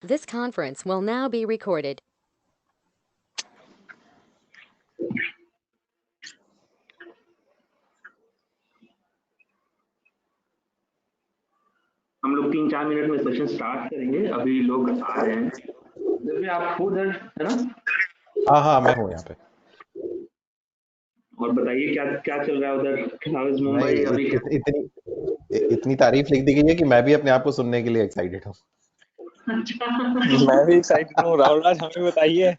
This conference will now be recorded. हम लोग 3-4 minute में सेशन स्टार्ट करेंगे। अभी लोग आ रहे हैं। जब आप हो उधर है ना? हाँ मैं हूँ यहाँ पे। और बताइए क्या क्या चल रहा है उधर? हाउ इज मुंबई नहीं अभी? इतनी तारीफ लिख दी गई है कि मैं भी अपने आप को सुनने के लिए एक्साइटेड हूँ। मैं भी एक्साइटेड हूँ। राहुल राज हमें बताइए।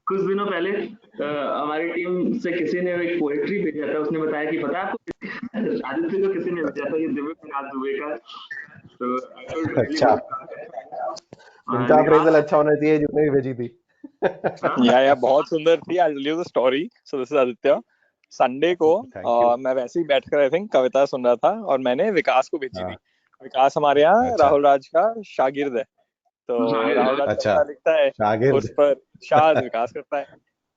कुछ दिनों पहले हमारी टीम से किसी ने एक पोएट्री भेजा था। उसने बताया कि पता है आपको आदित्य को किसी ने भेजा था, ये दिव्य प्रकाश दुबे का। तो अच्छा, इनका अप्रेजल अच्छा होना चाहिए जितने भी भेजी थी। या बहुत सुंदर थी। I tell you the story. So this is Aditya. Sunday को मैं वैसे ही बैठकर आई थिंक कविता सुन रहा था और मैंने विकास को भेजी थी। विकास हमारे यहाँ अच्छा। राहुल राज का शागिर्द है। तो राहुल राज अच्छा, कविता लिखता है, शागिर्द। उस पर शाद विकास करता है।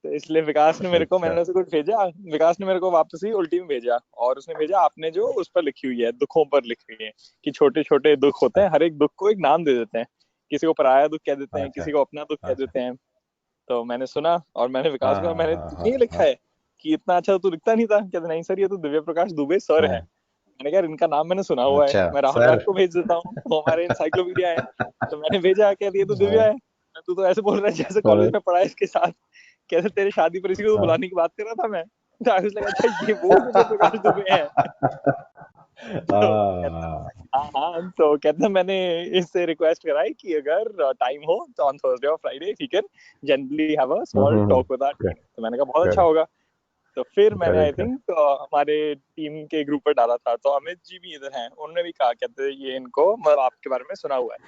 तो इसलिए विकास ने मेरे को, मैंने उसे कुछ भेजा, विकास ने मेरे को वापस ही उल्टी में भेजा और उसने भेजा आपने जो उस पर लिखी हुई है, दुखों पर लिखी हुई है कि छोटे छोटे दुख होते हैं, हर एक दुख को एक नाम दे देते हैं। किसी को पराया दुख कह देते हैं, किसी को अपना दुख कह देते हैं। तो मैंने सुना और मैंने विकास को, मैंने तुम्हें लिखा है कि इतना अच्छा तू लिखता नहीं था। कहते नहीं सर, ये तो दिव्य प्रकाश दुबे सर है। मैंने कहा इनका नाम मैंने सुना हुआ है, मैं राहुल राज को भेज देता हूँ, वो हमारे इंसाइक्लोपीडिया है। तो मैंने भेजा, कह दिया तो दिव्या है। तू तो ऐसे बोल रहा है जैसे कॉलेज में पढ़ा है इसके साथ। कैसे तेरे शादी पर इसी को तो बुलाने की बात कर रहा था मैं। तो आई वाज लाइक अच्छा ये वो दिव्य प्रकाश दुबे है। हाँ तो कहते हैं मैंने इससे रिक्वेस्ट कराई कि अगर टाइम हो तो ऑन थर्सडे और Friday he can generally have a small talk with our team. तो मैंने कहा बहुत अच्छा होगा। तो फिर मैंने आई थिंक हमारे टीम के ग्रुप पर डाला था। तो अमित जी भी इधर हैं, उन्होंने भी कहा कहते ये इनको मतलब आपके बारे में सुना हुआ है।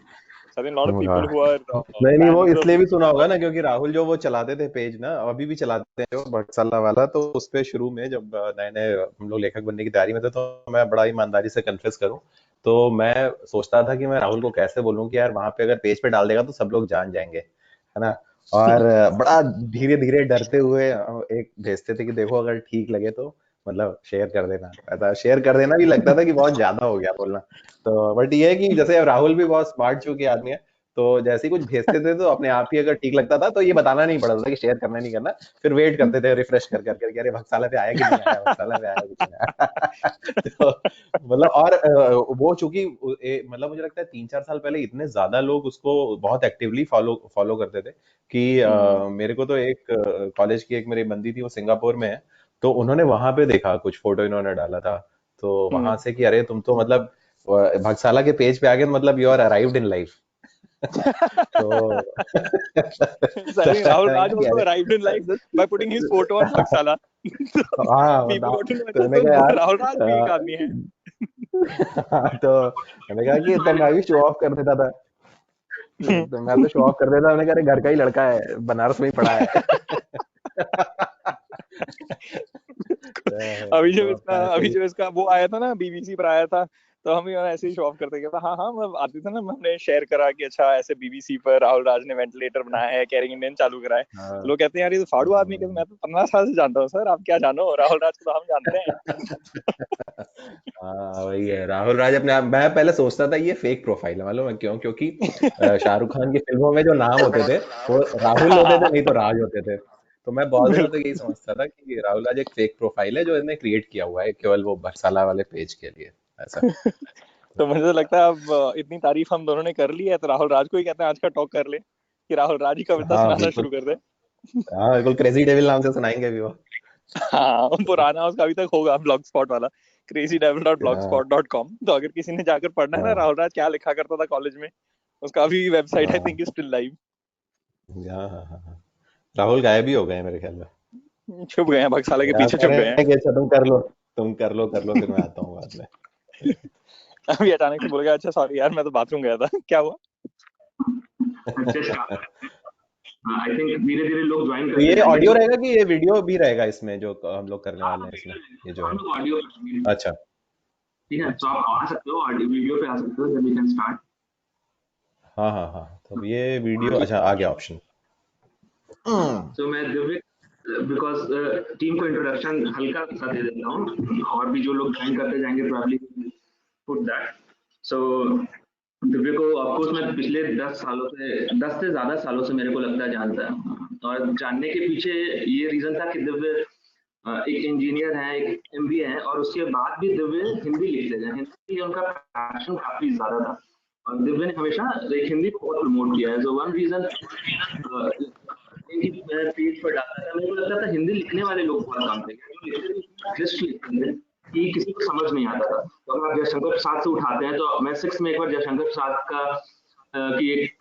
So I think a lot of people who are नहीं वो fans of इसलिए भी सुना होगा ना क्योंकि राहुल जो वो चलाते थे पेज ना, अभी भी चलाते हैं जो भटसाला वाला। तो उस पे शुरू में जब नए नए हम लोग लेखक बनने की तैयारी में थे, तो मैं बड़ा ईमानदारी से कन्फेस करूं तो मैं सोचता था कि मैं राहुल को कैसे बोलूं कि यार वहां पे अगर पेज पे डाल देगा तो सब लोग जान जाएंगे, है ना। और बड़ा धीरे धीरे डरते हुए एक भेजते थे कि देखो अगर ठीक लगे तो मतलब शेयर कर देना। ऐसा शेयर कर देना भी लगता था कि बहुत ज्यादा हो गया बोलना। तो बट ये है कि जैसे राहुल भी बहुत स्मार्ट चूंकि आदमी है, तो जैसे ही कुछ भेजते थे तो अपने आप ही अगर ठीक लगता था तो ये बताना नहीं पड़ता था कि शेयर करना नहीं करना। फिर वेट करते थे रिफ्रेश कर करके, अरे भक्साला पे आया कि नहीं आया, भक्साला पे आया कि नहीं आया। तो मतलब और वो चूंकि मतलब मुझे लगता है 3-4 साल पहले इतने ज्यादा लोग उसको बहुत एक्टिवली फॉलो फॉलो करते थे कि मेरे को तो एक कॉलेज की एक मेरी बंदी थी, वो सिंगापुर में है। तो उन्होंने वहां पे देखा कुछ फोटो इन्होंने डाला था, तो वहां से कि अरे तुम तो मतलब भक्साला के पेज पे आ गए, मतलब you are arrived in life. तो Rahul Raj also arrived in life by putting his photo on Bhagsala. हाँ People got to know तो मैंने कहा यार Rahul Raj भी एक आदमी है। तो मैंने कहा कि तब मैं भी शो ऑफ कर देता था। तो मैं तो शो ऑफ कर देता, मैंने कहा अरे घर का ही लड़का है, बनारस में ही पढ़ा है। अभी जब इसका वो आया था ना, बीबीसी पर आया था, तो हम ऐसे ही शो ऑफ करते गए। हाँ मतलब आते थे ना, हमने शेयर करा कि अच्छा ऐसे बीबीसी पर राहुल राज ने वेंटिलेटर बनाया है, कैरिंग इंडियन चालू करा है। तो लोग कहते हैं यार ये तो फाड़ू आदमी है। मैं तो 15 साल से जानता हूँ सर, आप क्या जानो, राहुल राज को तो हम जानते हैं। हाँ वही है राहुल राज अपने आप। मैं पहले सोचता था ये फेक प्रोफाइल है, मालूम है क्यों? क्योंकि शाहरुख खान की फिल्मों में जो नाम होते थे वो राहुल होते थे, नहीं तो राज होते थे। तो मैं बहुत दिनों तक यही समझता था कि राहुल राज एक फेक प्रोफाइल है जो इसने क्रिएट किया हुआ है केवल वो भरसाला वाले पेज के लिए, ऐसा। तो मुझे तो लगता है अब इतनी तारीफ हम दोनों ने कर ली है, तो राहुल राज को ही कहते हैं आज का टॉक कर ले कि राहुल राज ही कविता हाँ सुनाना बिल्कुल। शुरू कर दे। हाँ बिल्कुल, क्रेजी डेविल नाम से सुनाएंगे अभी वो। हाँ पुराना उसका अभी तक होगा ब्लॉग स्पॉट वाला, हाँ crazydevil.blogspot.com। तो अगर किसी ने जाकर पढ़ना है ना हाँ राहुल राज क्या लिखा करता था कॉलेज में, उसका भी वेबसाइट आई हाँ थिंक इज स्टिल लाइव। हाँ हाँ हाँ। राहुल गायब ही हो गए मेरे ख्याल में। छुप गए हैं, भगसाला के आप पीछे कह छुप गए रहे हैं। हैं कि अच्छा तुम कर लो, तुम कर लो फिर मैं आता हूँ बाद में। अभी अचानक से बोल गया अच्छा सॉरी यार मैं तो बाथरूम गया था। क्या हुआ? आई थिंक धीरे धीरे लोग ज्वाइन तो करते ये जाएंगे। ऑडियो तो रहेगा कि ये वीडियो भी रहेगा इसमें जो हम लोग करने वाले हैं इसमें, ये जो हम है? लोग ऑडियो, अच्छा ठीक है। तो अच्छा। आप आ सकते हो ऑडियो वीडियो पे आ सकते हो, देन वी कैन स्टार्ट। हाँ तो ये वीडियो अच्छा आ गया ऑप्शन। सो मैं दिव्य बिकॉज टीम को इंट्रोडक्शन हल्का सा दे देता हूँ, और भी जो लोग ज्वाइन करते जाएंगे प्रोबब्ली पुट दैट। सो दिव्य को ऑफकोर्स मैं पिछले 10 से ज्यादा सालों से मेरे को लगता है जानता है, और जानने के पीछे ये रीजन था कि दिव्य एक इंजीनियर है, एक एमबीए है, और उसके बाद भी दिव्य हिंदी लिख लेते हैं। हिंदी उनका पैशन काफी ज्यादा था, और दिव्य ने हमेशा हिंदी को बहुत प्रमोट किया है। जो वन रीजन पेज पर डालता था, मेरे को लगता था हिंदी लिखने वाले लोग बहुत कम थे, लिखते थे कि किसी को समझ नहीं आता था। तो अगर आप जयशंकर प्रसाद से उठाते हैं, तो मैं 6 में एक बार जयशंकर प्रसाद का की एक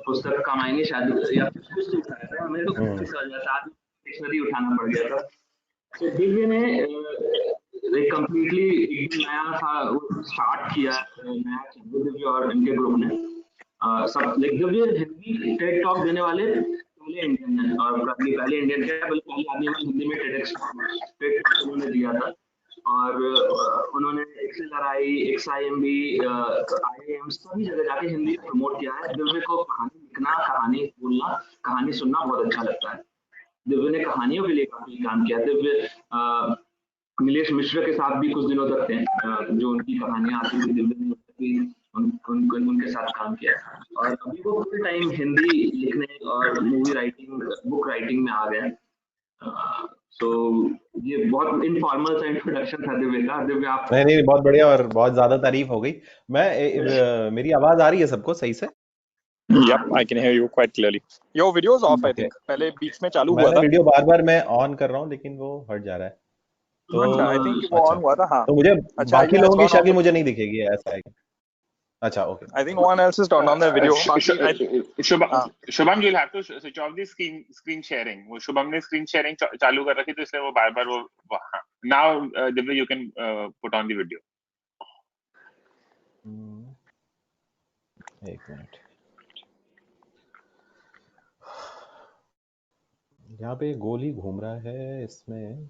पुस्तक कामायनी शायद या कुछ तो उठाया था, मेरे को कुछ नहीं समझ में आया, डिक्शनरी उठाना पड़ गया था। तो दिव्य ने एक कम्प्लीटली एक नया सा स्टार्ट किया, नया दिव्य और इनके ग्रुप ने सब दिव्य हिंदी टेड टॉक देने वाले पहले इंडियन है, और पहले इंडियन क्या बल्कि पहले आदमी हिंदी में टेड टॉक उन्होंने दिया था। और उन्होंने एक्सएलआरआई, एक्सआईएमबी, आईआईएम सभी जगह जाके हिंदी को प्रमोट किया है। दिव्य को कहानी लिखना, कहानी बोलना, कहानी सुनना बहुत अच्छा लगता है। दिव्य ने कहानियों के लिए काफी काम किया। दिव्य नीलेश मिश्र के साथ भी कुछ दिनों तक थे, जो उनकी कहानियां आती थी, दिव्य ने उनके साथ काम किया, और अभी वो फुल टाइम हिंदी लिखने और मूवी राइटिंग, बुक राइटिंग में आ गए। तो ये बहुत इनफॉर्मल सा इंट्रोडक्शन था दिव्य का। दिव्य आप नहीं नहीं, बहुत बढ़िया और बहुत ज्यादा तारीफ हो गई। मेरी आवाज आ रही है सबको सही से? Yep, I can hear you quite clearly. Your video is off, I think. पहले बीच में चालू हुआ मैंने था। वीडियो बार बार मैं ऑन कर रहा हूँ, लेकिन वो हट जा रहा है। तो अच्छा, I think वो अच्छा, on हुआ था, हाँ। तो मुझे अच्छा, बाकी yeah, लोगों it's की gone off. शक्ल मुझे नहीं दिखेगी, ऐसा है? अच्छा, okay. I think no one else has turned on their video. बाकी Shubham, you'll have to switch off the screen sharing. वो शुभम ने screen sharing चालू कर रखी, तो इसलिए वो बार-बार वो now Divya, you can put on the video. एक मिनट, यहाँ पे गोली घूम रहा है इसमें।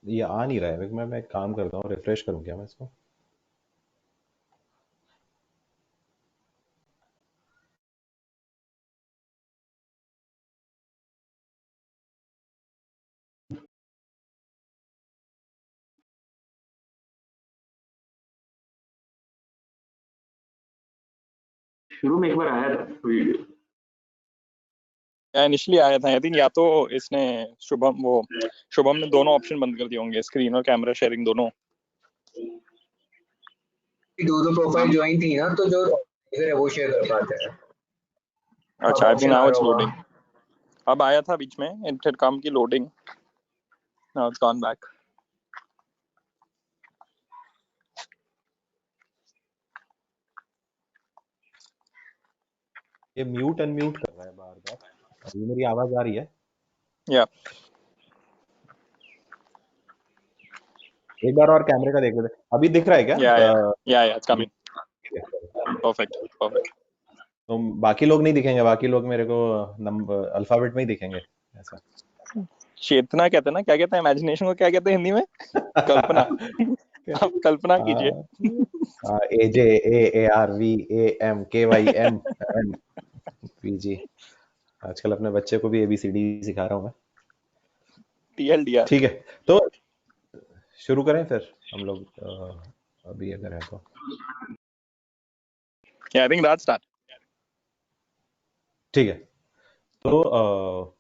ये आ नहीं रहा है। मैं एक काम करता हूँ, रिफ्रेश करूँ क्या मैं इसको? शुरू में एक बार आया था वीडियो, इनिशियली आया था। आई थिंक या तो इसने शुभम ने दोनों ऑप्शन बंद कर दिए होंगे, स्क्रीन और कैमरा शेयरिंग दोनों। दो प्रोफाइल ज्वाइन थी ना, तो जो है वो शेयर कर पाते हैं। अच्छा, I think now it's loading. अब आया था बीच में, इट हैड कम की loading, now it's gone back. ये म्यूट अनम्यूट कर रहा है बार बार। अभी मेरी आवाज आ रही है? या एक बार और कैमरे का देख लेते। अभी दिख रहा है क्या? या इट्स कमिंग। परफेक्ट। तो बाकी लोग नहीं दिखेंगे? बाकी लोग मेरे को नंबर अल्फाबेट में ही दिखेंगे ऐसा? चेतना कहते हैं ना, क्या कहते हैं इमेजिनेशन को, क्या कहते हैं हिंदी में? कल्पना। आप कल्पना कीजिए। AJARVAMKYM आजकल अपने बच्चे को भी ABCD सिखा रहा हूँ मैं। TLDR। ठीक है, तो शुरू करें फिर हम लोग, अभी अगर है तो। I think that's start. ठीक है, तो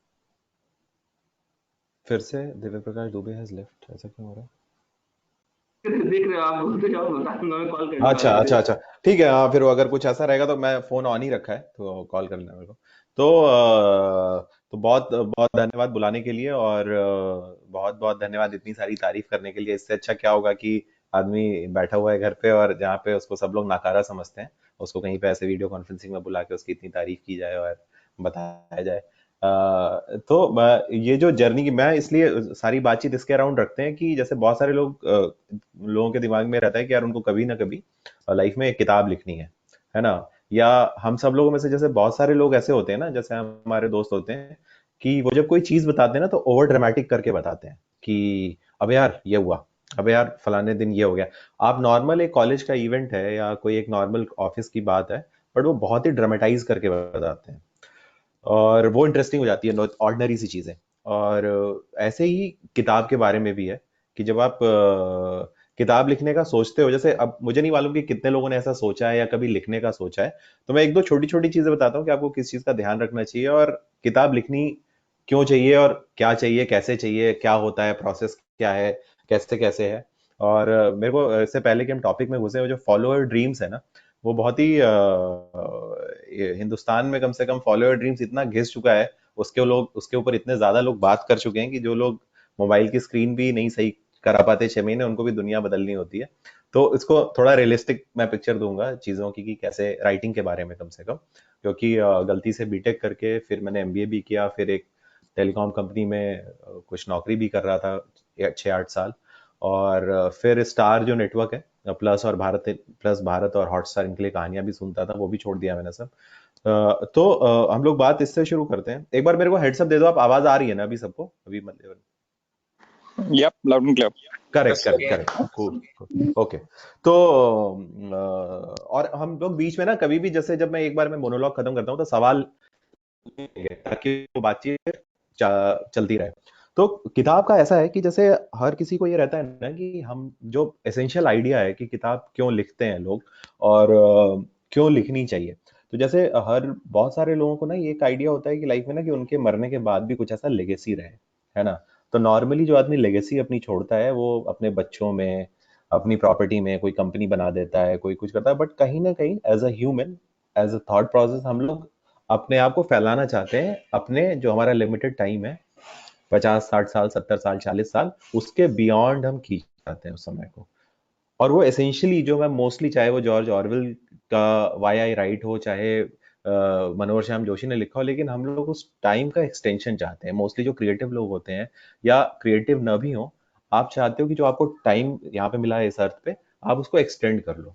फिर से दिव्य प्रकाश दुबे हैज लेफ्ट, ऐसा क्यों हो रहा है? देख रहे हो आप? बोलते जाओ, बताऊंगा मैं, कॉल करने अच्छा वाला अच्छा अच्छा, ठीक है। हाँ, फिर अगर कुछ ऐसा रहेगा तो मैं फोन ऑन ही रखा है, तो कॉल कर लेना मेरे को। तो बहुत बहुत धन्यवाद बुलाने के लिए, और बहुत बहुत धन्यवाद इतनी सारी तारीफ करने के लिए। इससे अच्छा क्या होगा कि आदमी बैठा हुआ है घर पे, और जहाँ पे उसको सब लोग नाकारा समझते हैं, उसको कहीं पे ऐसे वीडियो कॉन्फ्रेंसिंग में बुला के उसकी इतनी तारीफ की जाए और बताया जाए। तो ये जो जर्नी की, मैं इसलिए सारी बातचीत इसके अराउंड रखते हैं कि जैसे बहुत सारे लोगों के दिमाग में रहता है कि यार उनको कभी ना कभी लाइफ में एक किताब लिखनी है ना? या हम सब लोगों में से जैसे बहुत सारे लोग ऐसे होते हैं ना, जैसे हमारे दोस्त होते हैं कि वो जब कोई चीज बताते हैं ना, तो ओवर ड्रामेटिक करके बताते हैं कि अबे यार ये हुआ, अबे यार फलाने दिन ये हो गया। आप नॉर्मल एक कॉलेज का इवेंट है या कोई एक नॉर्मल ऑफिस की बात है, बट वो बहुत ही ड्रामेटाइज करके बताते हैं। और वो इंटरेस्टिंग हो जाती है, ऑर्डिनरी सी चीजें। और ऐसे ही किताब के बारे में भी है कि जब आप किताब लिखने का सोचते हो, जैसे अब मुझे नहीं मालूम कि कितने लोगों ने ऐसा सोचा है या कभी लिखने का सोचा है, तो मैं एक दो छोटी छोटी चीजें बताता हूँ कि आपको किस चीज का ध्यान रखना चाहिए और किताब लिखनी क्यों चाहिए और क्या चाहिए, कैसे चाहिए, क्या होता है, प्रोसेस क्या है, कैसे कैसे है। और मेरे को इससे पहले कि हम टॉपिक में घुसे, वो जो फॉलोअर ड्रीम्स है ना, वो बहुत ही ये हिंदुस्तान में कम से कम फॉलोअर ड्रीम्स इतना घिस चुका है, उसके ऊपर इतने ज्यादा लोग बात कर चुके हैं कि जो लोग मोबाइल की स्क्रीन भी नहीं सही करा पाते 6 महीने, उनको भी दुनिया बदलनी होती है। तो इसको थोड़ा रियलिस्टिक मैं पिक्चर दूंगा चीजों की कि कैसे राइटिंग के बारे में कम से कम, क्योंकि गलती से बीटेक करके फिर मैंने एमबीए भी किया, फिर एक टेलीकॉम कंपनी में कुछ नौकरी भी कर रहा था 6-8 साल। और फिर स्टार जो नेटवर्क है, प्लस भारत और हॉटस्टार, इनके लिए कहानियां भी सुनता था, वो भी छोड़ दिया मैंने सब। तो हम लोग बात इससे शुरू करते हैं। एक बार मेरे को हेडसअप दे दो, आप आवाज आ रही है ना अभी सबको? अभी मतलब Yep, loud and clear. Correct Yes, correct okay. Correct, cool, okay. तो और हम लोग बीच में ना कभी भी, जैसे जब मैं एक बार में मोनोलॉग खत्म करता हूँ तो सवाल लेंगे, ताकि वो बातचीत चलती रहे। तो किताब का ऐसा है कि जैसे हर किसी को ये रहता है ना कि हम जो एसेंशियल आइडिया है कि किताब क्यों लिखते हैं लोग और क्यों लिखनी चाहिए। तो जैसे हर बहुत सारे लोगों को ना ये एक आइडिया होता है कि लाइफ में ना कि उनके मरने के बाद भी कुछ ऐसा लेगेसी रहे, है ना। तो नॉर्मली जो आदमी लेगेसी अपनी छोड़ता है वो अपने बच्चों में, अपनी प्रॉपर्टी में, कोई कंपनी बना देता है, कोई कुछ करता है, बट कहीं ना कहीं as a human, as a thought process, हम लोग अपने आप को फैलाना चाहते हैं, अपने जो हमारा लिमिटेड टाइम है, 50-60 साल, 70 साल, 40 साल, उसके बियॉन्ड हम खींच जाते हैं उस समय को। और वो एसेंशियली जो मैं मोस्टली, चाहे वो जॉर्ज ऑरवेल का वाई आई राइट हो, चाहे मनोहर श्याम जोशी ने लिखा हो, लेकिन हम लोग उस टाइम का एक्सटेंशन चाहते हैं। मोस्टली जो क्रिएटिव लोग होते हैं या क्रिएटिव न भी हो, आप चाहते हो कि जो आपको टाइम यहाँ पे मिला है इस अर्थ पे, आप उसको एक्सटेंड कर लो।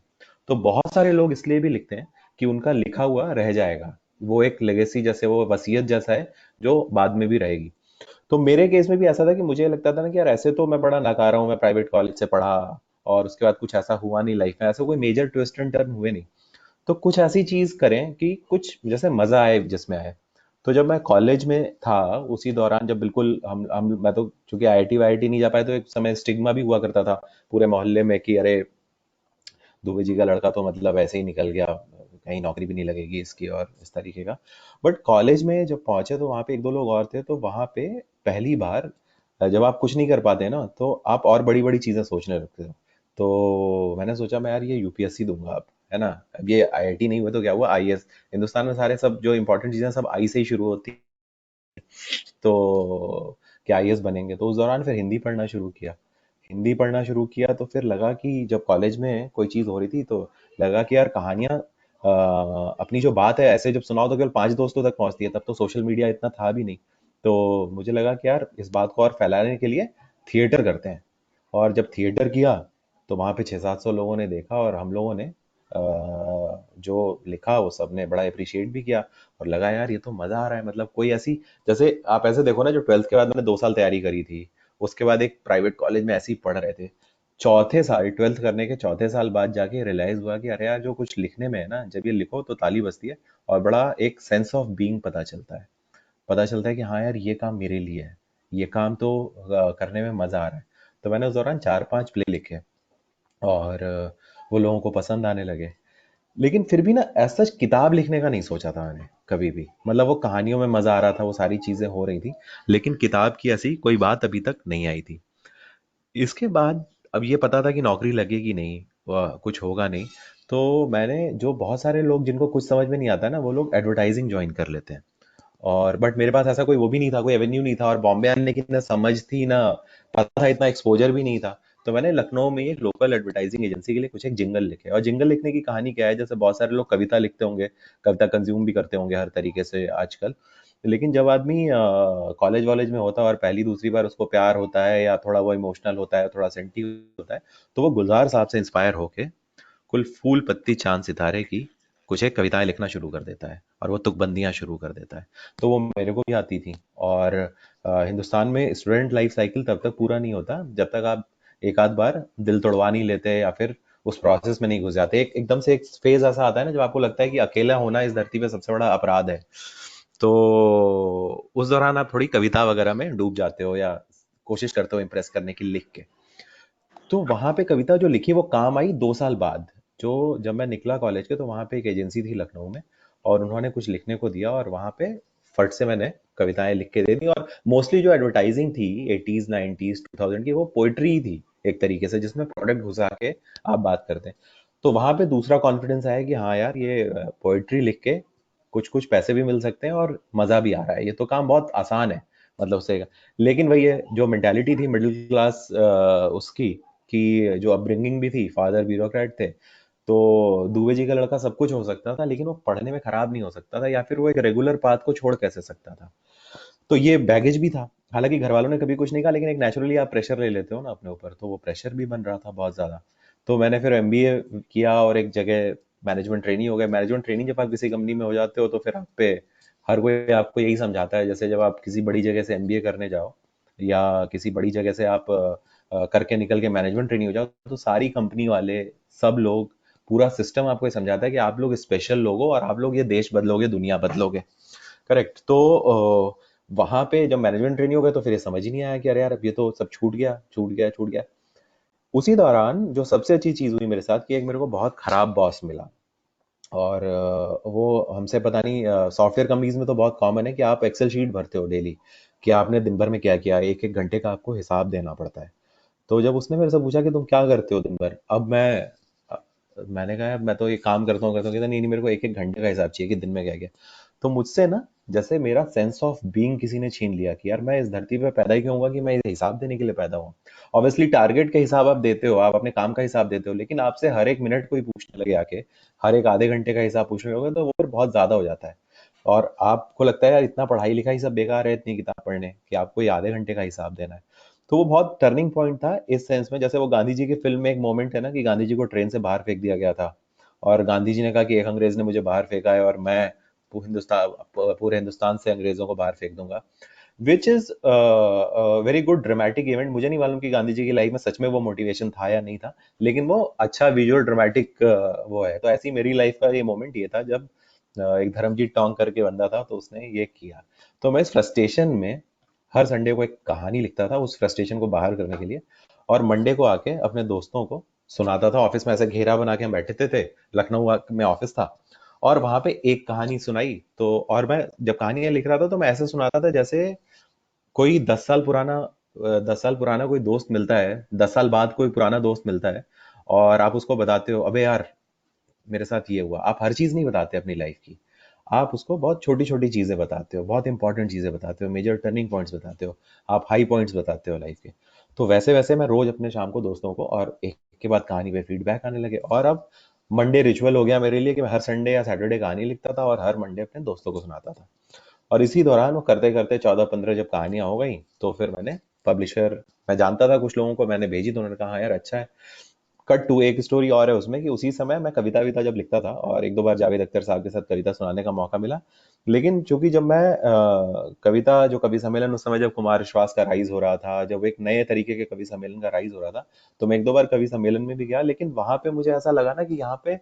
तो बहुत सारे लोग इसलिए भी लिखते हैं कि उनका लिखा हुआ रह जाएगा, वो एक लेगेसी जैसे, वो वसीयत जैसा है जो बाद में भी रहेगी। तो मेरे केस में भी ऐसा था कि मुझे लगता था ना कि यार ऐसे तो मैं बड़ा नकारा हूँ, मैं प्राइवेट कॉलेज से पढ़ा और उसके बाद कुछ ऐसा हुआ नहीं लाइफ में, ऐसा कोई मेजर ट्विस्ट एंड टर्न हुए नहीं। तो कुछ ऐसी चीज करें कि कुछ जैसे मजा आए जिसमें आए। तो जब मैं कॉलेज में था, उसी दौरान जब बिल्कुल हम मैं तो चूंकि आईआईटी वाईआईटी नहीं जा पाए, तो एक समय स्टिग्मा भी हुआ करता था पूरे मोहल्ले में कि अरे दुबे जी का लड़का तो मतलब ऐसे ही निकल गया, कहीं नौकरी भी नहीं लगेगी इसकी, और इस तरीके का। बट कॉलेज में जब पहुंचे तो वहां पे एक दो लोग और थे, तो वहां पे पहली बार जब आप कुछ नहीं कर पाते ना, तो आप और बड़ी बड़ी चीजें सोचने लगते हो। तो मैंने सोचा मैं यार ये यूपीएससी दूंगा अब, है ना। अब ये आईआईटी नहीं हुआ तो क्या हुआ, आईएएस। हिंदुस्तान में सारे सब जो इंपॉर्टेंट चीजें सब आई से ही शुरू होती, तो क्या आईएएस बनेंगे। तो उस दौरान फिर हिंदी पढ़ना शुरू किया। हिंदी पढ़ना शुरू किया तो फिर लगा कि जब कॉलेज में कोई चीज हो रही थी तो लगा कि यार कहानियां, अपनी जो बात है ऐसे जब सुनाओ तो केवल 5 दोस्तों तक पहुंचती है। तब तो सोशल मीडिया इतना था भी नहीं। तो मुझे लगा कि यार इस बात को और फैलाने के लिए थिएटर करते हैं। और जब थिएटर किया तो वहां पे 600-700 लोगों ने देखा, और हम लोगों ने जो लिखा वो सबने बड़ा अप्रिशिएट भी किया। और लगा यार ये तो मजा आ रहा है, मतलब कोई ऐसी, जैसे आप ऐसे देखो ना, जो 12th के बाद मैंने 2 साल तैयारी करी थी, उसके बाद एक प्राइवेट कॉलेज में ऐसे ही पढ़ रहे थे, चौथे साल 12th करने के चौथे साल बाद जाके रियलाइज हुआ कि अरे यार जो कुछ लिखने में है ना, जब ये लिखो तो ताली बजती है, और बड़ा एक सेंस ऑफ बीइंग पता चलता है कि हाँ यार ये काम मेरे लिए है, ये काम तो करने में मजा आ रहा है। तो मैंने उस दौरान 4-5 प्ले लिखे, और वो लोगों को पसंद आने लगे। लेकिन फिर भी ना ऐसा किताब लिखने का नहीं सोचा था मैंने कभी भी, मतलब वो कहानियों में मजा आ रहा था, वो सारी चीजें हो रही थी, लेकिन किताब की ऐसी कोई बात अभी तक नहीं आई थी। इसके बाद अब ये पता था कि नौकरी लगेगी नहीं, कुछ होगा नहीं। तो मैंने, जो बहुत सारे लोग जिनको कुछ समझ में नहीं आता ना, वो लोग एडवर्टाइजिंग ज्वाइन कर लेते हैं। और बट मेरे पास ऐसा कोई वो भी नहीं था, कोई एवेन्यू नहीं था, और बॉम्बे आने की ना समझ थी ना पता था, इतना एक्सपोजर भी नहीं था। तो मैंने लखनऊ में एक लोकल एडवर्टाइजिंग एजेंसी के लिए कुछ एक जिंगल लिखे। और जिंगल लिखने की कहानी क्या है, जैसे बहुत सारे लोग कविता लिखते होंगे, कविता कंज्यूम भी करते होंगे हर तरीके से आजकल, लेकिन जब आदमी कॉलेज वॉलेज में होता है और पहली दूसरी बार उसको प्यार होता है, या थोड़ा वो इमोशनल होता है, थोड़ा सेंटी होता है, तो वो गुलजार साहब से इंस्पायर होके कुल फूल पत्ती चांद सितारे की कुछ एक कविताएं लिखना शुरू कर देता है, और वो तुकबंदियां शुरू कर देता है। तो वो मेरे को भी आती थी। और हिंदुस्तान में स्टूडेंट लाइफ साइकिल तब तक पूरा नहीं होता जब तक आप एक आध बार दिल तोड़वा नहीं लेते, या फिर उस प्रोसेस में नहीं घुस जाते। एकदम से एक फेज ऐसा आता है ना जब आपको लगता है कि अकेला होना इस धरती पे सबसे बड़ा अपराध है। तो उस दौरान आप थोड़ी कविता वगैरह में डूब जाते हो या कोशिश करते हो इम्प्रेस करने की लिख के। तो वहां पे कविता जो लिखी वो काम आई 2 साल बाद। जो जब मैं निकला कॉलेज के तो वहां पे एक एजेंसी थी लखनऊ में, और उन्होंने कुछ लिखने को दिया और वहां पे फट से मैंने कविताएं लिख के दे दी। और मोस्टली जो एडवर्टाइजिंग थी 80s 90s 2000 की, वो पोइट्री ही थी एक तरीके से, जिसमें प्रोडक्ट घुसा के आप बात करते हैं। तो वहां पे दूसरा कॉन्फिडेंस आया कि हाँ यार, ये पोइट्री लिख के कुछ कुछ पैसे भी मिल सकते हैं और मजा भी आ रहा है, ये तो काम बहुत आसान है, मतलब उससे। लेकिन वही है, जो मेंटालिटी थी मिडिल क्लास उसकी, कि जो अपब्रिंगिंग भी थी, फादर ब्यूरोक्रेट थे, तो दुबे जी का लड़का सब कुछ हो सकता था लेकिन वो पढ़ने में खराब नहीं हो सकता था, या फिर वो एक रेगुलर पाथ को छोड़ कैसे सकता था। तो ये बैगेज भी था। हालांकि घर वालों ने कभी कुछ नहीं कहा, लेकिन एक नेचुरली आप प्रेशर ले लेते हो ना अपने ऊपर, तो वो प्रेशर भी बन रहा था बहुत ज्यादा। तो मैंने फिर एमबीए किया और एक जगह मैनेजमेंट ट्रेनी हो गया। मैनेजमेंट ट्रेनिंग जब आप किसी कंपनी में हो जाते हो तो फिर आप पे हर कोई आपको यही समझाता है, जैसे जब आप किसी बड़ी जगह से एमबीए करने जाओ या किसी बड़ी जगह से आप करके निकल के मैनेजमेंट ट्रेनी हो जाओ, तो सारी कंपनी वाले, सब लोग, पूरा सिस्टम आपको ये समझाता है कि आप लोग स्पेशल लोग हो और आप लोग ये देश बदलोगे, दुनिया बदलोगे। करेक्ट। तो वहां पे जब मैनेजमेंट ट्रेनी हो गए तो फिर ये समझ ही नहीं आया कि अरे यार, अब ये तो सब छूट गया, छूट गया, छूट गया। उसी दौरान जो सबसे अच्छी चीज हुई मेरे साथ, कि एक मेरे को बहुत खराब बॉस मिला। और वो हमसे, पता नहीं, सॉफ्टवेयर कंपनीज में तो बहुत कॉमन है कि आप एक्सेल शीट भरते हो डेली, कि आपने दिन भर में क्या किया, एक एक घंटे का आपको हिसाब देना पड़ता है। तो जब उसने मेरे से पूछा कि तुम क्या करते हो दिन भर, अब अ, मैंने कहा, "यार, मैं तो ये काम करता हूँ, करता हूँ।" कहता, नहीं नहीं, मेरे को एक एक घंटे का हिसाब चाहिए कि दिन में क्या किया। तो मुझसे ना, जैसे मेरा सेंस ऑफ बीइंग किसी ने छीन लिया, कि यार मैं इस धरती पे पैदा ही क्यों हुआ कि मैं इसे हिसाब देने के लिए पैदा हुआ। ऑब्वियसली टारगेट का हिसाब आप देते हो, आप अपने काम का हिसाब देते हो, लेकिन आपसे हर एक मिनट कोई पूछने लगे आके, हर एक आधे घंटे का हिसाब पूछने लगे, तो वो फिर बहुत ज्यादा हो जाता है। और आपको लगता है यार, इतना पढ़ाई लिखाई सब बेकार है, इतनी किताब पढ़ने, कि आपको ये आधे घंटे का हिसाब देना है। तो वो बहुत टर्निंग पॉइंट था इस सेंस में। जैसे वो गांधी जी की फिल्म में एक मोमेंट है ना, कि गांधी जी को ट्रेन से बाहर फेंक दिया गया था, और गांधी जी ने कहा कि एक अंग्रेज ने मुझे बाहर फेंका है और मैं पूरे हिंदुस्तान से अंग्रेजों को बाहर फेंक दूंगा। Which is very good dramatic event. मुझे नहीं मालूम कि गांधी जी की लाइफ में सच में वो मोटिवेशन था या नहीं था, लेकिन वो अच्छा विजुअल ड्रामेटिक वो है। तो ऐसी मेरी लाइफ का ये मोमेंट ये था, जब एक धर्मजीत टोंग करके बंदा था, तो उसने ये किया। तो मैं इस फ्रस्ट्रेशन में हर संडे को एक कहानी लिखता था, उस फ्रस्ट्रेशन को बाहर करने के लिए, और मंडे को आके अपने दोस्तों को सुनाता था। ऑफिस में ऐसे घेरा बना के हम बैठे थे, लखनऊ में ऑफिस था, और वहां पे एक कहानी सुनाई। तो और मैं जब कहानियां लिख रहा था तो मैं ऐसे सुनाता था जैसे कोई 10 साल पुराना कोई दोस्त मिलता है, 10 साल बाद कोई पुराना दोस्त मिलता है, और आप उसको बताते हो, अबे यार, मेरे साथ ये हुआ। आप हर चीज नहीं बताते अपनी लाइफ की, आप उसको बहुत छोटी छोटी चीजें बताते हो, बहुत इंपॉर्टेंट चीजें बताते हो, मेजर टर्निंग पॉइंट्स बताते हो, आप हाई पॉइंट्स बताते हो लाइफ के। तो वैसे वैसे मैं रोज अपने शाम को दोस्तों को, और एक के बाद कहानी पे फीडबैक आने लगे, और अब मंडे रिचुअल हो गया मेरे लिए कि मैं हर संडे या सैटरडे कहानी लिखता था और हर मंडे अपने दोस्तों को सुनाता था। और इसी दौरान वो करते करते 14-15 जब कहानियां हो गई, तो फिर मैंने पब्लिशर, मैं जानता था कुछ लोगों को, मैंने भेजी, तो उन्होंने कहा हाँ यार, अच्छा है। कट टू एक स्टोरी और है उसमें, कि उसी समय मैं कविता विता जब लिखता था, और एक दो बार जावेद अख्तर साहब के साथ कविता सुनाने का मौका मिला। लेकिन चूंकि जब मैं कविता, जो कवि सम्मेलन उस समय जब कुमार विश्वास का राइज हो रहा था, जब एक नए तरीके के कवि सम्मेलन का राइज हो रहा था, तो मैं एक दो बार कवि सम्मेलन में भी गया। लेकिन वहां पे मुझे ऐसा लगा ना कि यहाँ पे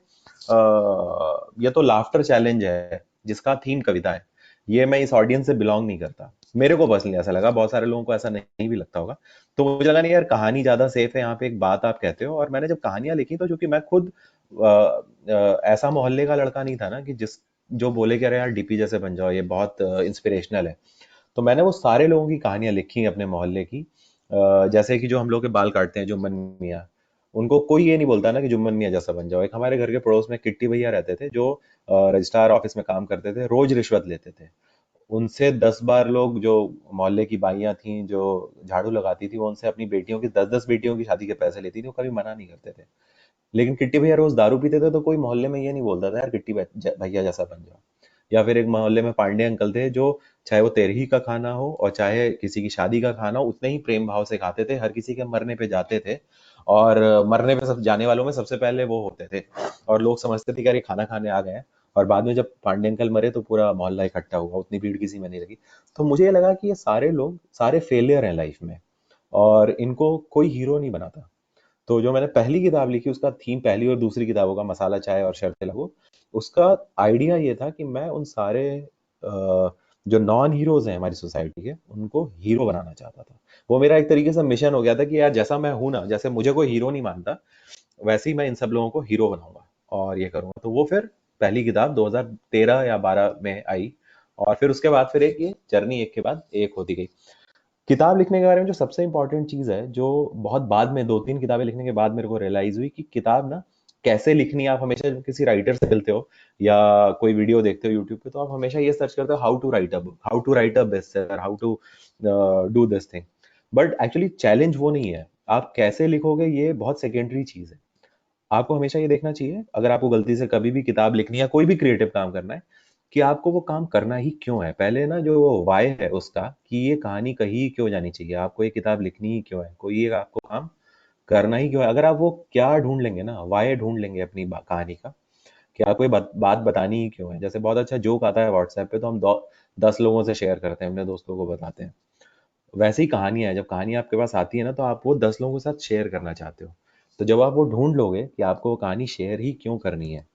ये तो लाफ्टर चैलेंज है जिसका थीम कविता है, ये मैं इस ऑडियंस से बिलोंग नहीं करता। मेरे को पर्सनली ऐसा लगा, बहुत सारे लोगों को ऐसा नहीं भी लगता होगा। तो मुझे लगा नहीं यार, कहानी ज्यादा सेफ है, यहाँ पे एक बात आप कहते हो। और मैंने जब कहानियां लिखी, तो चूंकि मैं खुद ऐसा मोहल्ले का लड़का नहीं था ना, कि जिस जो बोले कि अरे यार, डीपी जैसे बन जाओ, ये बहुत इंस्पिरेशनल है। तो मैंने वो सारे लोगों की कहानियां लिखी अपने मोहल्ले की। जैसे कि जो हम लोग के बाल काटते हैं, जुम्मन मियाँ, उनको कोई ये नहीं बोलता ना कि जुम्मन मियाँ जैसा बन जाओ। एक हमारे घर के पड़ोस में किट्टी भैया रहते थे, जो रजिस्ट्रार ऑफिस में काम करते थे, रोज रिश्वत लेते थे। उनसे 10 बार लोग, जो मोहल्ले की बाइयां थी जो झाड़ू लगाती थी, वो उनसे अपनी बेटियों की, 10-10 बेटियों की शादी के पैसे लेती थी, वो कभी मना नहीं करते थे। लेकिन किट्टी भैया रोज दारू पीते थे, तो कोई मोहल्ले में ये नहीं बोलता था यार, भैया जैसा बन जाओ। या फिर एक मोहल्ले में पांडे अंकल थे, जो चाहे वो तेरही का खाना हो और चाहे किसी की शादी का खाना हो, उतने ही प्रेम भाव से खाते थे, हर किसी के मरने पे जाते थे। और मरने पे सब जाने वालों में सबसे पहले वो होते थे, और लोग समझते थे कि यार, ये खाना खाने आ गए हैं। और बाद में जब पांडे अंकल मरे, तो पूरा मोहल्ला इकट्ठा हुआ, उतनी भीड़ किसी में नहीं लगी। तो मुझे ये लगा कि ये सारे लोग सारे फेलियर हैं लाइफ में, और इनको कोई हीरो नहीं बनाता। तो जो मैंने पहली किताब लिखी, उसका थीम, पहली और दूसरी किताबों का, मसाला चाय और शर्तें लागू, उसका आइडिया ये था कि मैं उन सारे जो नॉन हीरोज हैं हमारी सोसाइटी के, उनको हीरो बनाना चाहता था। वो मेरा एक तरीके से मिशन हो गया था कि यार जैसा मैं हूं ना, जैसे मुझे कोई हीरो नहीं मानता, वैसे ही मैं इन सब लोगों को हीरो बनाऊंगा और ये करूंगा। तो वो फिर पहली किताब 2013 या 12 में आई, और फिर उसके बाद फिर एक ये जर्नी एक के बाद एक होती गई। किताब लिखने के बारे में जो सबसे इंपॉर्टेंट चीज है, जो बहुत बाद में 2-3 किताबें लिखने के बाद मेरे को रियलाइज हुई, कि किताब ना कैसे लिखनी है। आप हमेशा जब किसी राइटर से मिलते हो या कोई वीडियो देखते हो यूट्यूब पे, तो आप हमेशा ये सर्च करते हो how to write a book, how to write a best seller, how to do this thing. But actually challenge वो नहीं है, आप कैसे लिखोगे ये बहुत सेकेंडरी चीज है। आपको हमेशा ये देखना चाहिए, अगर आपको गलती से कभी भी किताब लिखनी है, कोई भी क्रिएटिव काम करना है, कि आपको वो काम करना ही क्यों है। पहले ना जो वो वाय है उसका, कि ये कहानी कही क्यों जानी चाहिए, आपको ये किताब लिखनी ही क्यों है, कोई ये आपको काम करना ही क्यों है। अगर आप वो क्या ढूंढ लेंगे ना, वाय ढूंढ लेंगे अपनी कहानी का, कि आपको ये बात बतानी ही क्यों है। जैसे बहुत अच्छा जोक आता है व्हाट्सएप पे, तो हम 10 लोगों से शेयर करते हैं, अपने दोस्तों को बताते हैं। वैसे ही कहानी है, जब कहानी आपके पास आती है ना, तो आप वो 10 लोगों के साथ शेयर करना चाहते हो। तो जब आप वो ढूंढ लोगे कि आपको वो कहानी शेयर ही क्यों करनी है,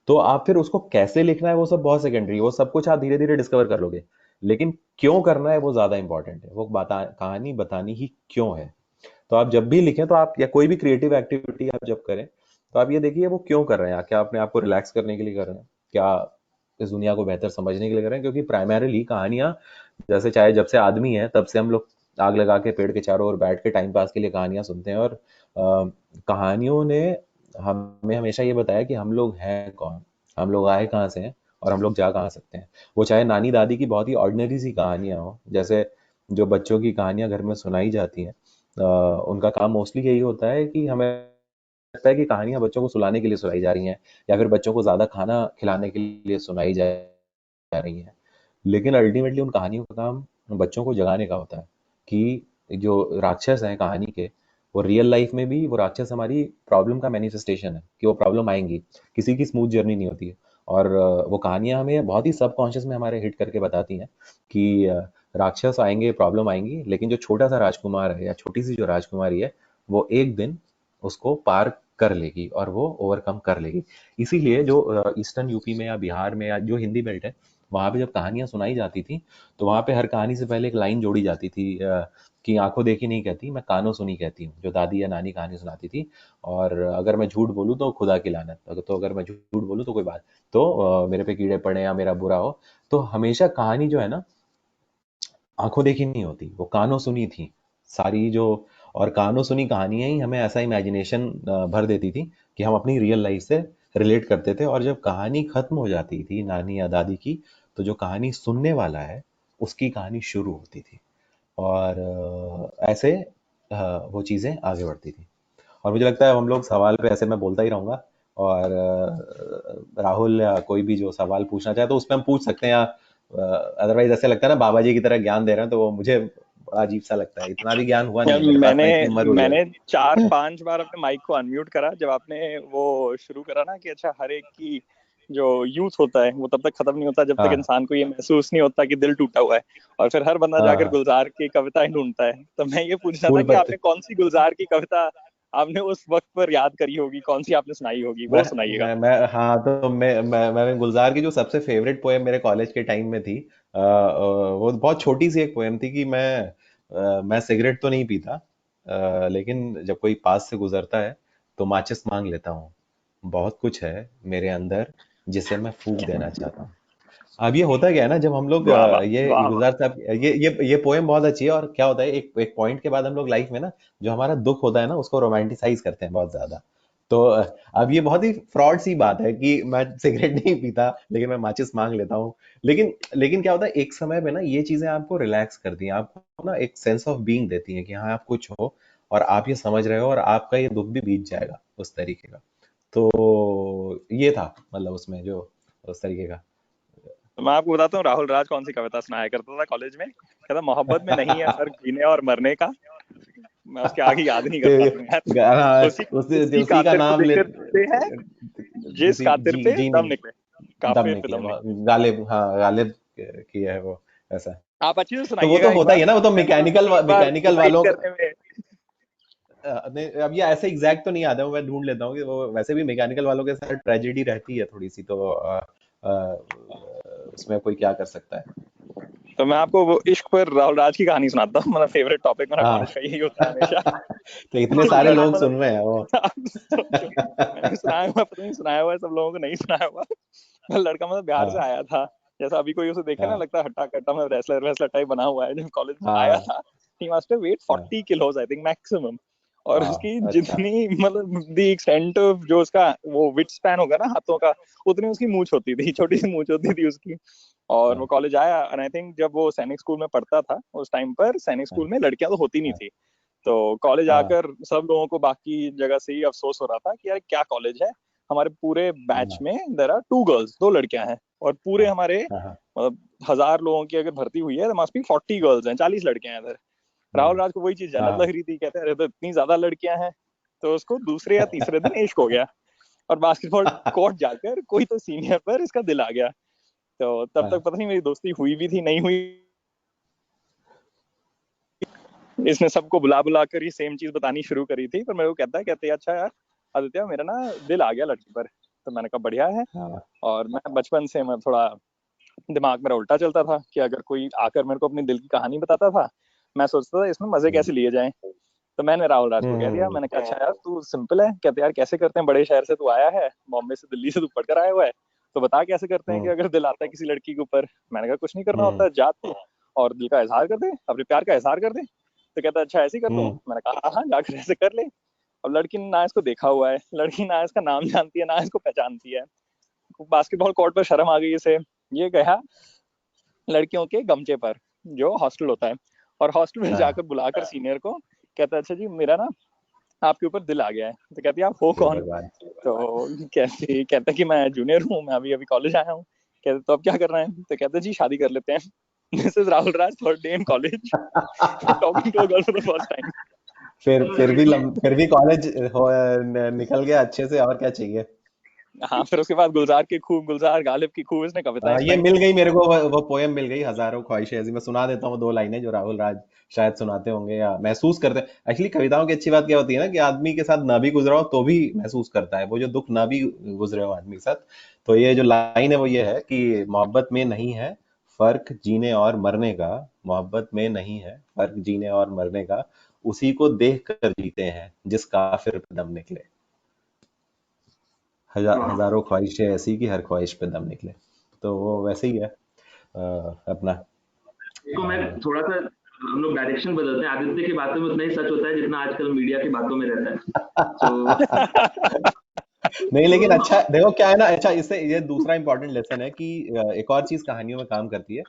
तो आप फिर उसको कैसे लिखना है वो सब बहुत सेकेंडरी, वो सब कुछ आप धीरे धीरे डिस्कवर कर लोगे। लेकिन क्यों करना है वो ज्यादा इंपॉर्टेंट है, वो कहानी बतानी ही क्यों है। तो आप जब भी लिखें, तो आप या कोई भी क्रिएटिव एक्टिविटी आप जब करें, तो आप ये देखिए वो क्यों कर रहे हैं। क्या अपने आप को रिलैक्स करने के लिए कर रहे हैं, क्या इस दुनिया को बेहतर समझने के लिए कर रहे हैं। क्योंकि प्राइमरीली कहानियां, जैसे चाहे जब से आदमी है तब से हम लोग आग लगा के पेड़ के चारों ओर बैठ के टाइम पास के लिए कहानियां सुनते हैं। और कहानियों ने हमें हमेशा ये बताया कि हम लोग हैं कौन, हम लोग आए कहाँ से हैं, और हम लोग जा कहाँ सकते हैं। वो चाहे नानी दादी की बहुत ही ऑर्डिनरी सी कहानियां हो, जैसे जो बच्चों की कहानियां घर में सुनाई जाती हैं, उनका काम मोस्टली यही होता है कि हमें लगता है कि कहानियां बच्चों को सुलाने के लिए सुनाई जा रही हैं, या फिर बच्चों को ज्यादा खाना खिलाने के लिए सुनाई जा रही हैं। लेकिन अल्टीमेटली उन कहानियों का काम बच्चों को जगाने का होता है, कि जो राक्षस हैं कहानी के, वो रियल लाइफ में भी वो राक्षस हमारी प्रॉब्लम का मैनिफेस्टेशन है, कि वो प्रॉब्लम आएंगी, किसी की स्मूथ जर्नी नहीं होती है। और वो कहानियां हमें बहुत ही सबकॉन्शियस में हमारे हिट करके बताती हैं कि राक्षस आएंगे, प्रॉब्लम आएंगी, लेकिन जो छोटा सा राजकुमार है या छोटी सी जो राजकुमारी है, वो एक दिन उसको पार कर लेगी और वो ओवरकम कर लेगी। इसीलिए जो ईस्टर्न यूपी में या बिहार में या जो हिंदी बेल्ट है, वहां पे जब कहानियां सुनाई जाती थी, तो वहां पे हर कहानी से पहले एक लाइन जोड़ी जाती थी, कि आंखों देखी नहीं कहती, मैं कानों सुनी कहती हूँ। जो दादी या नानी कहानी सुनाती थी, और अगर मैं झूठ बोलूँ तो खुदा की लानत, तो अगर मैं झूठ बोलूँ तो कोई बात, तो मेरे पे कीड़े पड़े या मेरा बुरा हो। तो हमेशा कहानी जो है ना, आंखों देखी नहीं होती, वो कानों सुनी थी सारी जो। और कानों सुनी कहानियां ही हमें ऐसा इमेजिनेशन भर देती थी, कि हम अपनी रियल लाइफ से रिलेट करते थे। और जब कहानी खत्म हो जाती थी नानी या दादी की, तो जो कहानी सुनने वाला है उसकी कहानी शुरू होती थी। और ऐसे वो चीजें आगे बढ़ती थी। और मुझे लगता है हम लोग सवाल पे, ऐसे मैं बोलता ही रहूंगा, और राहुल या कोई भी जो सवाल पूछना चाहे तो उसमें हम पूछ सकते हैं, या अदरवाइज ऐसे लगता है ना बाबा जी की तरह ज्ञान दे रहे हैं, तो वो मुझे बड़ा अजीब सा लगता है। इतना भी ज्ञान हुआ नहीं यार है मेरे पास, मैंने मैं इतनी उम्र हुई है। मैंने 4-5 बार अपने माइक को अनम्यूट करा जब आपने वो शुरू करा ना, कि अच्छा हर एक की जो यूथ होता है वो तब तक खत्म नहीं होता जब तक हाँ इंसान को ये महसूस नहीं होता कि दिल टूटा हुआ है, और फिर हर बंदा हाँ जाकर हाँ। गुलजार की कविताएं ढूंढता है। तो मैं ये पूछना था फूल कि पत्ते। आपने कौन सी गुलजार की कविता आपने उस वक्त पर याद करी होगी, कौन सी आपने सुनाई होगी, मैं वो सुनाइएगा। मैं हाँ, तो मैंने गुलजार की जो सबसे फेवरेट पोएम मेरे कॉलेज के टाइम में थी, वो बहुत छोटी सी एक पोएम थी, कि मैं सिगरेट तो नहीं पीता, लेकिन जब कोई पास से गुजरता है तो माचिस मांग लेता हूँ। बहुत कुछ है मेरे अंदर जिसे मैं फूंक देना चाहता हूँ। अब ये होता क्या है ना, जब हम लोग वाह वाह ये वाह वाह। गुलजार साहब, ये पोएम बहुत अच्छी है। और क्या होता है, एक एक पॉइंट के बाद हम लोग लाइफ में ना, जो हमारा दुख होता है ना, उसको रोमांटिसाइज करते हैं बहुत ज्यादा। तो अब ये बहुत ही फ्रॉड सी बात है कि मैं सिगरेट नहीं पीता लेकिन मैं माचिस मांग लेता हूँ। लेकिन लेकिन क्या होता है, एक समय पे ना ये चीजें आपको रिलैक्स करती हैं, आपको ना एक सेंस ऑफ बीइंग देती हैं, कि हाँ आप कुछ हो और आप ये समझ रहे हो, और आपका ये दुख भी बीत जाएगा उस तरीके का। तो ये था मतलब उसमें जो उस तरीके का। तो मैं आपको बताता हूँ राहुल राज कौन सी कविता सुनाया करता था कॉलेज में। कहता मोहब्बत में नहीं है फर्क जीने और मरने का। मैं उसके आगे याद नहीं कर पा रहा हूँ यार। हाँ, उसी उसी उसी का कातिर को नाम ले, देखते हैं जिस उसी कातिर जी पे जी दम नहीं, निकले, दम काफिर पे निकले दम निकले। गालिब, हाँ गालिब किया है वो ऐसा। आप अच्छी से तो वो सुनाइएगा तो एक होता ही बार, है ना, वो तो मैं तो एक बार मैकेनिकल डिसाइड वालों करने में। नहीं, अब ये ऐसे एग्जैक्ट तो नहीं आता है, मैं ढूंढ लेता हूँ कि वो वैसे भी मैकेनिकल वालों के साथ ट्रेजेडी रहती है थोड़ी सी, तो उसमें कोई क्या कर सकता है। तो मैं आपको वो इश्क पर राहुल राज की कहानी सुनाता हूँ। मेरा फेवरेट टॉपिक मेरा हाँ कॉलेज का यही होता है हमेशा। तो इतने सारे लोग सुन रहे हैं वो। आप सोचो, मैंने सुनाया हुआ, पता नहीं सुनाया हुआ है सब लोगों को, नहीं सुनाया हुआ। वो लड़का मतलब बिहार से हाँ आया था, जैसा अभी कोई उसे देखे ना हाँ लगता है हट्टा कट्टा में रेसलर वेसलर टाइप बना हुआ है। जब कॉलेज आया हाँ था, ही मस्ट हैव वेट हाँ 40 किलोज आई थिंक मैक्सिमम। और उसकी हाँ, अच्छा जितनी मतलब द एक्सटेंट ऑफ जो उसका वो विड स्पैन होगा ना हाथों का, उतनी उसकी मूंछ होती थी, छोटी सी मूंछ होती थी उसकी। और वो हाँ कॉलेज आया, एंड आई थिंक जब वो सैनिक स्कूल में पढ़ता था उस टाइम पर, सैनिक हाँ स्कूल में लड़कियां तो होती नहीं हाँ थी। तो कॉलेज हाँ आकर सब लोगों को बाकी जगह से ही अफसोस हो रहा था कि यार क्या कॉलेज है, हमारे पूरे बैच हाँ में देयर आर 2 गर्ल्स, 2 लड़कियां हैं, और पूरे हाँ हमारे हाँ, मतलब 1000 लोगों की अगर भर्ती हुई है तो मस्ट बी 40 गर्ल्स हैं, 40 लड़कियां हैं इधर। राहुल राज को वही चीज जन्नत लग हाँ रही थी, कहते हैं अरे तो इतनी ज्यादा लड़कियां हैं। तो उसको दूसरे या तीसरे दिन इश्क हो गया, और बास्केटबॉल कोर्ट जाकर कोई तो सीनियर पर इसका दिल आ गया। तो तब तक हाँ पता नहीं मेरी दोस्ती हुई भी थी नहीं हुई, इसने सबको बुला बुला कर ये सेम चीज बतानी शुरू करी थी। पर मेरे को कहते अच्छा यार आदित्य, मेरा ना दिल आ गया लड़की पर। तो मैंने कहा बढ़िया है। हाँ और मैं बचपन से मैं थोड़ा दिमाग मेरा उल्टा चलता था कि अगर कोई आकर मेरे को अपनी दिल की कहानी बताता था, मैं सोचता था इसमें मजे कैसे लिए जाएं। तो मैंने राहुल राज को कह दिया, मैंने कहा अच्छा यार तू सिंपल है। कहते यार कैसे करते हैं, बड़े शहर से तू आया है, बॉम्बे से दिल्ली से तू पढ़कर आया हुआ है, तो बता कैसे करते हैं कि अगर दिल आता है किसी लड़की के ऊपर। मैंने कहा कुछ नहीं करना होता, जा तू और दिल का इजहार कर दे, अपने प्यार का इजहार कर दे। तो कहता अच्छा ऐसे ही कर लूं। मैंने कहा हाँ हाँ जाकर ऐसे कर ले। अब लड़की ने ना इसको देखा हुआ है, लड़की ना इसका नाम जानती है ना इसको पहचानती है। बास्केटबॉल कोर्ट पर शर्म आ गई इसे, ये गया लड़कियों के गमचे पर जो हॉस्टल होता है, और हॉस्टल में हाँ जाकर बुलाकर सीनियर को कहता अच्छा जी मेरा ना आपके ऊपर दिल आ गया है। तो कहती है आप हो हे कौन। भगवान तो कैसे, कहता कि मैं जूनियर हूँ, मैं अभी अभी कॉलेज आया हूँ। कहते तो अब क्या कर रहे हैं। तो कहते जी शादी कर लेते हैं। This is Rahul Raj, third day in college, talking to a girl for the first time. फिर भी कॉलेज निकल गया अच्छे से, और क्या चाहिए। हाँ फिर उसके बाद गुलजार की खूब, गुलजार गालिब की खूब इसने कविताएं ये सुनाई। मिल गई मेरे को, वो पोयम मिल गई, हजारों ख्वाहिशें ऐसी। मैं सुना देता हूँ 2 लाइनें जो राहुल राज शायद सुनाते होंगे या महसूस करते हैं। एक्चुअली कविताओं की अच्छी बात क्या होती है ना, कि आदमी के साथ ना भी गुजरा हो तो भी महसूस करता है, वो जो दुख ना भी गुजरे हो आदमी के साथ। तो ये जो लाइन है वो ये है कि मोहब्बत में नहीं है फर्क जीने और मरने का, मोहब्बत में नहीं है फर्क जीने और मरने का, उसी को देख कर जीते हैं जिस काफिर पे दम निकले। हजारों ख्वाहिशें ऐसी कि हर ख्वाहिश पे दम निकले। तो वो वैसे ही है अपना। इसको मैं थोड़ा सा, हम लोग डायरेक्शन बदलते हैं। आदित्य की बातों में उतना ही सच होता है जितना आजकल मीडिया की बातों में रहता है। तो नहीं लेकिन अच्छा देखो क्या है ना, अच्छा इससे ये दूसरा इंपॉर्टेंट लेसन है कि एक और चीज कहानियों में काम करती है,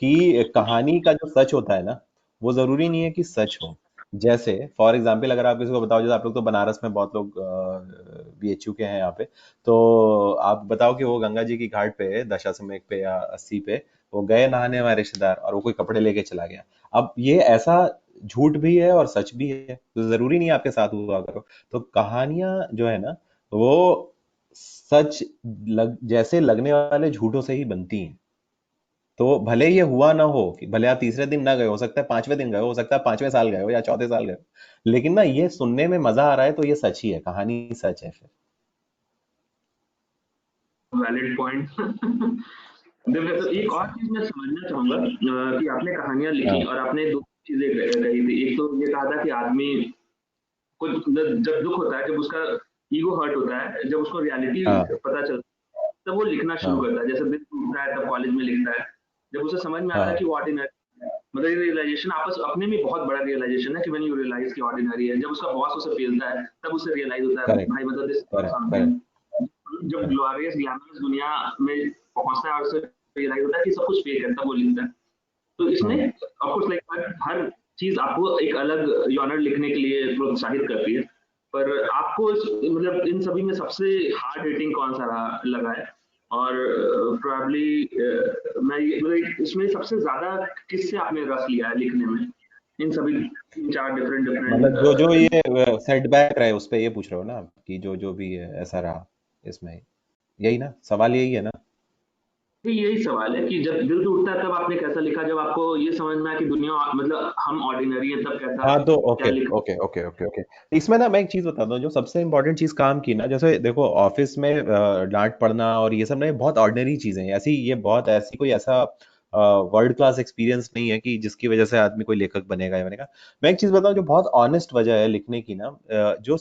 कि कहानी का जो सच होता है ना, वो जरूरी नहीं है कि सच हो। जैसे फॉर एग्जाम्पल अगर आप किसी को बताओ, जैसे आप लोग तो बनारस में बहुत लोग बीएचयू के हैं यहाँ पे, तो आप बताओ कि वो गंगा जी की घाट पे दशाश्वमेध पे या 80 पे वो गए नहाने हमारे रिश्तेदार, और वो कोई कपड़े लेके चला गया। अब ये ऐसा झूठ भी है और सच भी है, तो जरूरी नहीं है आपके साथ हुआ करो। तो कहानियां जो है ना, वो सच जैसे लगने वाले झूठों से ही बनती हैं। तो भले ये हुआ ना हो, कि भले आप तीसरे दिन ना गए, हो सकता है 5वें दिन गए हो सकता है 5वें साल गए हो या चौथे साल गए हो, लेकिन ना ये सुनने में मजा आ रहा है तो ये सच ही है, कहानी सच है फिर। Valid point. देखो तो एक और चीज मैं समझना चाहूंगा कि आपने कहानियां लिखी हाँ और आपने दो चीजें कही थी। एक तो ये कहा था कि आदमी को जब दुख होता है, जब उसका ईगो हर्ट होता है, जब उसको रियलिटी हाँ पता चलता है, तब वो लिखना शुरू हाँ करता है। जैसे दिल टूटता है तब कॉलेज में लिखता है, जब उसे समझ में आता है हाँ कि वो ऑर्डिनरी, मतलब ये रियलाइजेशन आपस अपने में बहुत बड़ा रियलाइजेशन है कि व्हेन यू रियलाइज कि ऑर्डिनरी है। जब उसका बॉस उसे पेलता है तब उसे रियलाइज होता है करेक्ट भाई मतलब दिस करेक्ट करेक्ट समथिंग। जब करेक्ट ग्लोरियस ग्लैमरस दुनिया में पहुंचता है और उसे रियलाइज होता है कि सब कुछ फेक है, तब वो लिखता है। तो इसमें ऑफ कोर्स लाइक हर चीज आपको एक अलग जॉनर लिखने के लिए प्रोत्साहित करती है, पर आपको मतलब इन सभी में सबसे हार्ड हिटिंग कौन सा लगा है, और प्रोबेबली मैं मतलब इसमें सबसे ज्यादा किससे आपने रस लिया है लिखने में, इन सभी 3-4 डिफरेंट मतलब जो जो डिफरेंट। ये सेटबैक रहे उस पे ये पूछ रहे हो ना आप, कि जो जो भी है ऐसा रहा इसमें, यही ना सवाल, यही है ना। यही सवाल है कि जब दिल टूटता है तब आपने कैसा लिखा, जब आपको ये समझ में आया कि दुनिया मतलब हम ऑर्डिनरी है, तब कैसा हाँ तो क्या ओके लिखा। ओके ओके ओके ओके, इसमें ना मैं एक चीज बताता हूँ, जो सबसे इम्पोर्टेंट चीज काम की ना, जैसे देखो ऑफिस में डांट पड़ना और ये सब ना, ये बहुत ऑर्डिनरी चीजें हैं, ऐसी ये बहुत ऐसी कोई ऐसा वर्ल्ड क्लास एक्सपीरियंस नहीं है कि जिसकी वजह से आदमी कोई लेखक बनेगा या बनेगा। मैं एक चीज बताऊं जो बहुत ऑनेस्ट वजह है लिखने की ना, जो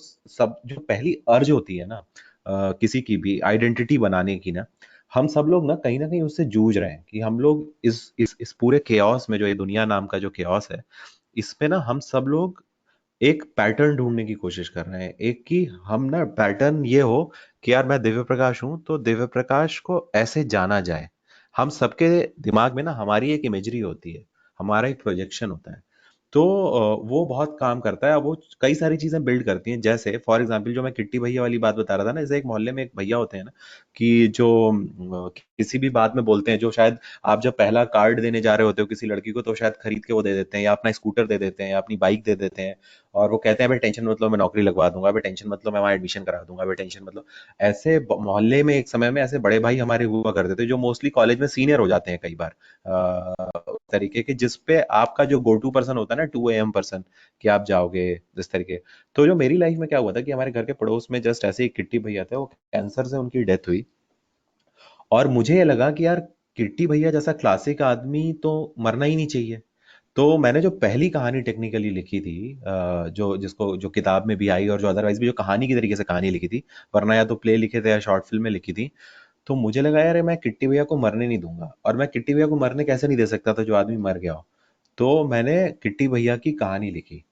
पहली अर्ज होती है ना किसी की भी आइडेंटिटी बनाने की ना हम सब लोग ना कहीं उससे जूझ रहे हैं कि हम लोग इस पूरे केओस में, जो ये दुनिया नाम का जो केओस है, इसमें ना हम सब लोग एक पैटर्न ढूंढने की कोशिश कर रहे हैं। एक कि हम ना पैटर्न ये हो कि यार मैं दिव्य प्रकाश हूं तो दिव्य प्रकाश को ऐसे जाना जाए। हम सबके दिमाग में ना हमारी एक इमेजरी होती है, हमारा एक प्रोजेक्शन होता है। तो वो बहुत काम करता है। अब वो कई सारी चीजें बिल्ड करती हैं। जैसे फॉर एग्जांपल जो मैं किट्टी भैया वाली बात बता रहा था ना, जैसे एक मोहल्ले में एक भैया होते हैं ना कि जो किसी भी बात में बोलते हैं, जो शायद आप जब पहला कार्ड देने जा रहे होते हो किसी लड़की को तो शायद खरीद के वो दे देते हैं, या अपना स्कूटर दे देते हैं, या अपनी बाइक दे देते हैं, और वो कहते हैं भाई टेंशन मतलब मैं नौकरी लगवा दूंगा, भाई टेंशन मतलब मैं वहाँ एडमिशन करा दूंगा, भाई टेंशन मतलब। ऐसे मोहल्ले में एक समय में ऐसे बड़े भाई हमारे हुआ करते थे जो मोस्टली कॉलेज में सीनियर हो जाते हैं कई बार, उस तरीके के जिसपे आपका जो गो टू पर्सन होता है ना, 2 AM पर्सन, कि आप जाओगे जिस तरीके। तो जो मेरी लाइफ में क्या हुआ था कि हमारे घर के पड़ोस में जस्ट ऐसे ही किट्टी भैया थे, वो कैंसर से उनकी डेथ हुई। और मुझे ये लगा कि यार किट्टी भैया जैसा क्लासिक आदमी तो मरना ही नहीं चाहिए। तो मैंने जो पहली कहानी टेक्निकली लिखी थी, जो किताब में भी आई और जो अदरवाइज भी जो कहानी की तरीके से कहानी लिखी थी, वरना या तो प्ले लिखे थे या शॉर्ट फिल्म में लिखी थी, तो मुझे लगा यार मैं किट्टी भैया को मरने नहीं दूंगा। और मैं किट्टी भैया को मरने कैसे नहीं दे सकता था जो आदमी मर गया हो। तो मैंने किट्टी भैया की कहानी लिखी।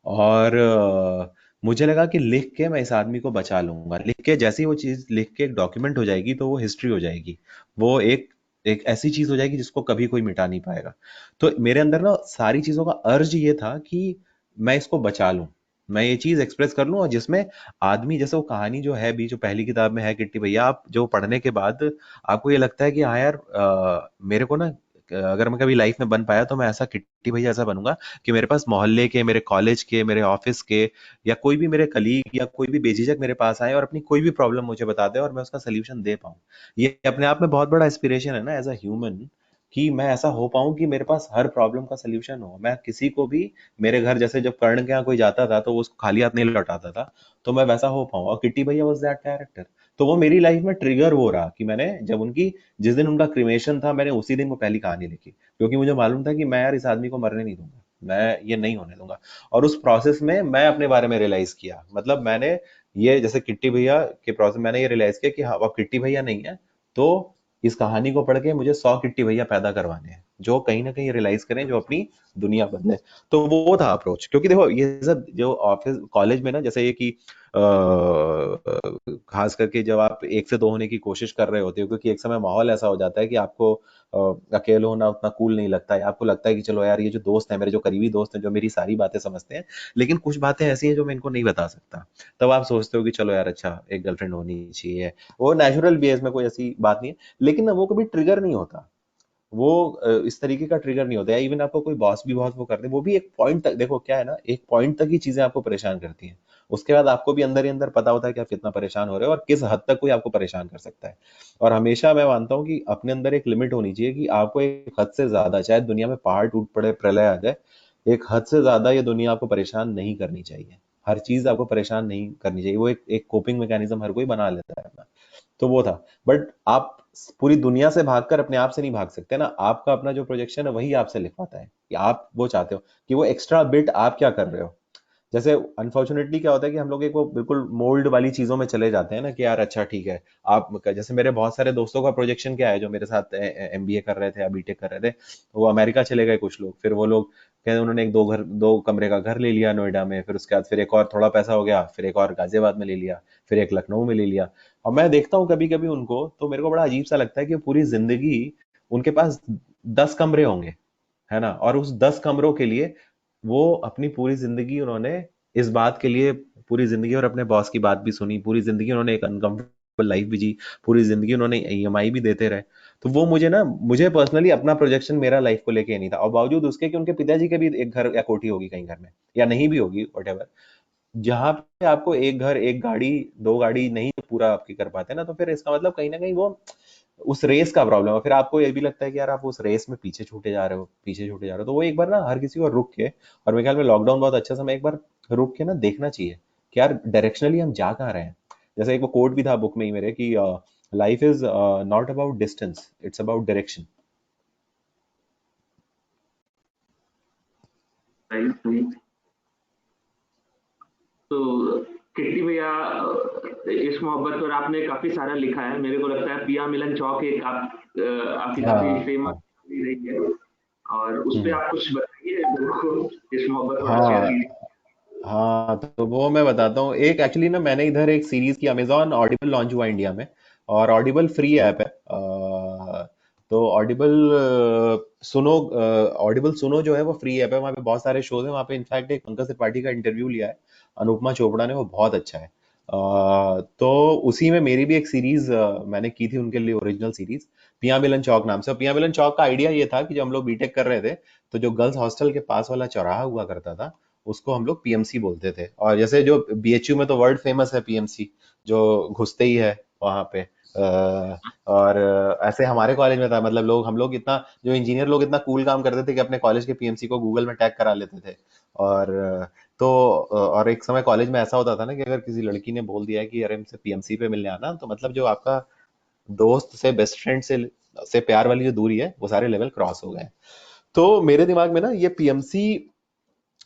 और मुझे लगा कि लिख के मैं इस आदमी को बचा लूंगा। लिख के जैसे ही वो चीज लिख के एक डॉक्यूमेंट हो जाएगी तो वो हिस्ट्री हो जाएगी। वो एक एक ऐसी चीज हो जाएगी जिसको कभी कोई मिटा नहीं पाएगा। तो मेरे अंदर ना सारी चीजों का अर्ज ये था कि मैं इसको बचा लूं, मैं ये चीज एक्सप्रेस कर लूं, और जिसमें आदमी जैसे वो कहानी जो है भी जो पहली किताब में है किट्टी भैया, आप जो पढ़ने के बाद आपको ये लगता है कि हाँ यार मेरे को ना अगर मैं कभी लाइफ में बन पाया तो मैं ऐसा किट्टी भैया ऐसा बनूंगा कि मेरे पास मोहल्ले के, मेरे कॉलेज के, मेरे ऑफिस के, या कोई भी मेरे कलीग या कोई भी बेझिझक मेरे पास आए और अपनी कोई भी प्रॉब्लम मुझे बता दे और मैं उसका सोल्यूशन दे पाऊं। ये अपने आप में बहुत बड़ा इंस्पिरेशन है ना एज अ ह्यूमन, कि मैं ऐसा हो पाऊं कि मेरे पास हर प्रॉब्लम का सोल्यूशन हो। मैं किसी को भी, मेरे घर जैसे जब कर्ण के यहाँ कोई जाता था तो वो उसको खाली हाथ नहीं लौटाता था, तो मैं वैसा हो पाऊं। और किट्टी भैया वाज दैट कैरेक्टर। तो वो मेरी लाइफ में ट्रिगर हो रहा कि मैंने जब उनकी, जिस दिन उनका क्रिमेशन था, मैंने उसी दिन वो पहली कहानी लिखी, क्योंकि मुझे मालूम था कि मैं यार इस आदमी को मरने नहीं दूंगा, मैं ये नहीं होने दूंगा। और उस प्रोसेस में मैं अपने बारे में रियलाइज किया, मतलब मैंने ये जैसे किट्टी भैया के प्रोसेस मैंने ये रियलाइज किया कि हाँ अब किट्टी भैया नहीं है, तो इस कहानी को पढ़ के मुझे 100 किट्टी भैया पैदा करवाने हैं जो कहीं ना कहीं रियलाइज करें, जो अपनी दुनिया बदले। तो वो था अप्रोच। क्योंकि देखो ये सब जो ऑफिस कॉलेज में ना, जैसे ये कि खास करके जब आप 1 से 2 होने की कोशिश कर रहे होते हो, क्योंकि एक समय माहौल ऐसा हो जाता है कि आपको अकेले होना उतना कूल नहीं लगता है। आपको लगता है कि चलो यार ये जो दोस्त है, मेरे जो करीबी दोस्त हैं, जो मेरी सारी बातें समझते हैं, लेकिन कुछ बातें ऐसी हैं जो मैं इनको नहीं बता सकता। तब आप सोचते हो कि चलो यार अच्छा एक गर्लफ्रेंड होनी चाहिए। वो नेचुरल भी है, इसमें कोई ऐसी बात नहीं है, लेकिन ना वो कभी ट्रिगर नहीं होता। वो इस तरीके का ट्रिगर नहीं होता है। इवन आपको कोई बॉस भी बहुत वो करते हैं, वो भी एक पॉइंट तक, देखो क्या है ना, एक पॉइंट तक ही चीजें आपको परेशान करती हैं। उसके बाद आपको भी अंदर ही अंदर पता होता है कि आप कितना परेशान हो रहे हो और किस हद तक कोई आपको परेशान कर सकता है। और हमेशा मैं मानता हूँ कि अपने अंदर एक लिमिट होनी चाहिए कि आपको एक हद से ज्यादा, चाहे दुनिया में पहाड़ टूट पड़े, प्रलय आ जाए, एक हद से ज्यादा ये दुनिया आपको परेशान नहीं करनी चाहिए। हर चीज आपको परेशान नहीं करनी चाहिए। वो एक कोपिंग मैकेनिज्म हर कोई बना लेता है अपना। तो वो था। बट आप पूरी दुनिया से भागकर अपने आप से नहीं भाग सकते ना। आपका अपना जो प्रोजेक्शन है वही आपसे लिख पाता है कि आप वो चाहते हो कि वो एक्स्ट्रा बिट आप क्या कर रहे हो। जैसे अनफॉर्चुनेटली क्या होता है कि हम लोग एक वो बिल्कुल मोल्ड वाली चीजों में चले जाते हैं ना, कि यार अच्छा ठीक है। आप जैसे मेरे बहुत सारे दोस्तों का प्रोजेक्शन क्या है जो मेरे साथ MBA कर रहे थे या बीटेक कर रहे थे, वो अमेरिका चले गए कुछ लोग। फिर वो लोग कहते उन्होंने एक 2 कमरे का घर ले लिया नोएडा में, फिर उसके बाद फिर एक और थोड़ा पैसा हो गया, फिर एक और गाजियाबाद में ले लिया, फिर एक लखनऊ में ले लिया। और मैं देखता हूँ कभी कभी उनको, तो मेरे को बड़ा अजीब सा लगता है कि पूरी जिंदगी उनके पास 10 कमरे होंगे, है ना, और उस 10 कमरों के लिए वो अपनी पूरी जिंदगी उन्होंने इस बात के लिए, पूरी जिंदगी और अपने बॉस की बात भी सुनी, पूरी जिंदगी उन्होंने एक अनकंफर्टेबल लाइफ भी जी, पूरी जिंदगी उन्होंने EMI भी देते रहे। तो वो मुझे पर्सनली अपना प्रोजेक्शन मेरा लाइफ को लेके नहीं था, और बावजूद उसके कि उनके पिताजी के भी एक घर या कोठी होगी कहीं घर में, या नहीं भी होगी, वट, जहां पे आपको एक घर, एक गाड़ी, 2 गाड़ी नहीं पूरा आपकी कर पाते ना, तो फिर इसका मतलब कहीं ना कहीं वो उस रेस का प्रॉब्लम है। फिर आपको ये भी लगता है कि यार आप उस रेस में पीछे छूटे जा रहे हो, पीछे छूटे जा रहे हो। तो वो एक बार ना हर किसी को रुक के, और मेरे ख्याल में लॉकडाउन बहुत अच्छा समय, एक बार रुक के ना देखना चाहिए कि यार डायरेक्शनली हम जा कहाँ रहे हैं। जैसे एक वो कोट भी था बुक में ही मेरे कि life is not about distance, it's about direction. Right. तो किट्टी भैया, इश्क मोहब्बत पर आपने काफी सारा लिखा है, मेरे को लगता है पिया मिलन चौक एक आपकी काफी हाँ फेमस हाँ। रही है, और उस पे हम्म। आप कुछ बताइए मेरे को, इश्क मोहब्बत थोड़ा शेयर हाँ कीजिए। हाँ, तो वो मैं बताता हूँ। एक एक्चुअली ना मैंने इधर एक सीरीज की, अमेजॉन ऑडिबल लॉन्च हुआ इंडिया में, और ऑडिबल फ्री ऐप है। तो ऑडिबल सुनो जो है वो फ्री ऐप है, वहाँ पे बहुत सारे शोज हैं। वहाँ पे इनफैक्ट एक पंकज त्रिपाठी का इंटरव्यू लिया है अनुपमा चोपड़ा ने, वो बहुत अच्छा है। तो उसी में मेरी भी एक सीरीज मैंने की थी उनके लिए, ओरिजिनल सीरीज, पिया मिलन चौक नाम से। और पिया मिलन चौक का आइडिया ये था कि जब हम लोग बीटेक कर रहे थे, तो जो गर्ल्स हॉस्टल के पास वाला चौराहा हुआ करता था, उसको हम लोग पीएमसी बोलते थे। और जैसे जो बीएचयू में तो वर्ल्ड फेमस है पीएमसी, जो घुसते ही है वहां पे। और ऐसे हमारे कॉलेज में था, मतलब हम लोग इतना, जो इंजीनियर लोग इतना कूल काम करते थे कि अपने कॉलेज के पीएमसी को गूगल में टैग करा लेते थे। और तो और एक समय कॉलेज में ऐसा होता था ना कि अगर किसी लड़की ने बोल दिया है कि अरे हमसे पीएमसी पे मिलने आना, तो मतलब जो आपका दोस्त से, बेस्ट फ्रेंड से प्यार वाली जो दूरी है, वो सारे लेवल क्रॉस हो गए। तो मेरे दिमाग में ना ये पीएमसी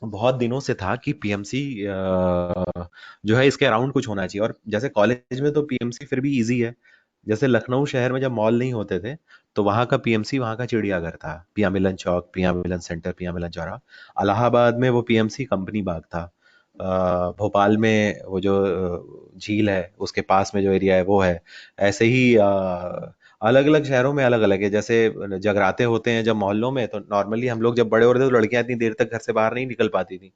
बहुत दिनों से था कि पीएमसी जो है इसके अराउंड कुछ होना चाहिए। और जैसे कॉलेज में तो पीएमसी फिर भी इजी है। जैसे लखनऊ शहर में जब मॉल नहीं होते थे, तो वहां का पीएमसी वहां का चिड़ियाघर था। पिया मिलन चौक, पिया मिलन सेंटर, पिया मिलन चौराहा। इलाहाबाद में वो पीएमसी कंपनी बाग था। भोपाल में वो जो झील है उसके पास में जो एरिया है वो है। ऐसे ही अलग अलग शहरों में अलग अलग है। जैसे जगराते होते हैं जब मोहल्लों में, तो नॉर्मली हम लोग जब बड़े होते थे तो लड़कियां इतनी देर तक घर से बाहर नहीं निकल पाती थी।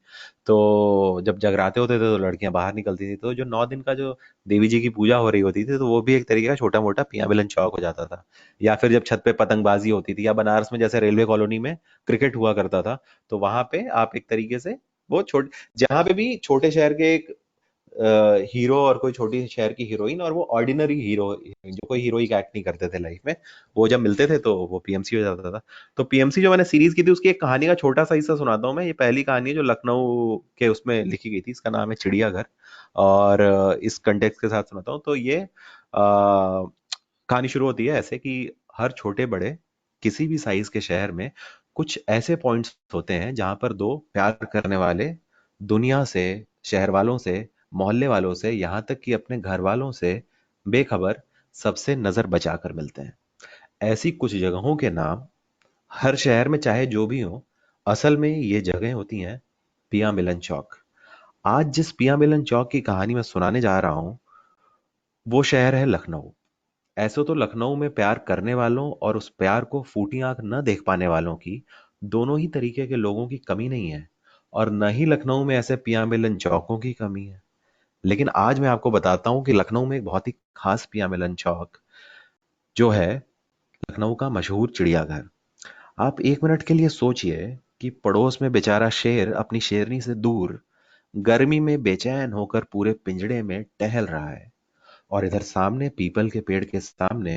तो जब जगराते होते थे तो लड़कियां बाहर निकलती थी। तो जो 9 दिन का जो देवी जी की पूजा हो रही होती थी, तो वो भी एक तरीके का छोटा मोटा पिया मिलन चौक हो जाता था। या फिर जब छत पे पतंगबाजी होती थी, या बनारस में जैसे रेलवे कॉलोनी में क्रिकेट हुआ करता था, तो वहां पे आप एक तरीके से वो छोटे, जहां पे भी छोटे शहर के एक हीरो और कोई छोटी शहर की हीरोइन, और वो ऑर्डिनरी हीरो जो कोई हीरोइक एक्ट नहीं करते थे लाइफ में, वो जब मिलते थे तो वो पीएमसी हो जाता था। तो पीएमसी जो मैंने सीरीज की थी, उसकी एक कहानी का छोटा सा हिस्सा सुनाता हूँ मैं। ये पहली कहानी है जो लखनऊ के उसमें लिखी गई थी, इसका नाम है चिड़ियाघर। और इस कंटेक्स्ट के साथ सुनाता हूँ। तो ये कहानी शुरू होती है ऐसे कि हर छोटे बड़े किसी भी साइज के शहर में कुछ ऐसे पॉइंट्स होते हैं जहां पर दो प्यार करने वाले दुनिया से, शहर वालों से, मोहल्ले वालों से, यहाँ तक कि अपने घर वालों से बेखबर सबसे नजर बचाकर मिलते हैं। ऐसी कुछ जगहों के नाम हर शहर में चाहे जो भी हो, असल में ये जगह होती हैं पिया मिलन चौक। आज जिस पिया मिलन चौक की कहानी मैं सुनाने जा रहा हूं, वो शहर है लखनऊ। ऐसे तो लखनऊ में प्यार करने वालों और उस प्यार को फूटी आंख न देख पाने वालों की, दोनों ही तरीके के लोगों की कमी नहीं है। और न ही लखनऊ में ऐसे पिया मिलन चौकों की कमी है। लेकिन आज मैं आपको बताता हूं कि लखनऊ में एक बहुत ही खास पिया मिलन चौक जो है लखनऊ का मशहूर चिड़ियाघर। आप 1 मिनट के लिए सोचिए कि पड़ोस में बेचारा शेर अपनी शेरनी से दूर गर्मी में बेचैन होकर पूरे पिंजड़े में टहल रहा है, और इधर सामने पीपल के पेड़ के सामने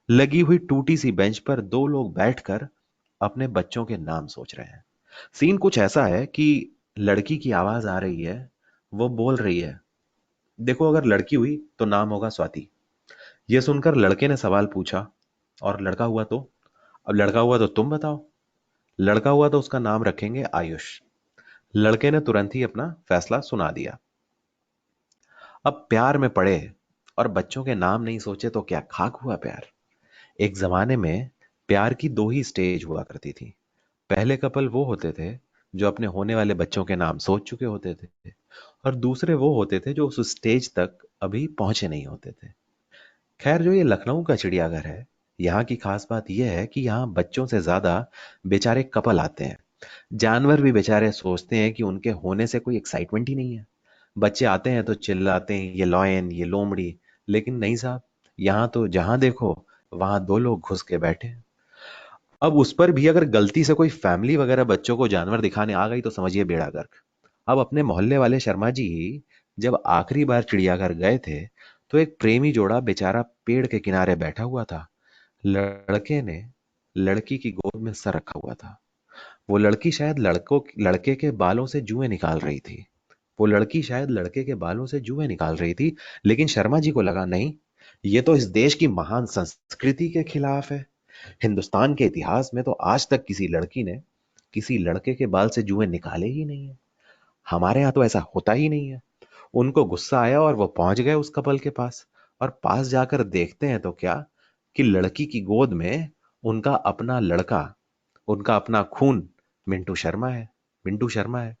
लगी हुई टूटी सी बेंच पर दो लोग बैठकर अपने बच्चों के नाम सोच रहे हैं। सीन कुछ ऐसा है कि लड़की की आवाज आ रही है, वो बोल रही है, देखो अगर लड़की हुई तो नाम होगा स्वाति। यह सुनकर लड़के ने सवाल पूछा, और लड़का हुआ तो? अब लड़का हुआ तो तुम बताओ। लड़का हुआ तो उसका नाम रखेंगे आयुष। लड़के ने तुरंत ही अपना फैसला सुना दिया। अब प्यार में पड़े और बच्चों के नाम नहीं सोचे तो क्या खाक हुआ प्यार। एक जमाने में प्यार की दो ही स्टेज हुआ करती थी। पहले कपल वो होते थे जो अपने होने वाले बच्चों के नाम सोच चुके होते थे, और दूसरे वो होते थे जो उस स्टेज तक अभी पहुंचे नहीं होते थे। खैर, जो ये लखनऊ का चिड़ियाघर है, यहाँ की खास बात यह है कि यहाँ बच्चों से ज्यादा बेचारे कपल आते हैं। जानवर भी बेचारे सोचते हैं कि उनके होने से कोई एक्साइटमेंट ही नहीं है। बच्चे आते हैं तो चिल्लाते हैं, ये लॉयन, ये लोमड़ी। लेकिन नहीं साहब, यहाँ तो जहां देखो वहां दो लोग घुस के बैठे हैं। अब उस पर भी अगर गलती से कोई फैमिली वगैरह बच्चों को जानवर दिखाने आ गई तो समझिए बेड़ा गर्क। अब अपने मोहल्ले वाले शर्मा जी ही जब आखिरी बार चिड़ियाघर गए थे, तो एक प्रेमी जोड़ा बेचारा पेड़ के किनारे बैठा हुआ था। लड़के ने लड़की की गोद में सर रखा हुआ था। वो लड़की शायद लड़के के बालों से जुएं निकाल रही थी। वो लड़की शायद लड़के के बालों से जुएं निकाल रही थी। लेकिन शर्मा जी को लगा, नहीं, ये तो इस देश की महान संस्कृति के खिलाफ है। हिंदुस्तान के इतिहास में तो आज तक किसी लड़की ने किसी लड़के के बाल से जुएं निकाले ही नहीं है। हमारे यहाँ तो ऐसा होता ही नहीं है। उनको गुस्सा आया और वो पहुंच गए उस कपल के पास, और पास जाकर देखते हैं तो क्या, कि लड़की की गोद में उनका अपना लड़का, उनका अपना खून मिंटू शर्मा है। मिंटू शर्मा है।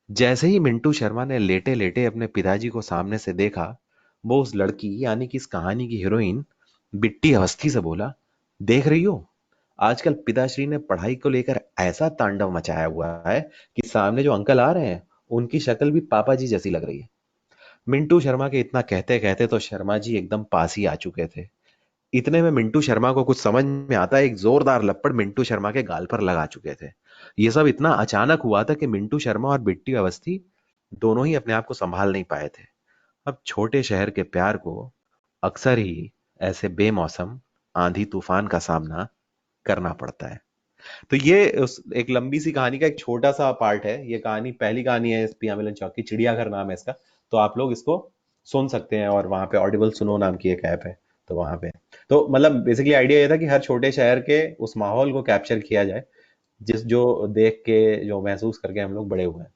जैसे ही मिंटू शर्मा ने लेटे लेटे अपने पिताजी को सामने से देखा, वो उस लड़की यानी कि इस कहानी की हीरोइन बिट्टी अवस्थी से बोला, देख रही हो, आजकल पिताश्री ने पढ़ाई को लेकर ऐसा तांडव मचाया हुआ है कि सामने जो अंकल आ रहे हैं उनकी शक्ल भी पापा जी जैसी लग रही है। मिंटू शर्मा के इतना कहते कहते तो शर्मा जी एकदम पास ही आ चुके थे। इतने में मिंटू शर्मा को कुछ समझ में आता है, एक जोरदार लपड़ मिंटू शर्मा के गाल पर लगा चुके थे। ये सब इतना अचानक हुआ था कि मिंटू शर्मा और बिट्टी अवस्थी दोनों ही अपने आप को संभाल नहीं पाए थे। अब छोटे शहर के प्यार को अक्सर ही ऐसे बेमौसम आंधी तूफान का सामना करना पड़ता है। तो ये एक लंबी सी कहानी का एक छोटा सा पार्ट है। ये कहानी, पहली कहानी है पिया मिलन चौक की, चिड़ियाघर नाम है इसका। तो आप लोग इसको सुन सकते हैं, और वहां पे ऑडिबल सुनो नाम की एक ऐप है, तो वहां पे। तो मतलब बेसिकली आइडिया ये था कि हर छोटे शहर के उस माहौल को कैप्चर किया जाए, जो देख के, जो महसूस करके हम लोग बड़े हुए हैं।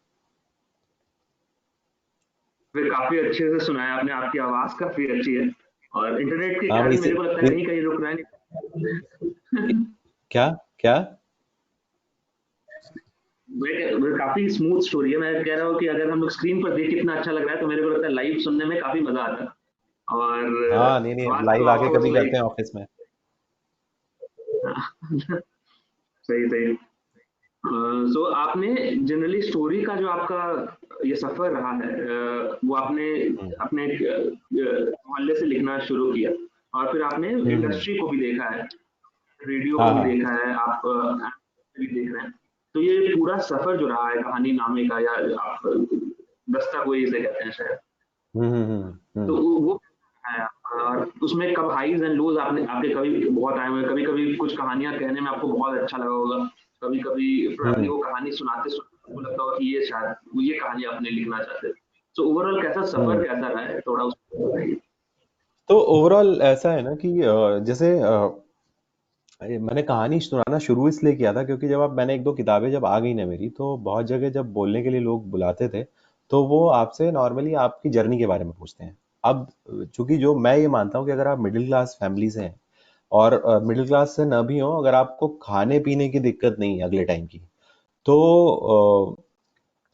फिर काफी अच्छे से सुनाया आपने, आपकी आवाज काफी अच्छी है, और इंटरनेट के हाँ कारण भाई मेरे को लगता है कहीं कहीं रुक रहा है। क्या क्या वो काफी स्मूथ स्टोरी है। मैं कह रहा हूँ कि अगर हम लोग स्क्रीन पर देख कितना अच्छा लग रहा है, तो मेरे को लगता है लाइव सुनने में काफी मजा आता है। और हाँ, नहीं नहीं, आवाज तो लाइव आके ऑफकोर्स कभी करते लाइक हैं ऑफिस में। सही सही। सो आपने जनरली स्टोरी का जो आपका ये सफर रहा है, वो आपने हम्म अपने मोहल्ले से लिखना शुरू किया, और फिर आपने हम्म। इंडस्ट्री को भी देखा है, रेडियो हाँ को भी हाँ। देखा है, आप भी देख रहे हैं। तो ये पूरा सफर जो रहा है कहानी नामे का, या आप दस्ता कोई इसे कहते हैं शायद, तो वो है आपका, और उसमें कब हाईज एंड लोज आपने आपके कभी बहुत आए हुए, कभी कभी कुछ कहानियां कहने में आपको बहुत अच्छा लगा होगा, कभी कभी हम्म। वो कहानी सुनाते सुनाते आपको लगता होगा कि ये शायद ये कहानी आपने लिखना चाहते थे। तो ओवरऑल कैसा सफर, हम्म। कैसा रहा है, थोड़ा उसको बताइए। तो ओवरऑल ऐसा है ना कि जैसे मैंने कहानी सुनाना शुरू इसलिए किया था क्योंकि जब मैंने एक दो किताबें जब आ गई ना मेरी, तो बहुत जगह जब बोलने के लिए लोग बुलाते थे, तो वो आपसे नॉर्मली आपकी जर्नी के बारे में पूछते हैं। अब चूंकि जो मैं ये मानता हूँ कि अगर आप मिडिल क्लास फैमिली से हैं, और मिडिल क्लास से न भी हो, अगर आपको खाने पीने की दिक्कत नहीं है अगले टाइम की, तो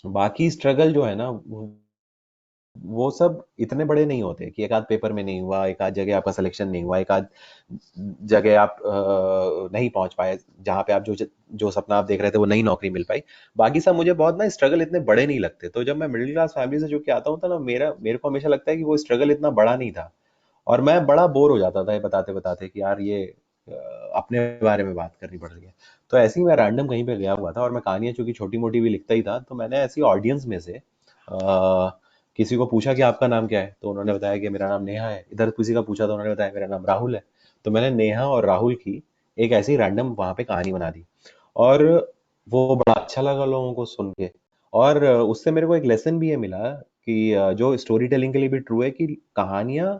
बाकी स्ट्रगल जो है ना, वो सब इतने बड़े नहीं होते कि एक आध पेपर में नहीं हुआ, एक आध जगह आपका सिलेक्शन नहीं हुआ, एक आध जगह आप नहीं पहुंच पाए जहां पे आप जो सपना आप देख रहे थे वो नई नौकरी मिल पाई। बाकी सब मुझे बहुत ना स्ट्रगल इतने बड़े नहीं लगते। तो जब मैं मिडिल क्लास फैमिली से जो कि आता हूँ तो ना, मेरे को हमेशा लगता है कि वो स्ट्रगल इतना बड़ा नहीं था, और मैं बड़ा बोर हो जाता था ये बताते बताते कि यार ये अपने बारे में बात करनी पड़ रही है। तो ऐसे ही मैं रैंडम कहीं पे गया हुआ था, और मैं कहानियां चूंकि छोटी मोटी भी लिखता ही था, तो मैंने ऐसी ऑडियंस में से किसी को पूछा कि आपका नाम क्या है, तो उन्होंने बताया कि मेरा नाम नेहा है। इधर किसी का पूछा तो उन्होंने बताया मेरा नाम राहुल है। तो मैंने नेहा और राहुल की एक ऐसी रैंडम वहां पे कहानी बना दी, और वो बड़ा अच्छा लगा लोगों को सुन के। और उससे मेरे को एक लेसन भी ये मिला कि जो स्टोरी टेलिंग के लिए भी ट्रू है, कि कहानियां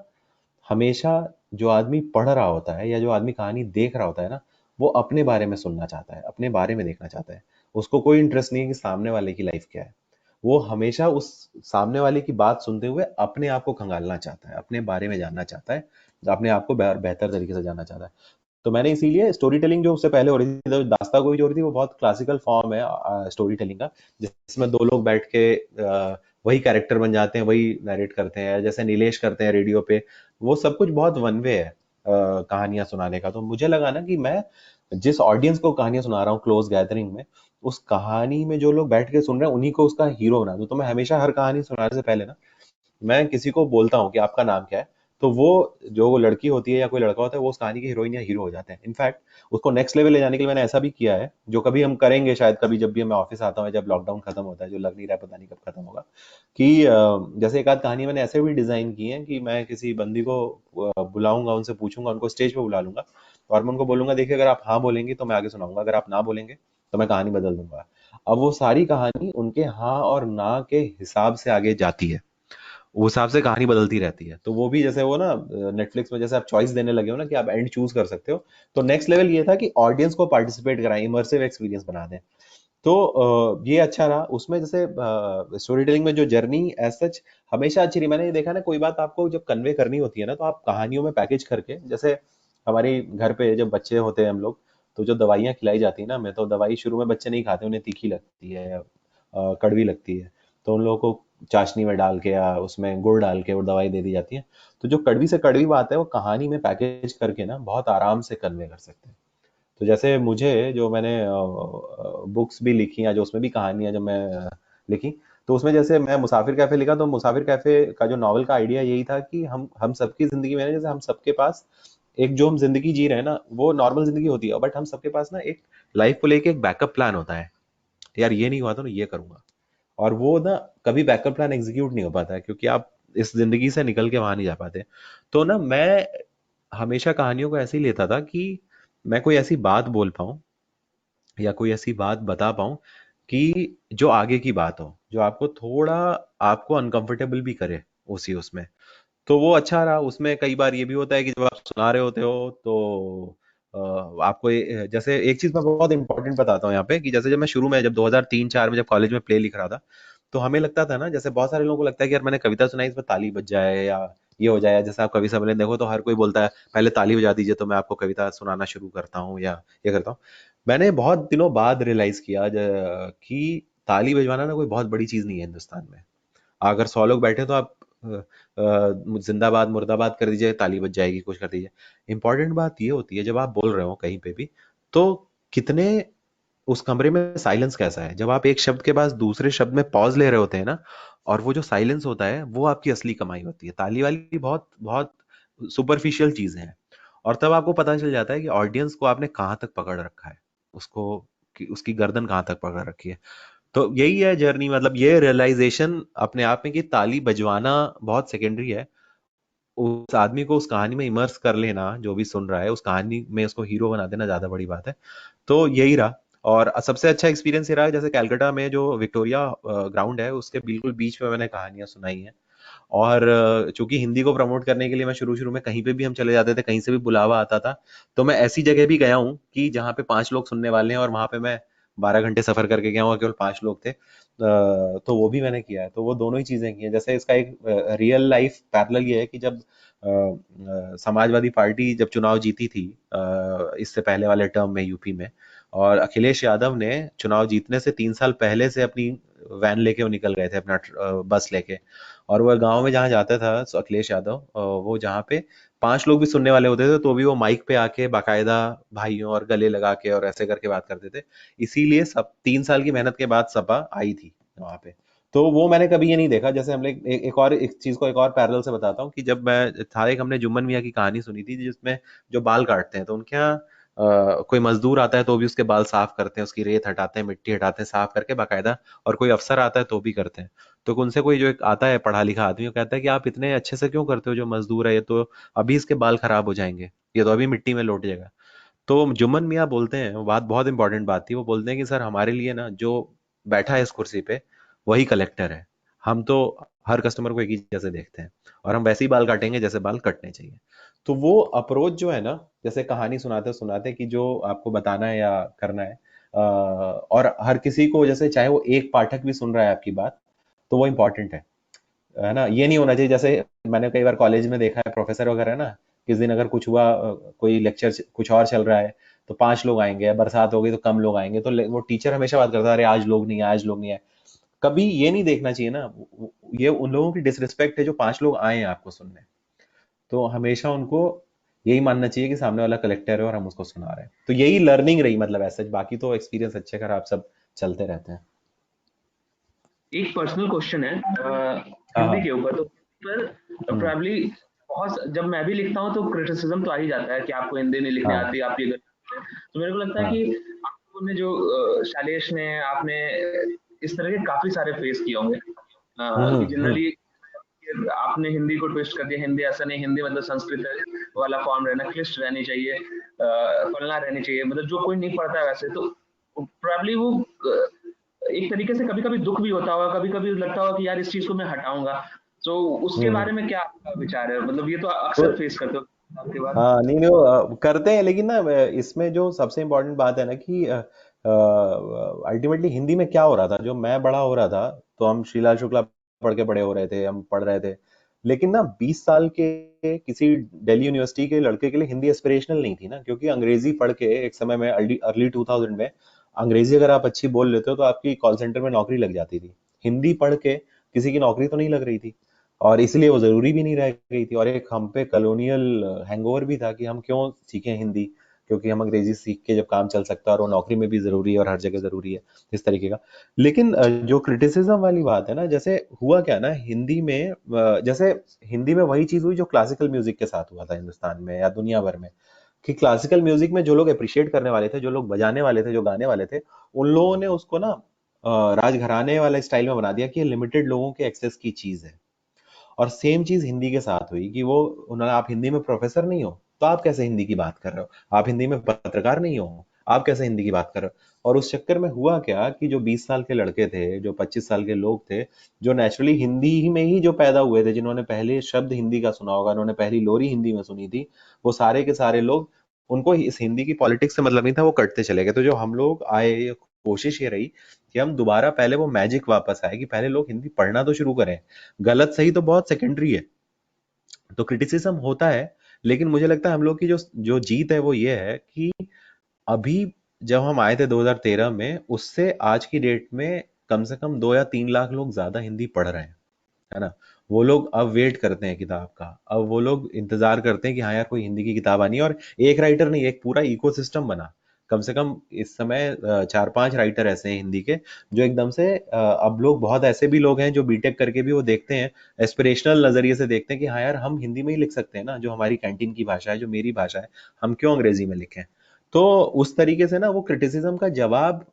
हमेशा, जो आदमी पढ़ रहा होता है या जो आदमी कहानी देख रहा होता है ना, वो अपने बारे में सुनना चाहता है, अपने बारे में देखना चाहता है। उसको कोई इंटरेस्ट नहीं है कि सामने वाले की लाइफ क्या है। वो हमेशा उस सामने वाले की बात सुनते हुए अपने आप को खंगालना चाहता है, अपने बारे में जानना चाहता है, अपने आप को बेहतर तरीके से जानना चाहता है। तो मैंने इसीलिए स्टोरी टेलिंग जो उससे पहले हो रही थी, तो दास्ता गोई जो हो रही थी, वो बहुत क्लासिकल फॉर्म है स्टोरी टेलिंग का, जिसमें दो लोग बैठ के वही कैरेक्टर बन जाते हैं, वही नरेट करते हैं, जैसे नीलेश करते हैं रेडियो पे। वो सब कुछ बहुत वन वे है कहानियां सुनाने का। तो मुझे लगा ना कि मैं जिस ऑडियंस को कहानियां सुना रहा हूँ क्लोज गैदरिंग में, उस कहानी में जो लोग बैठ के सुन रहे हैं उन्हीं को उसका हीरो बना दूं। तो मैं हमेशा हर कहानी सुनाने से पहले ना, मैं किसी को बोलता हूँ कि आपका नाम क्या है, तो वो जो वो लड़की होती है या कोई लड़का होता है, वो उस कहानी की हीरोइन या हीरो हो जाते हैं। इनफैक्ट उसको नेक्स्ट लेवल ले जाने के लिए मैंने ऐसा भी किया है, जो कभी हम करेंगे शायद, कभी जब भी मैं ऑफिस आता हूँ, जब लॉकडाउन खत्म होता है, जो लग नहीं रहा है पता नहीं कब खत्म होगा, कि जैसे एक आध कहानी मैंने ऐसे भी डिजाइन की है कि मैं किसी बंदी को बुलाऊंगा, उनसे पूछूंगा, उनको स्टेज पे बुला लूंगा, और मैं उनको बोलूंगा देखिए अगर आप हाँ बोलेंगे तो मैं आगे सुनाऊंगा, अगर आप ना बोलेंगे तो मैं कहानी बदल दूंगा। अब वो सारी कहानी उनके हाँ और ना के हिसाब से आगे जाती है, उस हिसाब से कहानी बदलती रहती है। तो वो भी जैसे वो ना नेटफ्लिक्स में जैसे आप चॉइस देने लगे हो ना कि आप एंड चूज कर सकते हो, तो नेक्स्ट लेवल ये था कि ऑडियंस को पार्टिसिपेट कराएं, इमर्सिव एक्सपीरियंस बना दें। तो ये अच्छा रहा उसमें। जैसे स्टोरी टेलिंग में जो जर्नी एज सच हमेशा अच्छी रही। मैंने ये देखा ना, कोई बात आपको जब कन्वे करनी होती है ना, तो आप कहानियों में पैकेज करके, जैसे हमारे घर पे जब बच्चे होते हैं हम लोग, तो जो दवाइयाँ खिलाई जाती है ना, मैं तो दवाई शुरू में बच्चे नहीं खाते, उन्हें तीखी लगती है या कड़वी लगती है, तो उन लोगों को चाशनी में डाल के या उसमें गुड़ डाल के वो दवाई दे दी जाती है। तो जो कड़वी से कड़वी बात है वो कहानी में पैकेज करके ना बहुत आराम से कन्वे कर सकते हैं। तो जैसे मुझे, जो मैंने बुक्स भी लिखी या जो उसमें भी कहानियां जब मैं लिखी, तो उसमें जैसे मैं मुसाफिर कैफे लिखा, तो मुसाफिर कैफे का जो नॉवल का आइडिया यही था कि हम सबकी जिंदगी में ना, जैसे हम सबके पास एक जो हम जिंदगी जी रहे हैं ना, वो नॉर्मल जिंदगी होती है, बट हम सबके पास ना एक लाइफ को लेके एक बैकअप प्लान होता है। यार ये नहीं हुआ तो मैं ये करूंगा, और वो ना कभी बैकअप प्लान एग्जीक्यूट नहीं हो पाता है, क्योंकि आप इस जिंदगी से निकल के वहां नहीं जा पाते। तो ना मैं हमेशा कहानियों को ऐसे ही लेता था कि मैं कोई ऐसी बात बोल पाऊं या कोई ऐसी बात बता पाऊं कि जो आगे की बात हो, जो आपको थोड़ा, आपको अनकंफर्टेबल भी करे उसी उसमें। तो वो अच्छा रहा। उसमें कई बार ये भी होता है कि जब आप सुना रहे होते हो तो आपको जैसे एक चीज मैं बहुत इंपॉर्टेंट बताता हूँ यहाँ पे, कि जैसे जब मैं शुरू में, जब 2003-4 में जब कॉलेज में प्ले लिख रहा था, तो हमें लगता था ना, जैसे बहुत सारे लोगों को लगता है कि यार मैंने कविता सुनाई, इस पर ताली बज जाए या ये हो जाए। जैसे आप कवि सम्मेलन देखो तो हर कोई बोलता है पहले ताली बजा दीजिए तो मैं आपको कविता सुनाना शुरू करता हूँ या ये करता हूँ। मैंने बहुत दिनों बाद रियलाइज किया कि ताली बजवाना ना कोई बहुत बड़ी चीज नहीं है हिंदुस्तान में। अगर 100 लोग बैठे तो आप जिंदाबाद मुर्दाबाद कर दीजिए, ताली बज जाएगी, कुछ कर दीजिए। इंपॉर्टेंट बात ये होती है जब आप बोल रहे हो कहीं पे भी, तो कितने, उस कमरे में साइलेंस कैसा है। जब आप एक शब्द के बाद दूसरे शब्द में पॉज ले रहे होते हैं ना, और वो जो साइलेंस होता है वो आपकी असली कमाई होती है। ताली वाली बहुत बहुत सुपरफिशियल चीजें हैं, और तब आपको पता चल जाता है कि ऑडियंस को आपने कहाँ तक पकड़ रखा है, उसको, कि उसकी गर्दन कहाँ तक पकड़ रखी है। तो यही है जर्नी, मतलब ये रियलाइजेशन अपने आप में कि ताली बजवाना बहुत सेकेंडरी है। उस आदमी को उस कहानी में इमर्स कर लेना, जो भी सुन रहा है उस कहानी में उसको हीरो बना देना ज्यादा बड़ी बात है। तो यही रहा। और सबसे अच्छा एक्सपीरियंस ये रहा, जैसे कैलकाटा में जो विक्टोरिया ग्राउंड है उसके बिल्कुल बीच में मैंने कहानियां सुनाई हैं। और चूंकि हिंदी को प्रमोट करने के लिए मैं शुरू शुरू में कहीं पे भी हम चले जाते थे, कहीं से भी बुलावा आता था, तो मैं ऐसी जगह भी गया हूँ कि जहाँ पे 5 लोग सुनने वाले हैं, और वहां पे मैं 12 घंटे सफर करके गया हूँ और केवल 5 लोग थे। तो वो भी मैंने किया है। तो वो दोनों ही चीजें की हैं। जैसे इसका एक रियल लाइफ पैरेलल ये है कि जब समाजवादी पार्टी जब चुनाव जीती थी इससे पहले वाले टर्म में यूपी में, और अखिलेश यादव ने चुनाव जीतने से 3 साल पहले से अपनी वैन लेके वो निकल गए थे, अपना बस लेके। और वो गांव में जहाँ जाता था अखिलेश यादव, वो जहाँ पे 5 लोग भी सुनने वाले होते थे, तो भी वो माइक पे आके बाकायदा भाइयों और गले लगा के और ऐसे करके बात करते थे। इसीलिए सब 3 साल की मेहनत के बाद सपा आई थी वहां पे। तो वो मैंने कभी ये नहीं देखा। जैसे हम लोग एक और एक चीज को एक और पैरेलल से बताता हूँ, कि जब मैं था, एक हमने जुम्मन मियाँ की कहानी सुनी थी जिसमें जो बाल काटते हैं, तो उनके यहाँ कोई मजदूर आता है तो भी उसके बाल साफ करते हैं, उसकी रेत हटाते हैं, मिट्टी हटाते हैं, साफ करके बाकायदा। और कोई अफसर आता है तो भी करते हैं। तो उनसे कोई जो एक आता है पढ़ा लिखा आदमी, वो कहता है कि आप इतने अच्छे से क्यों करते हो, जो मजदूर है ये तो अभी इसके बाल खराब हो जाएंगे, ये तो अभी मिट्टी में लौट जाएगा। तो जुम्मन मियाँ बोलते हैं, वो बात बहुत इंपॉर्टेंट बात थी, वो बोलते हैं कि सर हमारे लिए ना जो बैठा है इस कुर्सी पे वही कलेक्टर है। हम तो हर कस्टमर को एक ही जैसे देखते हैं, और हम वैसे ही बाल काटेंगे जैसे बाल कटने चाहिए। तो वो अप्रोच जो है ना, जैसे कहानी सुनाते सुनाते कि जो आपको बताना है या करना है, और हर किसी को, जैसे चाहे वो एक पाठक भी सुन रहा है आपकी बात, तो वो इम्पोर्टेंट है ना। ये नहीं होना चाहिए, जैसे मैंने कई बार कॉलेज में देखा है प्रोफेसर वगैरह है ना, किस दिन अगर कुछ हुआ, कोई लेक्चर कुछ और चल रहा है, तो 5 लोग आएंगे, बरसात हो गई तो कम लोग आएंगे, तो वो टीचर हमेशा बात करता है, अरे आज लोग नहीं आए, आज लोग नहीं आए। कभी ये नहीं देखना चाहिए ना, ये उन लोगों की डिसरिस्पेक्ट है जो 5 लोग आए हैं आपको सुनने। तो हमेशा उनको यही मानना चाहिए कि सामने वाला कलेक्टर है और हम उसको सुना रहे हैं। तो यही लर्निंग रही, मतलब ऐसा। बाकी तो एक्सपीरियंस अच्छे खराब सब चलते रहते हैं। एक पर्सनल क्वेश्चन है हाँ हिंदी हाँ। के ऊपर। तो पर प्रॉब्ली बहुत, जब मैं भी लिखता हूँ तो क्रिटिसिज्म तो आ ही जाता है कि आपको हिंदी नहीं लिखने हाँ आती, आप ये करते हैं। तो मेरे को लगता है हाँ। कि आपने जो शैलेश ने, आपने इस तरह के काफी सारे फेस किए होंगे कि हम्म। जनरली आपने हिंदी को ट्विस्ट कर दिया, हिंदी ऐसा नहीं, हिंदी मतलब संस्कृत वाला फॉर्म रहना, क्लिष्ट रहनी चाहिए, फलना रहनी चाहिए, मतलब जो कोई नहीं पढ़ता है वैसे। तो प्रॉब्ली वो एक तरीके से कभी कभी दुख भी होता होगा, कभी कभी लगता होगा कि यार इस चीज को मैं हटाऊंगा। तो उसके हम्म। बारे में क्या आपका विचार है, मतलब ये तो तो अक्सर फेस करते हो आपके बाद। हाँ, नहीं नहीं, वो करते हैं, लेकिन ना इसमें जो सबसे इम्पोर्टेंट बात है ना कि अल्टीमेटली हिंदी में क्या हो रहा था, जो मैं बड़ा हो रहा था तो हम श्रीलाल शुक्ला पढ़ के बड़े हो रहे थे, हम पढ़ रहे थे। लेकिन ना 20 साल के किसी दिल्ली यूनिवर्सिटी के लड़के के लिए हिंदी एस्पिरेशनल नहीं थी ना, क्योंकि अंग्रेजी पढ़ के एक समय में अर्ली 2000 में अंग्रेजी अगर आप अच्छी बोल लेते हो तो आपकी कॉल सेंटर में नौकरी लग जाती थी। हिंदी पढ़ के किसी की नौकरी तो नहीं लग रही थी, और इसलिए वो जरूरी भी नहीं रह गई थी। और एक हम पे कॉलोनियल हैंगओवर भी था कि हम क्यों सीखें हिंदी, क्योंकि हम अंग्रेजी सीख के जब काम चल सकता है और वो नौकरी में भी जरूरी है और हर जगह जरूरी है, इस तरीके का। लेकिन जो क्रिटिसिज्म वाली बात है ना, जैसे हुआ क्या ना हिंदी में, जैसे हिंदी में वही चीज हुई जो क्लासिकल म्यूजिक के साथ हुआ था हिंदुस्तान में या दुनिया भर में, कि क्लासिकल म्यूजिक में जो लोग अप्रिशिएट करने वाले थे, जो लोग बजाने वाले थे, जो गाने वाले थे, उन लोगों ने उसको ना राजघराने वाले स्टाइल में बना दिया कि ये लिमिटेड लोगों के एक्सेस की चीज है। और सेम चीज हिंदी के साथ हुई कि वो उन्होंने, आप हिंदी में प्रोफेसर नहीं हो तो आप कैसे हिंदी की बात कर रहे हो, आप हिंदी में पत्रकार नहीं हो आप कैसे हिंदी की बात कर रहे हो। और उस चक्कर में हुआ क्या कि जो 20 साल के लड़के थे, जो 25 साल के लोग थे, जो नेचुरली हिंदी ही में ही जो पैदा हुए थे, जिन्होंने पहले शब्द हिंदी का सुना होगा, उन्होंने पहली लोरी हिंदी में सुनी थी, वो सारे के सारे लोग, उनको इस हिंदी की पॉलिटिक्स से मतलब नहीं था, वो कटते चले गए। तो जो हम लोग आए, कोशिश ये रही कि हम दोबारा पहले वो मैजिक वापस आए कि पहले लोग हिंदी पढ़ना तो शुरू करें। गलत सही तो बहुत सेकेंडरी है, तो क्रिटिसिज्म होता है। लेकिन मुझे लगता है हम लोग की जो जो जीत है वो ये है कि अभी जब हम आए थे 2013 में, उससे आज की डेट में कम से कम 2 या 3 लाख लोग ज्यादा हिंदी पढ़ रहे हैं, है ना। वो लोग अब वेट करते हैं किताब का, अब वो लोग इंतजार करते हैं कि हाँ यार कोई हिंदी की किताब आनी है। और एक राइटर नहीं, एक पूरा इकोसिस्टम बना। कम से कम इस समय 4-5 राइटर ऐसे हैं हिंदी के, जो एकदम से अब लोग, बहुत ऐसे भी लोग हैं जो बीटेक करके भी वो देखते हैं, एस्पिरेशनल नजरिए से देखते हैं कि हाँ यार हम हिंदी में ही लिख सकते हैं ना, जो हमारी कैंटीन की भाषा है, जो मेरी भाषा है, हम क्यों अंग्रेजी में लिखें। तो उस तरीके से ना वो क्रिटिसिज्म का जवाब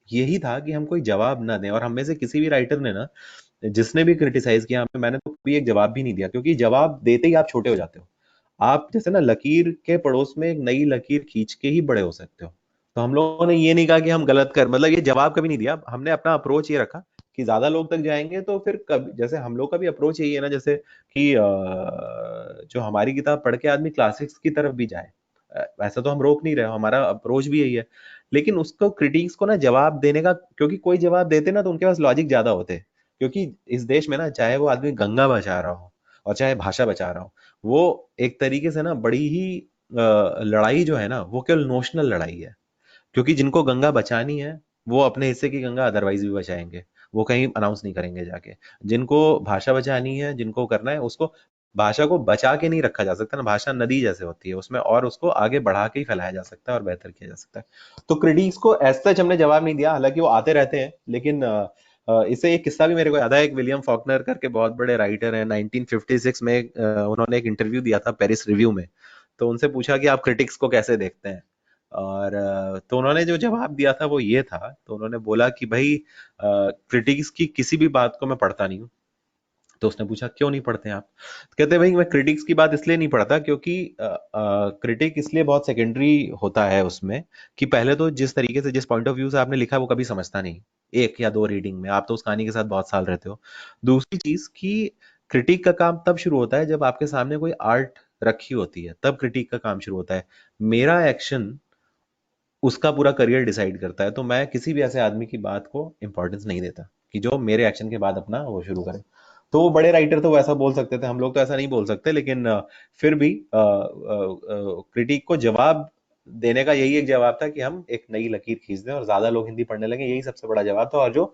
यही था कि हम कोई जवाब ना दें। और हम में से किसी भी राइटर ने ना, जिसने भी क्रिटिसाइज किया हमें, मैंने तो कभी एक जवाब भी नहीं दिया, क्योंकि जवाब देते ही आप छोटे हो जाते हो। आप जैसे ना लकीर के पड़ोस में एक नई लकीर खींच के ही बड़े हो सकते हो। तो हम लोगों ने ये नहीं कहा कि हम गलत कर, मतलब ये जवाब कभी नहीं दिया, हमने अपना अप्रोच ये रखा कि ज्यादा लोग तक जाएंगे तो फिर कभी, जैसे हम लोग का भी अप्रोच यही है ना, जैसे कि जो हमारी किताब पढ़ के आदमी क्लासिक्स की तरफ भी जाए, ऐसा तो हम रोक नहीं रहे, हमारा अप्रोच भी यही है। लेकिन उसको क्रिटिक्स को ना जवाब देने का, क्योंकि कोई जवाब देते ना तो उनके पास लॉजिक ज्यादा होते। क्योंकि इस देश में ना, चाहे वो आदमी गंगा बचा रहा हो और चाहे भाषा बचा रहा हो, वो एक तरीके से ना बड़ी ही लड़ाई जो है ना, वो केवल नोशनल लड़ाई है। क्योंकि जिनको गंगा बचानी है वो अपने हिस्से की गंगा अदरवाइज भी बचाएंगे, वो कहीं अनाउंस नहीं करेंगे जाके। जिनको भाषा बचानी है, जिनको करना है, उसको भाषा को बचा के नहीं रखा जा सकता ना, भाषा नदी जैसे होती है उसमें, और उसको आगे बढ़ा के ही फैलाया जा सकता है और बेहतर किया जा सकता है। तो क्रिटिक्स को एज सच हमने जवाब नहीं दिया, हालांकि वो आते रहते हैं। लेकिन इससे एक किस्सा भी मेरे को याद है। एक विलियम फॉकनर करके बहुत बड़े राइटर हैं, 1956 में उन्होंने एक इंटरव्यू दिया था पेरिस रिव्यू में। तो उनसे पूछा कि आप क्रिटिक्स को कैसे देखते हैं, और तो उन्होंने जो जवाब दिया था वो ये था। तो उन्होंने बोला कि भाई क्रिटिक्स की किसी भी बात को मैं पढ़ता नहीं हूँ। तो उसने पूछा क्यों नहीं पढ़ते आप, तो कहते भाई मैं क्रिटिक्स की बात इसलिए नहीं पढ़ता क्योंकि क्रिटिक इसलिए बहुत सेकेंडरी होता है उसमें, कि पहले तो जिस तरीके से, जिस पॉइंट ऑफ व्यू से आपने लिखा वो कभी समझता नहीं 1 या 2 रीडिंग में, आप तो उस कहानी के साथ बहुत साल रहते हो। दूसरी चीज कि क्रिटिक का काम तब शुरू होता है जब आपके सामने कोई आर्ट रखी होती है, तब क्रिटिक का काम शुरू होता है। मेरा एक्शन उसका पूरा करियर डिसाइड करता है। तो मैं किसी भी ऐसे आदमी की बात को इंपॉर्टेंस नहीं देता कि जो मेरे एक्शन के बाद अपना वो शुरू करे। तो वो बड़े राइटर तो वैसा बोल सकते थे, हम लोग तो ऐसा नहीं बोल सकते। लेकिन फिर भी क्रिटिक को जवाब देने का यही एक जवाब था कि हम एक नई लकीर खींच दें और ज्यादा लोग हिंदी पढ़ने लगे, यही सबसे बड़ा जवाब था। और जो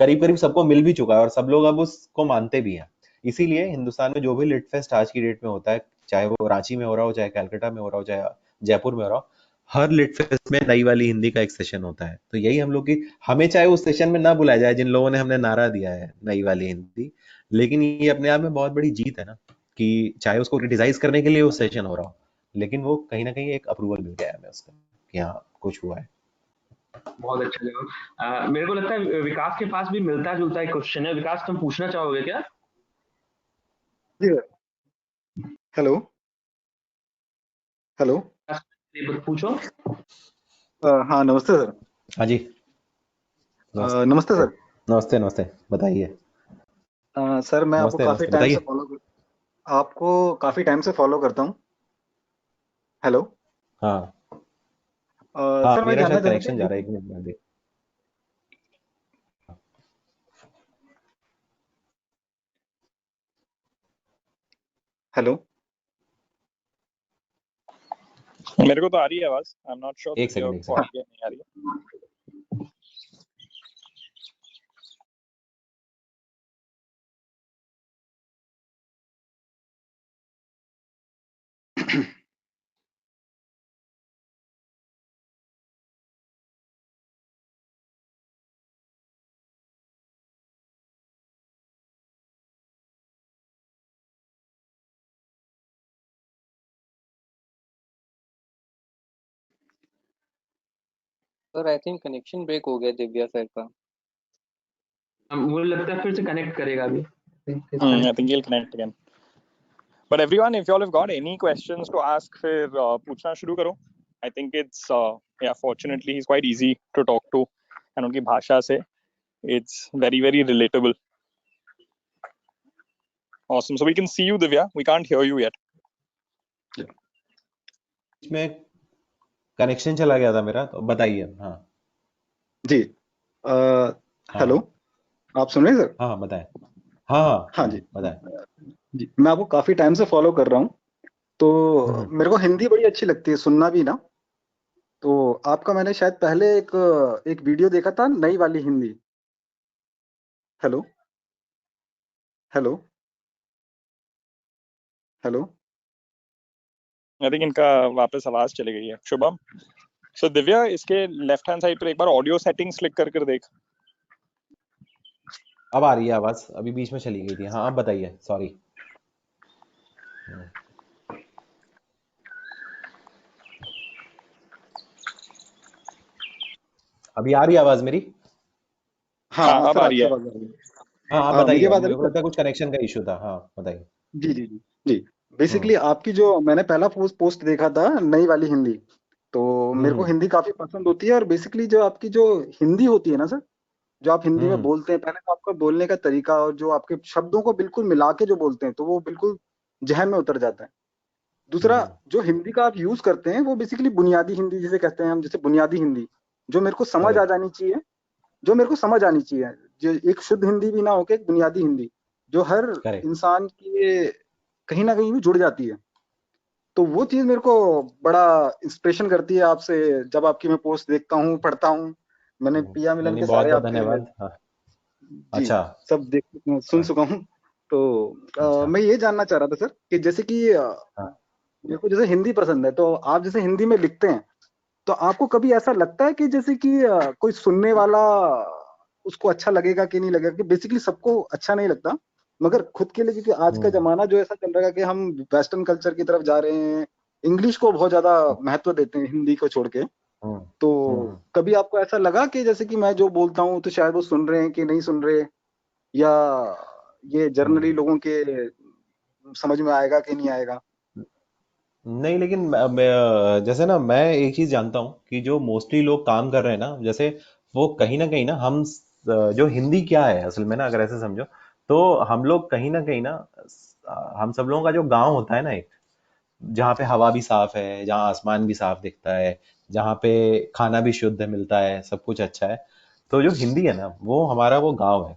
करीब करीब सबको मिल भी चुका है और सब लोग अब उसको मानते भी हैं। इसीलिए हिंदुस्तान में जो भी लिट फेस्ट आज की डेट में होता है, चाहे वो रांची में हो रहा हो, चाहे कलकत्ता में हो रहा हो, चाहे जयपुर में हो रहा हो, हर लिट फेस्ट में नई वाली हिंदी का एक सेशन होता है। तो यही हम लोग की, हमें चाहे उस सेशन में ना बुलाया जाए जिन लोगों ने हमने नारा दिया है नई वाली हिंदी, लेकिन ये अपने आप में बहुत बड़ी जीत है ना, कि चाहे उसको क्रिटिसाइज करने के लिए वो सेशन हो रहा हो, लेकिन वो कहीं ना कहीं एक अप्रूवल मिल गया है हमें उसका कि हाँ कुछ हुआ है। बहुत अच्छा जवाब। मेरे को लगता है विकास के पास भी मिलता जुलता एक क्वेश्चन है। विकास, तुम पूछना चाहोगे क्या? जी सर। Hello hello. पूछो। हाँ नमस्ते सर। हाँ जी, नमस्ते। नमस्ते सर। नमस्ते नमस्ते, बताइए। सर मैं आपको नमस्ते काफी नमस्ते, टाइम से बताइए। आपको काफी टाइम से फॉलो करता हूँ। हेलो। हाँ हाँ सर मैं मेरा जानना शायद चाह रहा था कनेक्शन जा कि रहा है, एक मिनट में देख। हेलो। मेरे को तो आ रही है आवाज। आई एम नॉट श्योर एक दिव्या सेकंड एक को आ सेकंड। रही है नहीं आ रही है। Sir I think connection break हो गया दिव्या सर का। मुझे लगता है फिर से कनेक्ट करेगा अभी। I think he'll connect again. But everyone, if you all have got any questions to ask, फिर पूछना शुरू करो. I think it's yeah, fortunately he's quite easy to talk to, and उनकी भाषा से it's very very relatable. Awesome. So we can see you, Divya. We can't hear you yet. इसमें connection चला गया था मेरा, तो बताइए। हाँ जी। हेलो, हाँ आप सुन रहे हैं सर? हाँ बताएं। हाँ हाँ हाँ जी। बताएं। जी, मैं आपको काफी टाइम से फॉलो कर रहा हूँ, तो हम्म। मेरे को हिंदी बड़ी अच्छी लगती है सुनना भी ना। तो आपका मैंने शायद पहले एक वीडियो देखा था, नई वाली Hindi. Hello hello hello. I think इनका वापस आवाज चली गई है। शुभम, so दिव्या इसके लेफ्ट हैंड साइड पर एक बार ऑडियो सेटिंग्स क्लिक कर देख। अब आ रही है आवाज, अभी बीच में चली गई थी। हाँ अब बताइए, सॉरी। अभी आ रही है आवाज मेरी? हाँ हाँ अब सर, आ रही आपकी है। आवाज आ रही है। हाँ आप मेरी बताइए, आवाज आ मेरे रही को है लगता है कुछ कनेक्शन का इशू था। हाँ बताइए। सर? जी जी जी जी। हम्म बेसिकली आपकी जो मैंने पहला पोस्ट देखा था, नई वाली हिंदी, तो मेरे को हम्म हिंदी काफी पसंद होती है। और बेसिकली जो आपकी जो हिंदी होती है ना सर, जो आप हिंदी में हम्म बोलते हैं, पहले तो आपका बोलने का तरीका और जो आपके शब्दों को बिल्कुल मिला के जो बोलते हैं, तो वो बिल्कुल जहन में उतर जाता है। दूसरा, हम्म। जो हिंदी का आप यूज करते हैं वो बेसिकली बुनियादी हिंदी जिसे कहते हैं हम, जैसे बुनियादी हिंदी जो मेरे को समझ आ करेक्ट। जानी चाहिए, जो मेरे को समझ आनी चाहिए, जो एक शुद्ध हिंदी भी ना होके एक बुनियादी हिंदी जो हर करेक्ट। इंसान की कहीं ना कहीं भी जुड़ जाती है। तो वो चीज मेरे को बड़ा इंस्पिरेशन करती है आपसे, जब आपकी मैं पोस्ट देखता हूँ, पढ़ता हूँ। मैंने पिया नहीं मिलन नहीं, के बहुत सारे बहुत आपके, धन्यवाद। हाँ। जी, अच्छा। सब देख सुन हाँ, चुका हूँ। तो अच्छा। मैं ये जानना चाह रहा था सर कि जैसे कि हाँ। मेरे को जैसे हिंदी पसंद है, तो आप जैसे हिंदी में लिखते हैं, तो आपको कभी ऐसा लगता है कि जैसे कि कोई सुनने वाला उसको अच्छा लगेगा कि नहीं लगेगा? कि बेसिकली सबको अच्छा नहीं लगता, मगर खुद के लिए, क्योंकि आज का हम्म जमाना जो ऐसा चल रहा है कि हम वेस्टर्न कल्चर की तरफ जा रहे हैं, इंग्लिश को बहुत ज्यादा महत्व देते हैं हिंदी को छोड़ के। हम्म तो हम्म। कभी आपको ऐसा लगा कि जैसे कि मैं जो बोलता हूँ तो शायद वो सुन रहे हैं कि नहीं सुन रहे, या ये जनरली हम्म। लोगों के समझ में आएगा कि नहीं आएगा? नहीं लेकिन जैसे ना, मैं एक चीज जानता हूँ कि जो मोस्टली लोग काम कर रहे हैं ना, जैसे वो कहीं ना जो हिंदी क्या है असल में ना, अगर ऐसे समझो तो हम लोग कहीं ना हम सब लोगों का जो गांव होता है ना, एक जहाँ पे हवा भी साफ है, जहाँ आसमान भी साफ दिखता है, जहाँ पे खाना भी शुद्ध मिलता है, सब कुछ अच्छा है। तो जो हिंदी है ना, वो हमारा वो गांव है।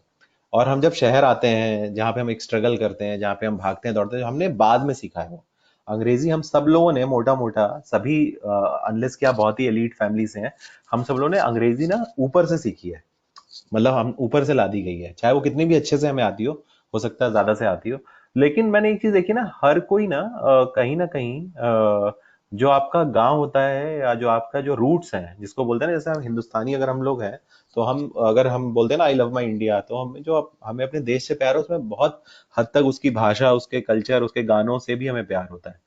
और हम जब शहर आते हैं, जहाँ पे हम एक स्ट्रगल करते हैं, जहाँ पे हम भागते हैं दौड़ते हैं, हमने बाद में सीखा है वो अंग्रेजी। हम सब लोगों ने मोटा मोटा सभी, अनलेस क्या बहुत ही एलीट फैमिली से हैं, हम सब लोगों ने अंग्रेजी ना ऊपर से सीखी है। मतलब हम ऊपर से ला दी गई है, चाहे वो कितनी भी अच्छे से हमें आती हो सकता है ज्यादा से आती हो। लेकिन मैंने एक चीज देखी ना, हर कोई ना कहीं जो आपका गांव होता है, या जो आपका जो रूट्स है जिसको बोलते हैं ना, जैसे हम हिंदुस्तानी अगर हम लोग हैं, तो हम अगर हम बोलते हैं ना आई लव माई इंडिया, तो हमें जो हमें अपने देश से प्यार है, उसमें बहुत हद तक उसकी भाषा, उसके कल्चर, उसके गानों से भी हमें प्यार होता है।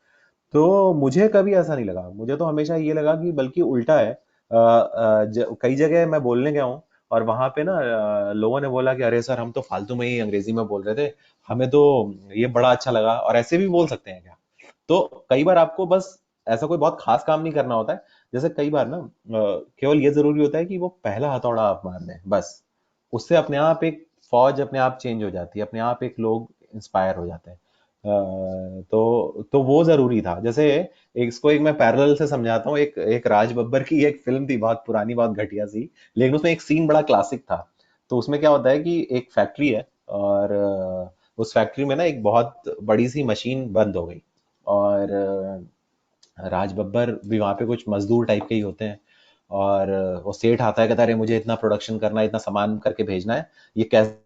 तो मुझे कभी ऐसा नहीं लगा, मुझे तो हमेशा ये लगा कि बल्कि उल्टा है। कई जगह मैं बोलने गया हूँ, और वहां पे ना लोगों ने बोला कि अरे सर, हम तो फालतू में ही अंग्रेजी में बोल रहे थे, हमें तो ये बड़ा अच्छा लगा। और ऐसे भी बोल सकते हैं क्या? तो कई बार आपको बस ऐसा कोई बहुत खास काम नहीं करना होता है। जैसे कई बार ना केवल ये जरूरी होता है कि वो पहला हथौड़ा आप मार दें, बस। उससे अपने आप एक फौज अपने आप चेंज हो जाती है, अपने आप एक लोग इंस्पायर हो जाते हैं। तो वो जरूरी था। जैसे इसको एक मैं पैरेलल से समझाता हूँ, एक एक राज बब्बर की एक फिल्म थी, बहुत पुरानी, बहुत घटिया सी, लेकिन उसमें एक सीन बड़ा क्लासिक था। तो उसमें क्या होता है कि एक फैक्ट्री है, और उस फैक्ट्री में ना एक बहुत बड़ी सी मशीन बंद हो गई, और राज बब्बर भी वहां पे कुछ मजदूर टाइप के ही होते हैं, और वो सेठ आता है, कहता है अरे मुझे इतना प्रोडक्शन करना है, इतना सामान करके भेजना है, ये कैसे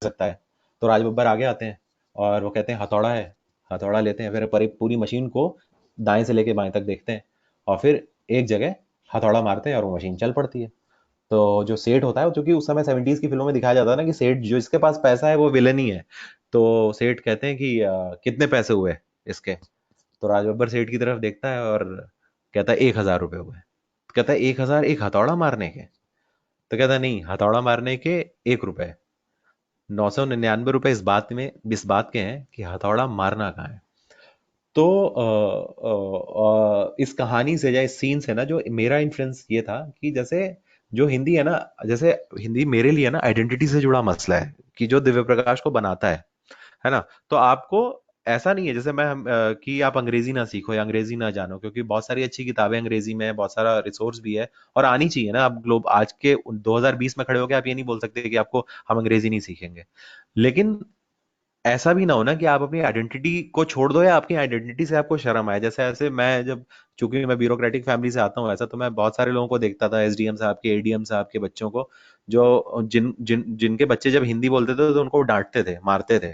सकता है। तो राज बब्बर आगे आते हैं, और वो कहते हैं हथौड़ा है। हथौड़ा लेते हैं, फिर पूरी मशीन को दाएं से लेके बाएं तक देखते हैं, और फिर एक जगह हथौड़ा मारते हैं और वो मशीन चल पड़ती है। तो जो सेठ होता है, क्योंकि उस समय 70s की फिल्मों में दिखाया जाता है ना कि सेठ जो इसके पास पैसा है वो विलन ही है। तो सेठ कहते हैं कि कितने पैसे हुए इसके। तो राज बब्बर सेठ की तरफ देखता है और कहता है 1,000 रुपए हुए। तो कहता है 1,000 एक हथौड़ा मारने के? तो कहता है नहीं, हथौड़ा मारने के 1 रुपए, 999 रुपए इस बात के हैं कि हथौड़ा मारना कहाँ है। तो इस कहानी से या इस सीन से ना जो मेरा इन्फ्लुएंस ये था कि जैसे जो हिंदी है ना, जैसे हिंदी मेरे लिए ना आइडेंटिटी से जुड़ा मसला है, कि जो दिव्य प्रकाश को बनाता है ना। तो आपको ऐसा नहीं है जैसे कि आप अंग्रेजी ना सीखो या अंग्रेजी ना जानो, क्योंकि बहुत सारी अच्छी किताबें अंग्रेजी में है, बहुत सारा रिसोर्स भी है, और आनी चाहिए ना। आप ग्लोब आज के 2020 में खड़े होकर आप ये नहीं बोल सकते कि आपको हम अंग्रेजी नहीं सीखेंगे। लेकिन ऐसा भी ना हो ना कि आप अपनी आइडेंटिटी को छोड़ दो, या आपकी आइडेंटिटी से आपको शर्म आए। जैसे ऐसे मैं जब, चूंकि मैं ब्यूरोक्रेटिक फैमिली से आता हूँ, ऐसा तो मैं बहुत सारे लोगों को देखता था, एसडीएम साहब के, एडीएम साहब के बच्चों को, जो जिनके बच्चे जब हिंदी बोलते थे तो उनको डांटते थे, मारते थे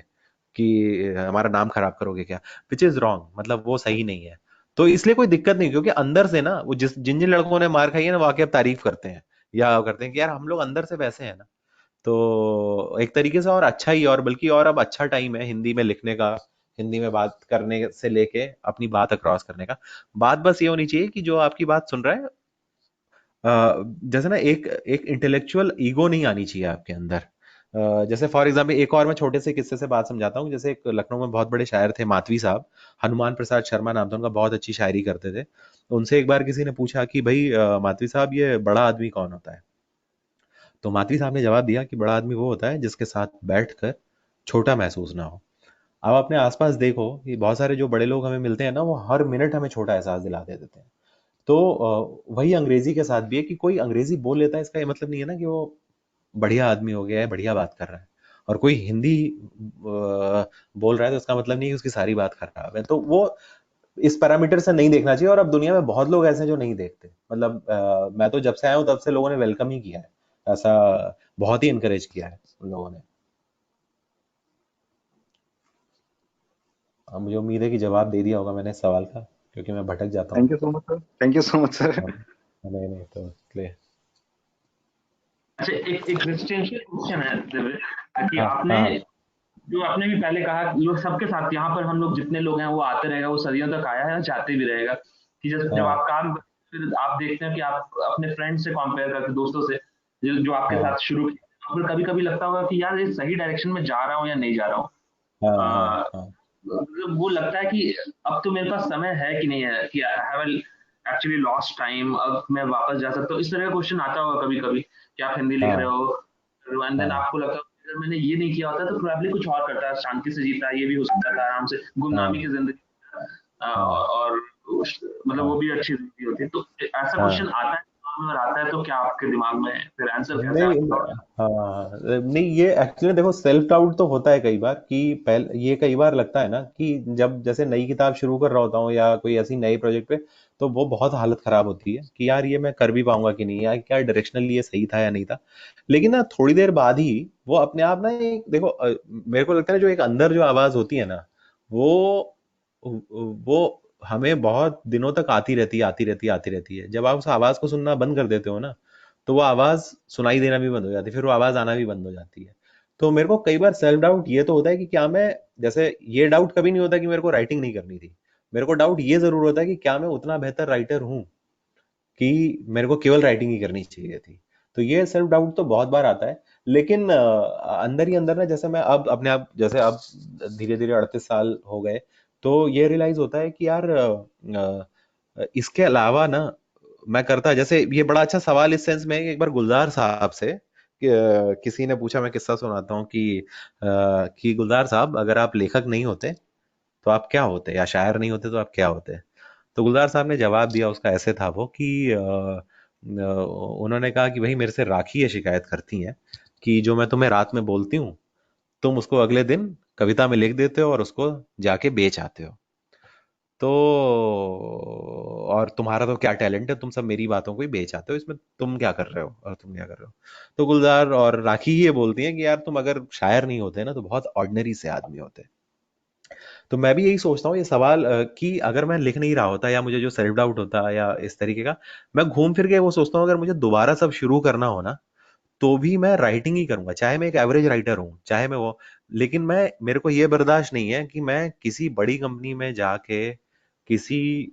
कि हमारा नाम खराब करोगे क्या, विच इज रॉन्ग, मतलब वो सही नहीं है। तो इसलिए कोई दिक्कत नहीं, क्योंकि अंदर से ना वो जिन जिन लड़कों ने मार खाई है ना, वो आके अब तारीफ करते हैं, या करते हैं कि यार हम लोग अंदर से वैसे हैं ना। तो एक तरीके से और अच्छा ही, और बल्कि और अब अच्छा टाइम है हिंदी में लिखने का, हिंदी में बात करने से लेके अपनी बात अक्रॉस करने का। बात बस ये होनी चाहिए कि जो आपकी बात सुन रहा है, जैसे ना एक एक इंटेलेक्चुअल ईगो नहीं आनी चाहिए आपके अंदर। जैसे फॉर एग्जाम्पल एक और मैं छोटे से किस्से से बात समझाता हूँ। जैसे एक लखनऊ में बहुत बड़े शायर थे, माधवी साहब, हनुमान प्रसाद शर्मा नाम था उनका, बहुत अच्छी शायरी करते थे। उनसे एक बार किसी ने पूछा कि भाई माधवी साहब, ये बड़ा आदमी कौन होता है? तो माधवी साहब ने जवाब दिया कि बड़ा आदमी वो होता है जिसके साथ बैठकर छोटा महसूस ना हो। अब अपने आसपास देखो कि बहुत सारे जो बड़े लोग हमें मिलते हैं ना, वो हर मिनट हमें छोटा एहसास दिलाते देते हैं। तो वही अंग्रेजी के साथ भी है कि कोई अंग्रेजी बोल लेता है, इसका ये मतलब नहीं है ना कि वो बढ़िया आदमी हो गया है, बढ़िया बात कर रहा है। और कोई हिंदी बोल रहा है तो इसका मतलब नहीं है कि उसकी सारी बात खराब है। तो वो इस पैरामीटर से नहीं देखना चाहिए। और अब दुनिया में बहुत लोग ऐसे हैं जो नहीं देखते, मतलब मैं तो जब से आया हूँ तब से लोगों ने वेलकम ही किया है, ऐसा बहुत ही इनकरेज किया है उन लोगों ने। अब मुझे उम्मीद है कि जवाब दे दिया होगा मैंने इस सवाल का, क्योंकि मैं भटक जाता हूँ। Thank you so much sir, thank you so much sir. नहीं नहीं, तो इसलिए अच्छा, एक एग्जिस्टेंशियल क्वेश्चन है दिव्य, कि हाँ आपने हाँ जो आपने भी पहले कहा, लोग सबके साथ यहाँ पर हम लोग जितने लोग हैं वो आते रहेगा, वो सदियों तक आया है, जाते भी रहेगा। कि जब हाँ आप काम, फिर आप देखते हैं कि आप अपने फ्रेंड से कंपेयर करते, दोस्तों से जो आपके हाँ साथ शुरू किया, फिर कभी कभी लगता होगा कि यार ये सही डायरेक्शन में जा रहा हूँ या नहीं जा रहा हूँ। हाँ हाँ अ, हाँ मतलब वो लगता है कि अब तो मेरे पास समय है कि नहीं है, कि I have actually lost time, अब मैं वापस जा सकता हूँ। इस तरह का क्वेश्चन आता होगा कभी कभी कि आप हिंदी लिख रहे हाँ हो, एंड देन हाँ आपको लगता है अगर मैंने ये नहीं किया होता तो प्रोबेबली कुछ और करता, शांति से जीता, ये भी हो सकता था आराम से, गुमनामी की हाँ जिंदगी। हाँ और मतलब वो हाँ भी अच्छी जिंदगी होती है। तो ऐसा क्वेश्चन हाँ आता है दिमाग में, और आता है तो क्या आपके दिमाग में फिर आंसर कैसे नहीं आता है? हाँ नहीं, ये एक्चुअली देखो सेल्फ डाउट तो होता है कई बार, कि पहले ये कई बार लगता है ना कि जब जैसे नई किताब शुरू कर रहा होता हूँ या कोई ऐसी नई प्रोजेक्ट पे, तो वो बहुत हालत खराब होती है कि यार ये मैं कर भी पाऊंगा कि नहीं, या क्या डायरेक्शनली ये सही था या नहीं था। लेकिन ना थोड़ी देर बाद ही वो अपने आप ना, एक देखो मेरे को लगता है जो एक अंदर जो आवाज होती है ना, वो वो हमें बहुत दिनों तक आती रहती है, आती रहती है, आती रहती है। जब आप उस आवाज को सुनना बंद कर देते हो ना, तो वो आवाज सुनाई देना भी बंद हो जाती है, फिर वो आवाज आना भी बंद हो जाती है। तो मेरे को कई बार सेल्फ डाउट ये तो होता है कि क्या मैं, जैसे ये डाउट कभी नहीं होता कि मेरे को राइटिंग नहीं करनी थी। मेरे को डाउट ये जरूर होता है कि क्या मैं उतना बेहतर राइटर हूं कि मेरे को केवल राइटिंग ही करनी चाहिए थी। तो ये सेल्फ डाउट तो बहुत बार आता है। लेकिन अंदर ही अंदर ना, जैसे मैं अब अपने आप, जैसे अब धीरे धीरे 38 साल हो गए, तो ये रियलाइज होता है कि यार इसके अलावा ना मैं करता, जैसे ये बड़ा अच्छा सवाल इस सेंस में है कि एक बार गुलजार साहब से किसी ने पूछा, मैं किस्सा सुनाता हूँ कि गुलजार साहब, अगर आप लेखक नहीं होते तो आप क्या होते, या शायर नहीं होते तो आप क्या होते? तो गुलजार साहब ने जवाब दिया, उसका ऐसे था वो कि उन्होंने कहा कि भाई, मेरे से राखी ये शिकायत करती हैं कि जो मैं तुम्हें रात में बोलती हूँ, तुम उसको अगले दिन कविता में लिख देते हो और उसको जाके बेच आते हो। तो और तुम्हारा तो क्या टैलेंट है, तुम सब मेरी बातों को ही बेच आते हो, इसमें तुम क्या कर रहे हो और तुम क्या कर रहे हो? तो गुलजार और राखी ये बोलती हैं कि यार, तुम अगर शायर नहीं होते ना तो बहुत ऑर्डिनरी से आदमी होते। तो मैं भी यही सोचता हूँ, ये सवाल कि अगर मैं लिख नहीं रहा होता, या मुझे जो सेल्फ डाउट होता या इस तरीके का, मैं घूम फिर के वो सोचता हूँ, अगर मुझे दोबारा सब शुरू करना हो ना, तो भी मैं राइटिंग ही करूंगा, चाहे मैं एक एवरेज राइटर हूँ, चाहे मैं वो। लेकिन मैं, मेरे को ये बर्दाश्त नहीं है कि मैं किसी बड़ी कंपनी में जाके किसी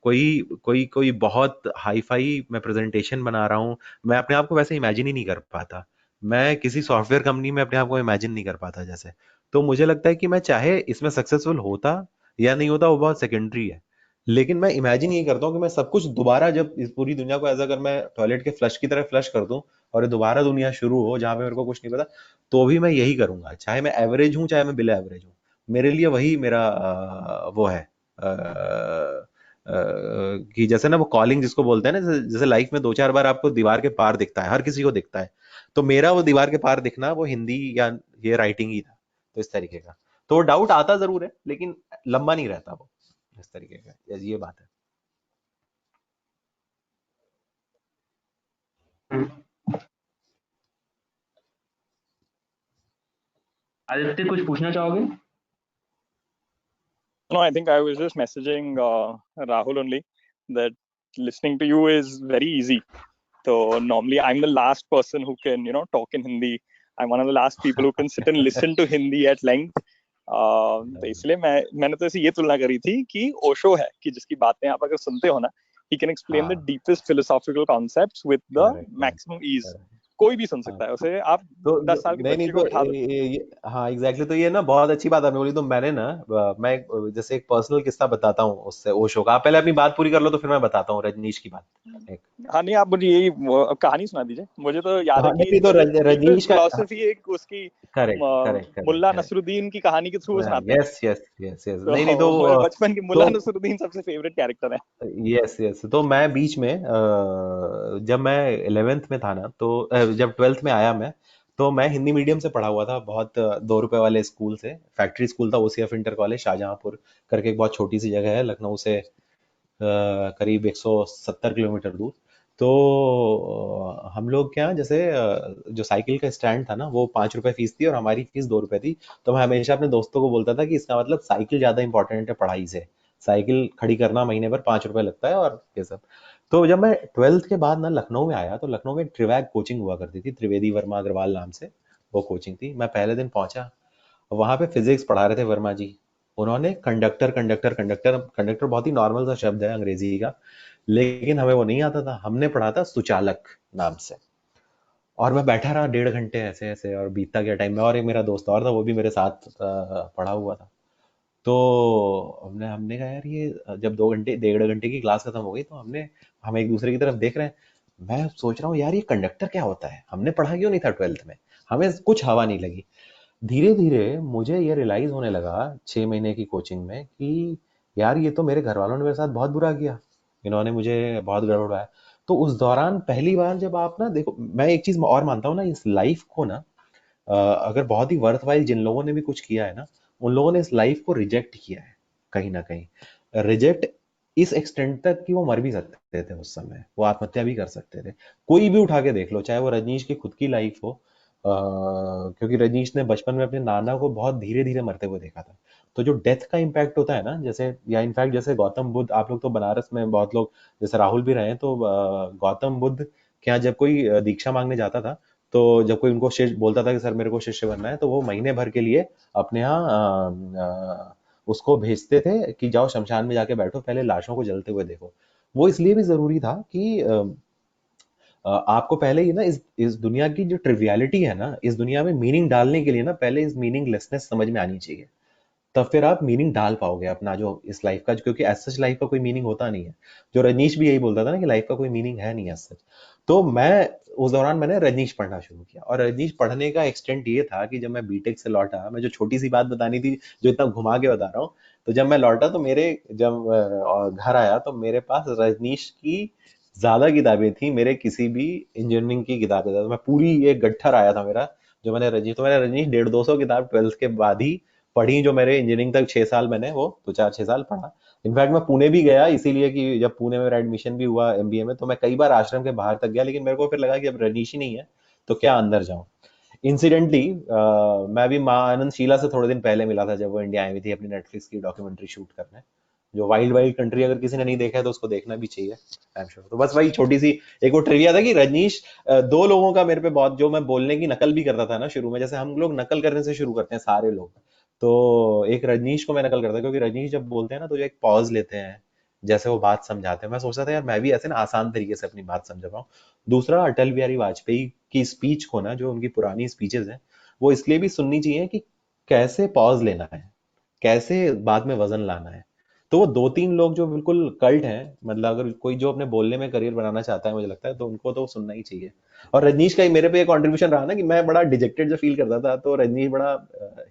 कोई कोई कोई बहुत हाई फाई मैं प्रेजेंटेशन बना रहा हूँ। मैं अपने आप को वैसे इमेजिन ही नहीं कर पाता। मैं किसी सॉफ्टवेयर कंपनी में अपने आप को इमेजिन नहीं कर पाता जैसे। तो मुझे लगता है कि मैं चाहे इसमें सक्सेसफुल होता या नहीं होता, वो बहुत सेकेंडरी है। लेकिन मैं इमेजिन यही करता हूँ कि मैं सब कुछ दोबारा, जब इस पूरी दुनिया को, एज अगर मैं टॉयलेट के फ्लश की तरह फ्लश कर दूं और ये दोबारा दुनिया शुरू हो जहां पे मेरे को कुछ नहीं पता, तो भी मैं यही करूंगा, चाहे मैं एवरेज हूं चाहे मैं बिलो एवरेज हूं। मेरे लिए वही मेरा वो है, कि जैसे ना वो कॉलिंग जिसको बोलते हैं ना, जैसे लाइफ में दो चार बार आपको दीवार के पार दिखता है, हर किसी को दिखता है। तो मेरा वो दीवार के पार दिखना वो हिंदी या ये राइटिंग ही था, तो इस तरीके का। तो वो डाउट आता जरूर है, लेकिन लंबा नहीं रहता वो, इस तरीके का, ये बात है। आदित्य, कुछ पूछना चाहोगे? No, I think I was just messaging Rahul only that listening to you is very easy. So normally I'm the last person who can, talk in Hindi. I'm one of the last people who can sit and listen to Hindi at length. तो इसलिए मैंने तो ऐसे ये तुलना करी थी कि ओशो है कि जिसकी बातें आप अगर सुनते हो ना, he can explain the deepest philosophical concepts with the maximum ease. कोई भी सुन सकता है उसे, आप 10 साल के नहीं बच्चे को तो बिठा दो। हाँ एग्जैक्टली, तो ये ना बहुत अच्छी बात आपने बोली। तो मैंने ना, मैं जैसे एक पर्सनल किस्सा बताता हूँ उससे, ओशो का। आप पहले अपनी बात पूरी कर लो तो फिर मैं बताता हूँ रजनीश की बात एक। हाँ नहीं, आप मुझे यही कहानी सुना दीजिए। मुझे तो याद है हाँ कि नहीं तो रजनीश का, फिलोसफी एक उसकी करेक्ट करेक्ट मुल्ला करेक्ट। नसरुद्दीन की कहानी के थ्रू वो सुनाते हैं। यस यस यस यस, तो नहीं नहीं तो मेरे बचपन की मुल्ला तो नसरुद्दीन सबसे फेवरेट कैरेक्टर है। यस यस, तो मैं बीच में जब मैं 11th में था ना, तो जब 12th में आया मैं, तो मैं हिंदी मीडियम से पढ़ा हुआ था, बहुत 2 रुपए वाले स्कूल से। फैक्ट्री स्कूल था, ओसीएफ इंटर कॉलेज शाहजहांपुर करके, एक बहुत छोटी सी जगह है लखनऊ से करीब 170 किलोमीटर दूर। तो हम लोग क्या, जैसे जो साइकिल का स्टैंड था ना, वो 5 रुपए फीस थी और हमारी फीस 2 रुपए थी। तो मैं हमेशा अपने दोस्तों को बोलता था कि इसका मतलब साइकिल ज्यादा इंपॉर्टेंट है पढ़ाई से, साइकिल खड़ी करना महीने भर 5 रुपए लगता है और ये सब। तो जब मैं 12th के बाद ना लखनऊ में आया, तो लखनऊ में ट्रिवैग कोचिंग हुआ करती थी, त्रिवेदी वर्मा अग्रवाल नाम से वो कोचिंग थी। मैं पहले दिन पहुंचा, वहां पे फिजिक्स पढ़ा रहे थे वर्मा जी। उन्होंने कंडक्टर कंडक्टर कंडक्टर, कंडक्टर बहुत ही नॉर्मल सा शब्द है अंग्रेजी का, लेकिन हमें वो नहीं आता था। हमने पढ़ा था सुचालक नाम से। और मैं बैठा रहा 1.5 घंटे ऐसे ऐसे, और बीतता गया टाइम में। और एक मेरा दोस्त और था, वो भी मेरे साथ पढ़ा हुआ था। तो हमने हमने कहा यार, ये जब 2 घंटे 1.5 घंटे की क्लास खत्म हो गई, तो हम एक दूसरे की तरफ देख रहे हैं। मैं सोच रहा हूँ यार, ये कंडक्टर क्या होता है, हमने पढ़ा क्यों नहीं था 12th में, हमें कुछ हवा नहीं लगी। धीरे धीरे मुझे ये रियलाइज होने लगा 6 महीने की कोचिंग में कि यार, ये तो मेरे घर वालों ने मेरे साथ बहुत बुरा किया, इन्होंने मुझे बहुत गड़बड़ाया। तो उस दौरान पहली बार जब आप ना देखो, मैं एक चीज और मानता हूँ ना, इस लाइफ को ना, अगर बहुत ही वर्थवाइल जिन लोगों ने भी कुछ किया है ना, उन लोगों ने इस लाइफ को रिजेक्ट किया है कहीं ना कहीं। रिजेक्ट इस एक्सटेंट तक कि वो मर भी सकते थे उस समय, वो आत्महत्या भी कर सकते थे। कोई भी उठा के देख लो, चाहे वो रजनीश की खुद की लाइफ हो, क्योंकि रजनीश ने बचपन में अपने नाना को बहुत धीरे धीरे मरते हुए देखा था। तो जो डेथ का इम्पैक्ट होता है ना, जैसे, या इनफैक्ट जैसे गौतम बुद्ध, आप लोग तो बनारस में बहुत लोग, जैसे राहुल भी रहे हैं, तो गौतम बुद्ध के यहाँ जब कोई दीक्षा मांगने जाता था, तो जब कोई उनको शिष्य बोलता था कि सर मेरे को शिष्य बनना है, तो वो महीने भर के लिए अपने यहाँ उसको भेजते थे कि जाओ शमशान में जाके बैठो, पहले लाशों को जलते हुए देखो। वो इसलिए भी जरूरी था कि आपको पहले ही ना इस दुनिया की जो ट्रिवियलिटी है ना, इस दुनिया में मीनिंग डालने के लिए ना, पहले इस मीनिंगलेसनेस समझ में आनी चाहिए। तब फिर आप मीनिंग डाल पाओगे अपना जो इस लाइफ का, क्योंकि एज सच लाइफ का कोई मीनिंग होता नहीं है। जो रजनीश भी यही बोलता था ना कि लाइफ का कोई मीनिंग है नहीं एज सच। तो मैं उस दौरान मैंने रजनीश पढ़ना शुरू किया, और रजनीश पढ़ने का एक्सटेंट ये था कि जब मैं बीटेक से लौटा, मैं जो छोटी सी बात बतानी थी जो इतना घुमा के बता रहा हूँ, तो जब मैं लौटा तो मेरे जब घर आया तो मेरे पास रजनीश की ज्यादा किताबें थी मेरे किसी भी इंजीनियरिंग की किताबें था, तो मैं पूरी एक गट्ठर आया था मेरा जो मैंने रजनीश 150-200 किताब 12th के बाद ही पढ़ी, जो मेरे इंजीनियरिंग तक 6 साल मैंने वो तो 4-6 साल पढ़ा। इनफैक्ट मैं पुणे भी गया इसीलिए कि जब पुणे में मेरा एडमिशन भी हुआ एमबीए में, तो मैं कई बार आश्रम के बाहर तक गया, लेकिन मेरे को फिर लगा कि अब रजनीश ही नहीं है तो क्या अंदर जाऊं। इंसिडेंटली मैं भी माँ आनंद शीला से थोड़े दिन पहले मिला था जब वो इंडिया आई हुई थी अपनी नेटफ्लिक्स की डॉक्यूमेंट्री शूट करने, जो वाइल्ड वाइल्ड कंट्री, अगर किसी ने नहीं देखा है तो उसको देखना भी चाहिए, आई एम श्योर। तो बस वही छोटी सी एक वो ट्रिविया था कि रजनीश दो लोगों का मेरे पे बहुत, जो मैं बोलने की नकल भी करता था ना शुरू में, जैसे हम लोग नकल करने से शुरू करते हैं सारे लोग, तो एक रजनीश को मैं नकल करता, क्योंकि रजनीश जब बोलते हैं ना तो जो एक पॉज लेते हैं, जैसे वो बात समझाते हैं, मैं सोचता था यार मैं भी ऐसे ना आसान तरीके से अपनी बात समझा पाऊँ। दूसरा, अटल बिहारी वाजपेयी की स्पीच को ना, जो उनकी पुरानी स्पीचेस हैं, वो इसलिए भी सुननी चाहिए कि कैसे पॉज लेना है, कैसे बात में वजन लाना है। तो वो 2-3 लोग जो बिल्कुल कल्ट हैं, मतलब अगर कोई जो अपने बोलने में करियर बनाना चाहता है, मुझे लगता है तो उनको तो सुनना ही चाहिए। और रजनीश का ही मेरे पे कंट्रीब्यूशन रहा ना कि मैं बड़ा डिजेक्टेड जो फील करता था, तो रजनीश बड़ा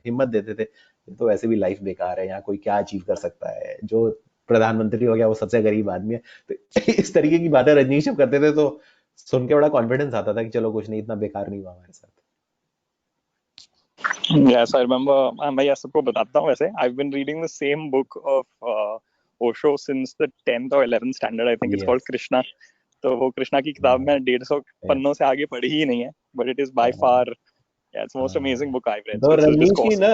हिम्मत देते थे, ये तो वैसे भी लाइफ बेकार है, यहाँ कोई क्या अचीव कर सकता है, जो प्रधानमंत्री हो गया वो सबसे गरीब आदमी है, तो इस तरीके की बातें रजनीश जब करते थे तो सुन के बड़ा कॉन्फिडेंस आता था कि चलो कुछ नहीं, इतना बेकार नहीं हुआ हमारे साथ। Yes, I remember. मैं यह सबको बताता हूँ वैसे. I've been reading the same book of Osho since the 10th or 11th standard. I think it's called Yes. Krishna. तो वो कृष्णा की किताब मैं 150 पन्नों से आगे पढ़ी ही नहीं है. But it is by far, yeah, it's the most amazing book I've read. तो So it's रजनीश just की ना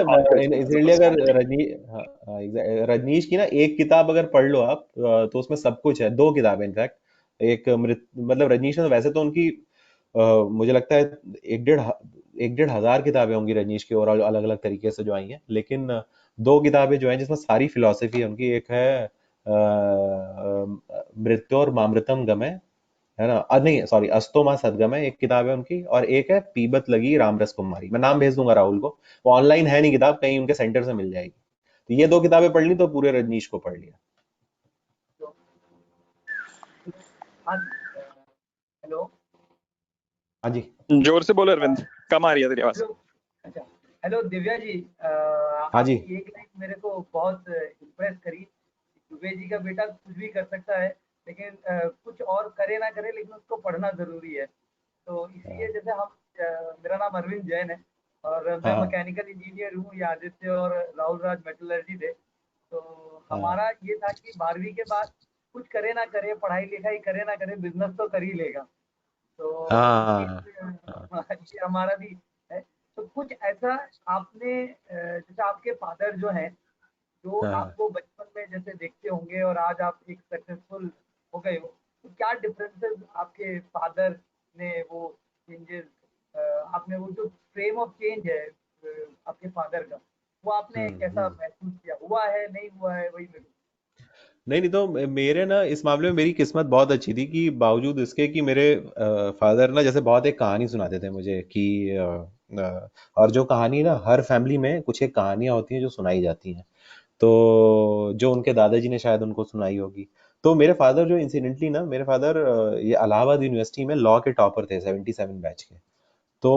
इसलिए अगर personality. रजनीश की ना एक किताब अगर पढ़ लो आप, तो उसमें सब कुछ है। 2 किताबें इनफैक्ट, एक मतलब रजनीश ने वैसे तो उनकी मुझे लगता है 1-1.5 हजार किताबें होंगी रजनीश की, और अलग अलग तरीके से जो आई हैं, लेकिन 2 किताबें जो हैं जिसमें सारी फिलॉसफी है उनकी, एक है मृत्योर मामृतम गमय, है ना, नहीं सॉरी, अस्तो मां सदगमय एक किताब है उनकी, और एक है पीबत लगी रामरस कुमारी। मैं नाम भेज दूंगा राहुल को, वो ऑनलाइन है नहीं किताब, कहीं उनके सेंटर से मिल जाएगी। तो ये 2 किताबें पढ़ ली तो पूरे रजनीश को पढ़ लिया। हेलो, हाँ जी, जोर से बोलो अरविंद, कम आ रही है तेरी आवाज। अच्छा, हेलो दिव्या जी, हाँ जी, आपकी एक लाइन मेरे को बहुत इम्प्रेस करी। दुबे जी का बेटा कुछ भी कर सकता है, लेकिन कुछ और करे ना करे, लेकिन उसको पढ़ना जरूरी है। तो इसलिए जैसे हम मेरा नाम अरविंद जैन है और मैं हाँ मैकेनिकल इंजीनियर हूँ। ये आदित्य और राहुल राज मेटलर्जी थे। तो हमारा ये था कि 12वीं के बाद कुछ करे ना करे, पढ़ाई लिखाई करे ना करे, बिजनेस तो कर ही लेगा। तो हाँ ये हमारा भी है। तो कुछ ऐसा आपने जैसे आपके फादर जो हैं, जो हाँ। आपको बचपन में जैसे देखते होंगे और आज आप एक सक्सेसफुल हो गए हो, तो क्या डिफरेंसेस आपके फादर ने वो चेंजेस, आपने वो जो फ्रेम ऑफ चेंज है आपके फादर का, वो आपने कैसा महसूस किया? हुआ है, नहीं हुआ है, वही मेरे नहीं तो मेरे ना इस मामले में मेरी किस्मत बहुत अच्छी थी कि बावजूद इसके कि मेरे फादर ना जैसे बहुत एक कहानी सुनाते थे मुझे कि और जो कहानी ना हर फैमिली में कुछ एक कहानियां होती हैं जो सुनाई जाती हैं, तो जो उनके दादाजी ने शायद उनको सुनाई होगी। तो मेरे फादर जो इंसिडेंटली ना, मेरे फादर ये इलाहाबाद यूनिवर्सिटी में लॉ के टॉपर थे, 77 बैच के। तो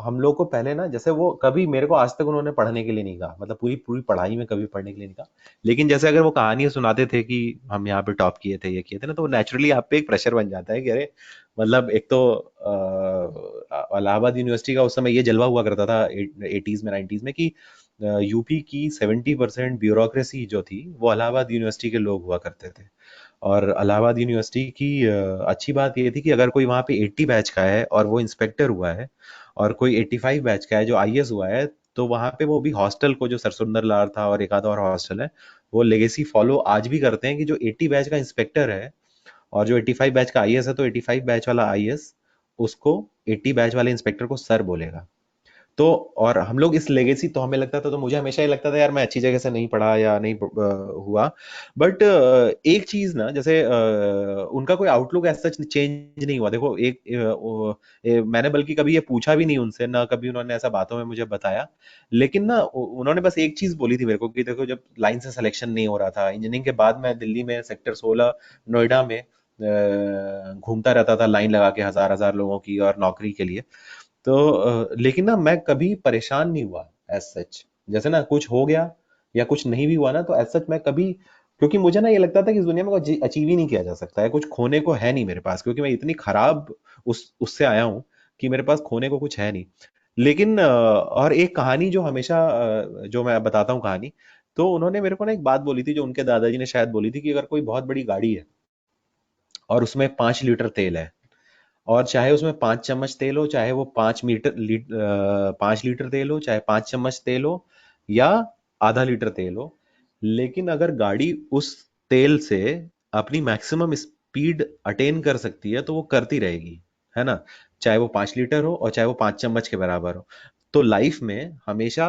हम लोग को पहले ना, जैसे वो कभी मेरे को आज तक उन्होंने पढ़ने के लिए नहीं कहा, मतलब पूरी पूरी पढ़ाई में कभी पढ़ने के लिए नहीं कहा, लेकिन जैसे अगर वो कहानियां सुनाते थे कि हम यहाँ पे टॉप किए थे, ये किए थे ना, तो नेचुरली आप पे एक प्रेशर बन जाता है कि अरे, मतलब एक तो इलाहाबाद यूनिवर्सिटी का उस समय ये जलवा हुआ करता था 80s में 90s में कि यूपी की 70% ब्यूरोक्रेसी जो थी वो इलाहाबाद यूनिवर्सिटी के लोग हुआ करते थे। और इलाहाबाद यूनिवर्सिटी की अच्छी बात ये थी कि अगर कोई वहाँ पे 80 बैच का है और वो इंस्पेक्टर हुआ है, और कोई 85 बैच का है जो आईएएस हुआ है, तो वहाँ पे वो भी हॉस्टल को, जो सरसुंदर लाल था और एक आधा और हॉस्टल है, वो लेगेसी फॉलो आज भी करते हैं कि जो 80 बैच का इंस्पेक्टर है और जो 85 बैच का आईएएस है, तो 85 बैच वाला आईएएस उसको 80 बैच वाले इंस्पेक्टर को सर बोलेगा। तो और हम लोग इस लेगेसी, तो हमें लगता था, तो मुझे हमेशा ये लगता था यार मैं अच्छी जगह से नहीं पढ़ा या नहीं हुआ, बट एक चीज ना, जैसे उनका कोई आउटलुक ऐसा चेंज नहीं हुआ। देखो एक मैंने बल्कि कभी ये पूछा भी नहीं उनसे, ना कभी उन्होंने ऐसा बातों में मुझे बताया, लेकिन ना उन्होंने बस एक चीज बोली थी मेरे को कि देखो, जब लाइन से सिलेक्शन नहीं हो रहा था इंजीनियरिंग के बाद, मैं दिल्ली में सेक्टर 16 नोएडा में घूमता रहता था लाइन लगा के हजार हजार लोगों की और नौकरी के लिए। तो लेकिन ना मैं कभी परेशान नहीं हुआ एज सच। जैसे ना कुछ हो गया या कुछ नहीं भी हुआ ना, तो एज सच मैं कभी, क्योंकि मुझे ना ये लगता था कि इस दुनिया में कुछ अचीव ही नहीं किया जा सकता है, कुछ खोने को है नहीं मेरे पास, क्योंकि मैं इतनी खराब उससे आया हूँ कि मेरे पास खोने को कुछ है नहीं। लेकिन और एक कहानी जो हमेशा जो मैं बताता हूँ कहानी, तो उन्होंने मेरे को ना एक बात बोली थी, जो उनके दादाजी ने शायद बोली थी, कि अगर कोई बहुत बड़ी गाड़ी है और उसमें 5 लीटर तेल है, और चाहे उसमें 5 चम्मच तेल हो, चाहे वो 5 लीटर तेल हो, चाहे 5 चम्मच तेल हो, या आधा लीटर तेल हो, लेकिन अगर गाड़ी उस तेल से अपनी मैक्सिमम स्पीड अटेन कर सकती है तो वो करती रहेगी, है ना। चाहे वो 5 लीटर हो और चाहे वो 5 चम्मच के बराबर हो। तो लाइफ में हमेशा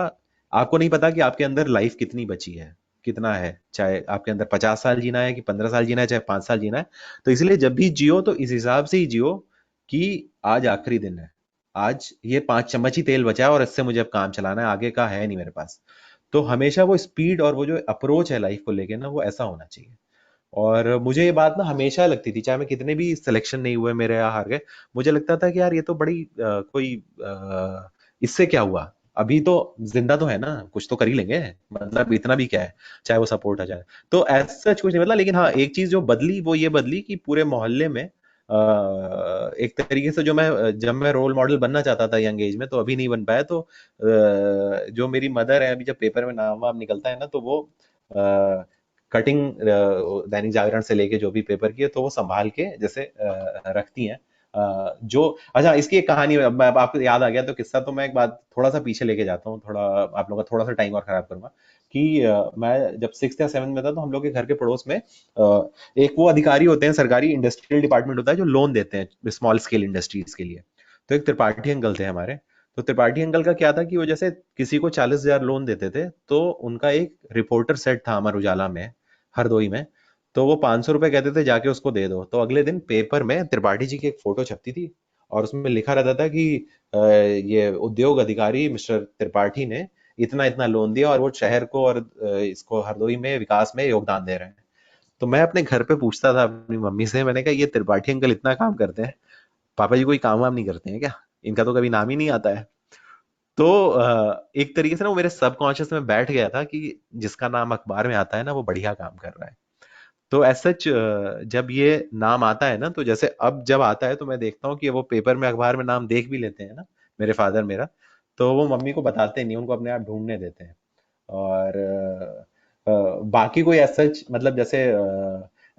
आपको नहीं पता कि आपके अंदर लाइफ कितनी बची है, कितना है, चाहे आपके अंदर 50 साल जीना है कि 15 साल जीना है, चाहे 5 साल जीना है। तो इसलिए जब भी जियो तो इस हिसाब से ही जियो कि आज आखिरी दिन है, आज ये 5 चम्मच ही तेल बचा है और इससे मुझे अब काम चलाना है, आगे का है नहीं मेरे पास। तो हमेशा वो स्पीड और वो जो अप्रोच है लाइफ को लेके ना, वो ऐसा होना चाहिए। और मुझे ये बात ना हमेशा लगती थी, चाहे मैं कितने भी सिलेक्शन नहीं हुए मेरे या हार गए, मुझे लगता था कि यार ये तो बड़ी इससे क्या हुआ, अभी तो जिंदा तो है ना, कुछ तो कर ही लेंगे, मतलब इतना भी क्या है, चाहे वो सपोर्ट आ जाए। तो ऐसा सच कुछ नहीं बदला, लेकिन हाँ एक चीज जो बदली वो ये बदली कि पूरे मोहल्ले में एक तरीके से जो मैं, जब मैं रोल मॉडल बनना चाहता था यंग एज में, तो अभी नहीं बन पाया, तो जो मेरी मदर है, अभी जब पेपर में नाम वाम निकलता है ना, तो वो कटिंग दैनिक जागरण से लेके जो भी पेपर की है, तो वो संभाल के जैसे रखती हैं। जो अच्छा, इसकी एक कहानी अब आपको याद आ गया तो किस्सा, तो मैं एक बात थोड़ा सा पीछे लेके जाता हूँ, थोड़ा आप लोगों का थोड़ा सा टाइम और खराब करूंगा। कि मैं जब 6th या 7th में था, तो हम लोग के घर के पड़ोस में एक वो अधिकारी होते हैं, सरकारी इंडस्ट्रियल डिपार्टमेंट होता है, जो लोन देते हैं स्मॉल स्केल इंडस्ट्रीज के लिए। तो एक त्रिपाठी अंकल थे हमारे। तो त्रिपाठी अंकल का क्या था कि वो जैसे किसी को 40,000 लोन देते थे, तो उनका एक रिपोर्टर सेट था अमर उजाला में, हरदोई में। तो वो 500 रुपए कहते थे, जाके उसको दे दो, तो अगले दिन पेपर में त्रिपाठी जी की एक फोटो छपती थी, और उसमें लिखा रहता था कि ये उद्योग अधिकारी मिस्टर त्रिपाठी ने इतना इतना लोन दिया, और वो शहर को और इसको हरदोई में विकास में योगदान दे रहे हैं। तो मैं अपने घर पे पूछता था अपनी मम्मी से, मैंने कहा ये त्रिपाठी अंकल इतना काम करते हैं, पापा जी कोई काम वाम नहीं करते हैं क्या, इनका तो कभी नाम ही नहीं आता है। तो एक तरीके से ना वो मेरे सबकॉन्शियस में बैठ गया था कि जिसका नाम अखबार में आता है ना, वो बढ़िया काम कर रहा है। तो एज सच जब ये नाम आता है ना, तो जैसे अब जब आता है तो मैं देखता हूँ कि वो पेपर में अखबार में नाम देख भी लेते हैं ना, मेरे फादर मेरा, तो वो मम्मी को बताते नहीं, उनको अपने आप ढूंढने देते हैं। और बाकी कोई एज सच, मतलब जैसे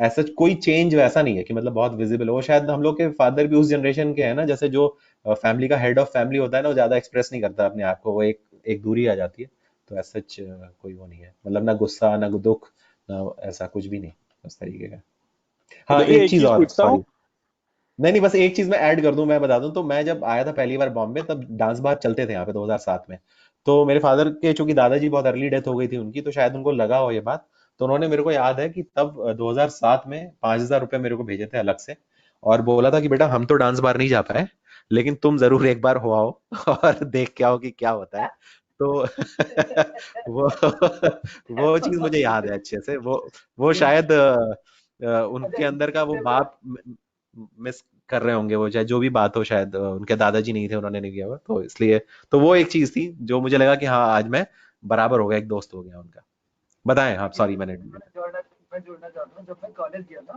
एज सच कोई चेंज वैसा नहीं है कि मतलब बहुत विजिबल हो। शायद हम लोग के फादर भी उस जनरेशन के हैं ना, जैसे जो फैमिली का हेड ऑफ फैमिली होता है ना, वो ज्यादा एक्सप्रेस नहीं करता अपने आप को, वो एक एक दूरी आ जाती है। तो एज सच कोई वो नहीं है, मतलब ना गुस्सा ना दुख, ना ऐसा कुछ भी नहीं, उस तरीके का। तो हाँ देखिए एक एक चीज चीज और, पूछता सॉरी, हूँ। नहीं नहीं, बस एक चीज मैं ऐड कर दूं, मैं बता दूं, तो मैं जब आया था पहली बार बॉम्बे, तब डांस बार चलते थे यहाँ पे 2007 में। तो मेरे फादर के, चूंकि दादाजी बहुत अर्ली डेथ हो गई थी उनकी, तो शायद उनको लगा हो ये बात। तो उन्होंने, मेरे को याद है कि तब 2007 में 5,000 रुपये मेरे को भेजे थे अलग से, और बोला था कि बेटा हम तो डांस बार नहीं जा पाए, लेकिन तुम जरूर एक बार हो आओ और देख के आओ कि क्या होता है। तो वो वो चीज मुझे याद है अच्छे से। वो शायद अच्छा उनके अंदर का वो इससे मैं बाप मिस कर रहे होंगे, वो चाहे जो भी बात हो, शायद उनके दादाजी नहीं थे, उन्होंने नहीं किया हुआ, तो इसलिए। तो वो एक चीज थी जो मुझे लगा कि हाँ आज मैं बराबर हो गया, एक दोस्त हो गया उनका। बताएं आप, सॉरी मैंने। मैं जोड़ना चाहता हूँ, जब मैं कॉलेज गया था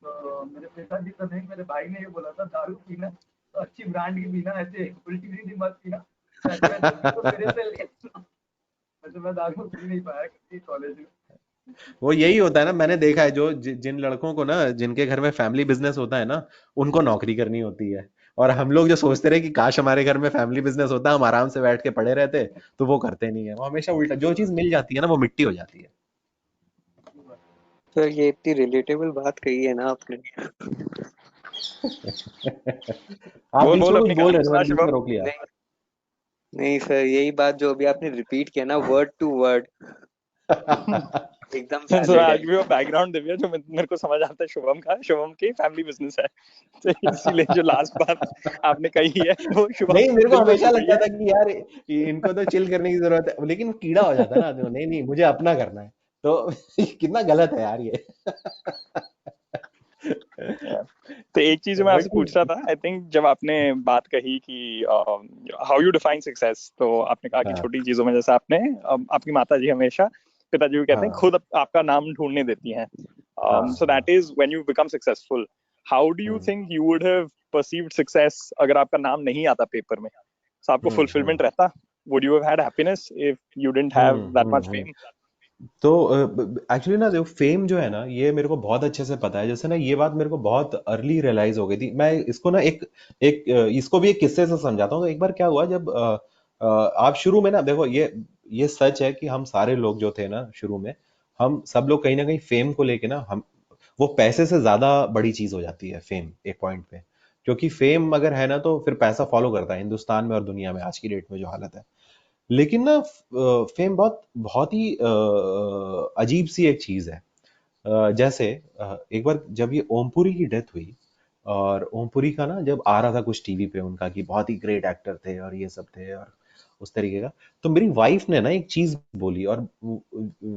तो मेरे पिताजी तो नहीं, मेरे भाई ने ये बोला था दारू पीना तो अच्छी ब्रांड की पीना, ऐसे उल्टी सीधी मत पीना, सैचुरेटेड तो मेरे से ले लेना। वैसे मैं दारू पी नहीं पाया कभी कॉलेज में। वो यही होता है ना, मैंने देखा है, जो जिन लड़कों को ना, जिनके घर में फैमिली बिजनेस होता है ना, उनको नौकरी करनी होती है। और हम लोग जो सोचते रहे कि काश हमारे घर में फैमिली बिजनेस होता, हम आराम से बैठ के पड़े रहते, तो वो करते नहीं है, वो हमेशा उल्टा, जो चीज मिल जाती है ना वो मिट्टी हो जाती है। सर ये इतनी रिलेटेबल बात कही है ना आपने। आप बीच बोल में कुछ अपनी बोल कहानी रहे थे, सुना मैंने बीच में शुभम। रोक लिया। नहीं नहीं सर, यही बात जो अभी आपने रिपीट किया ना, वर्ड टू वर्ड एकदम सर वैलिड आज है। भी वो बैकग्राउंड दिव्या जो मेरे को समझ आता है शुभम का, शुभम की फैमिली बिजनेस है। तो इसीलिए जो लास्ट बात आपने कही है वो शुभम नहीं, के मेरे को दिल में हमेशा छू गई लगता है। था कि यार इनको तो चिल करने की जरूरत है, लेकिन कीड़ा हो जाता है ना आदमी को, नहीं नहीं मुझे अपना करना है, तो कितना गलत है यार ये। तो एक चीज मैं आपसे पूछ रहा था, आई थिंक जब आपने बात कही कि हाउ यू डिफाइन सक्सेस, तो आपने कहा कि हाँ छोटी चीजों में, जैसे आपने आपकी माता जी हमेशा पिताजी को कहते हैं हाँ खुद आपका नाम ढूंढने देती हैं, हाँ so that is when you become successful. How do you think you would have perceived success अगर आपका नाम नहीं आता पेपर में? So आपको फुलफिलमेंट रहता? Would you have had happiness if you didn't have that much fame? तो actually ना देखो, फेम जो है ना, ये मेरे को बहुत अच्छे से पता है। जैसे ना ये बात मेरे को बहुत अर्ली रियलाइज हो गई थी। मैं इसको ना एक एक इसको भी एक किस्से से समझाता हूँ। तो एक बार क्या हुआ, जब आप शुरू में ना देखो, ये सच है कि हम सारे लोग जो थे ना शुरू में, हम सब लोग कहीं ना कहीं फेम को लेके ना, हम वो पैसे से ज्यादा बड़ी चीज हो जाती है फेम एक पॉइंट पे। क्योंकि फेम अगर है ना तो फिर पैसा फॉलो करता है हिंदुस्तान में और दुनिया में आज की डेट में जो हालत है। लेकिन ना फेम बहुत बहुत ही अजीब सी एक चीज है। जैसे एक बार जब ये ओमपुरी की डेथ हुई, और ओमपुरी का ना जब आ रहा था कुछ टीवी पे उनका कि बहुत ही ग्रेट एक्टर थे और ये सब थे और उस तरीके का, तो मेरी वाइफ ने ना एक चीज बोली और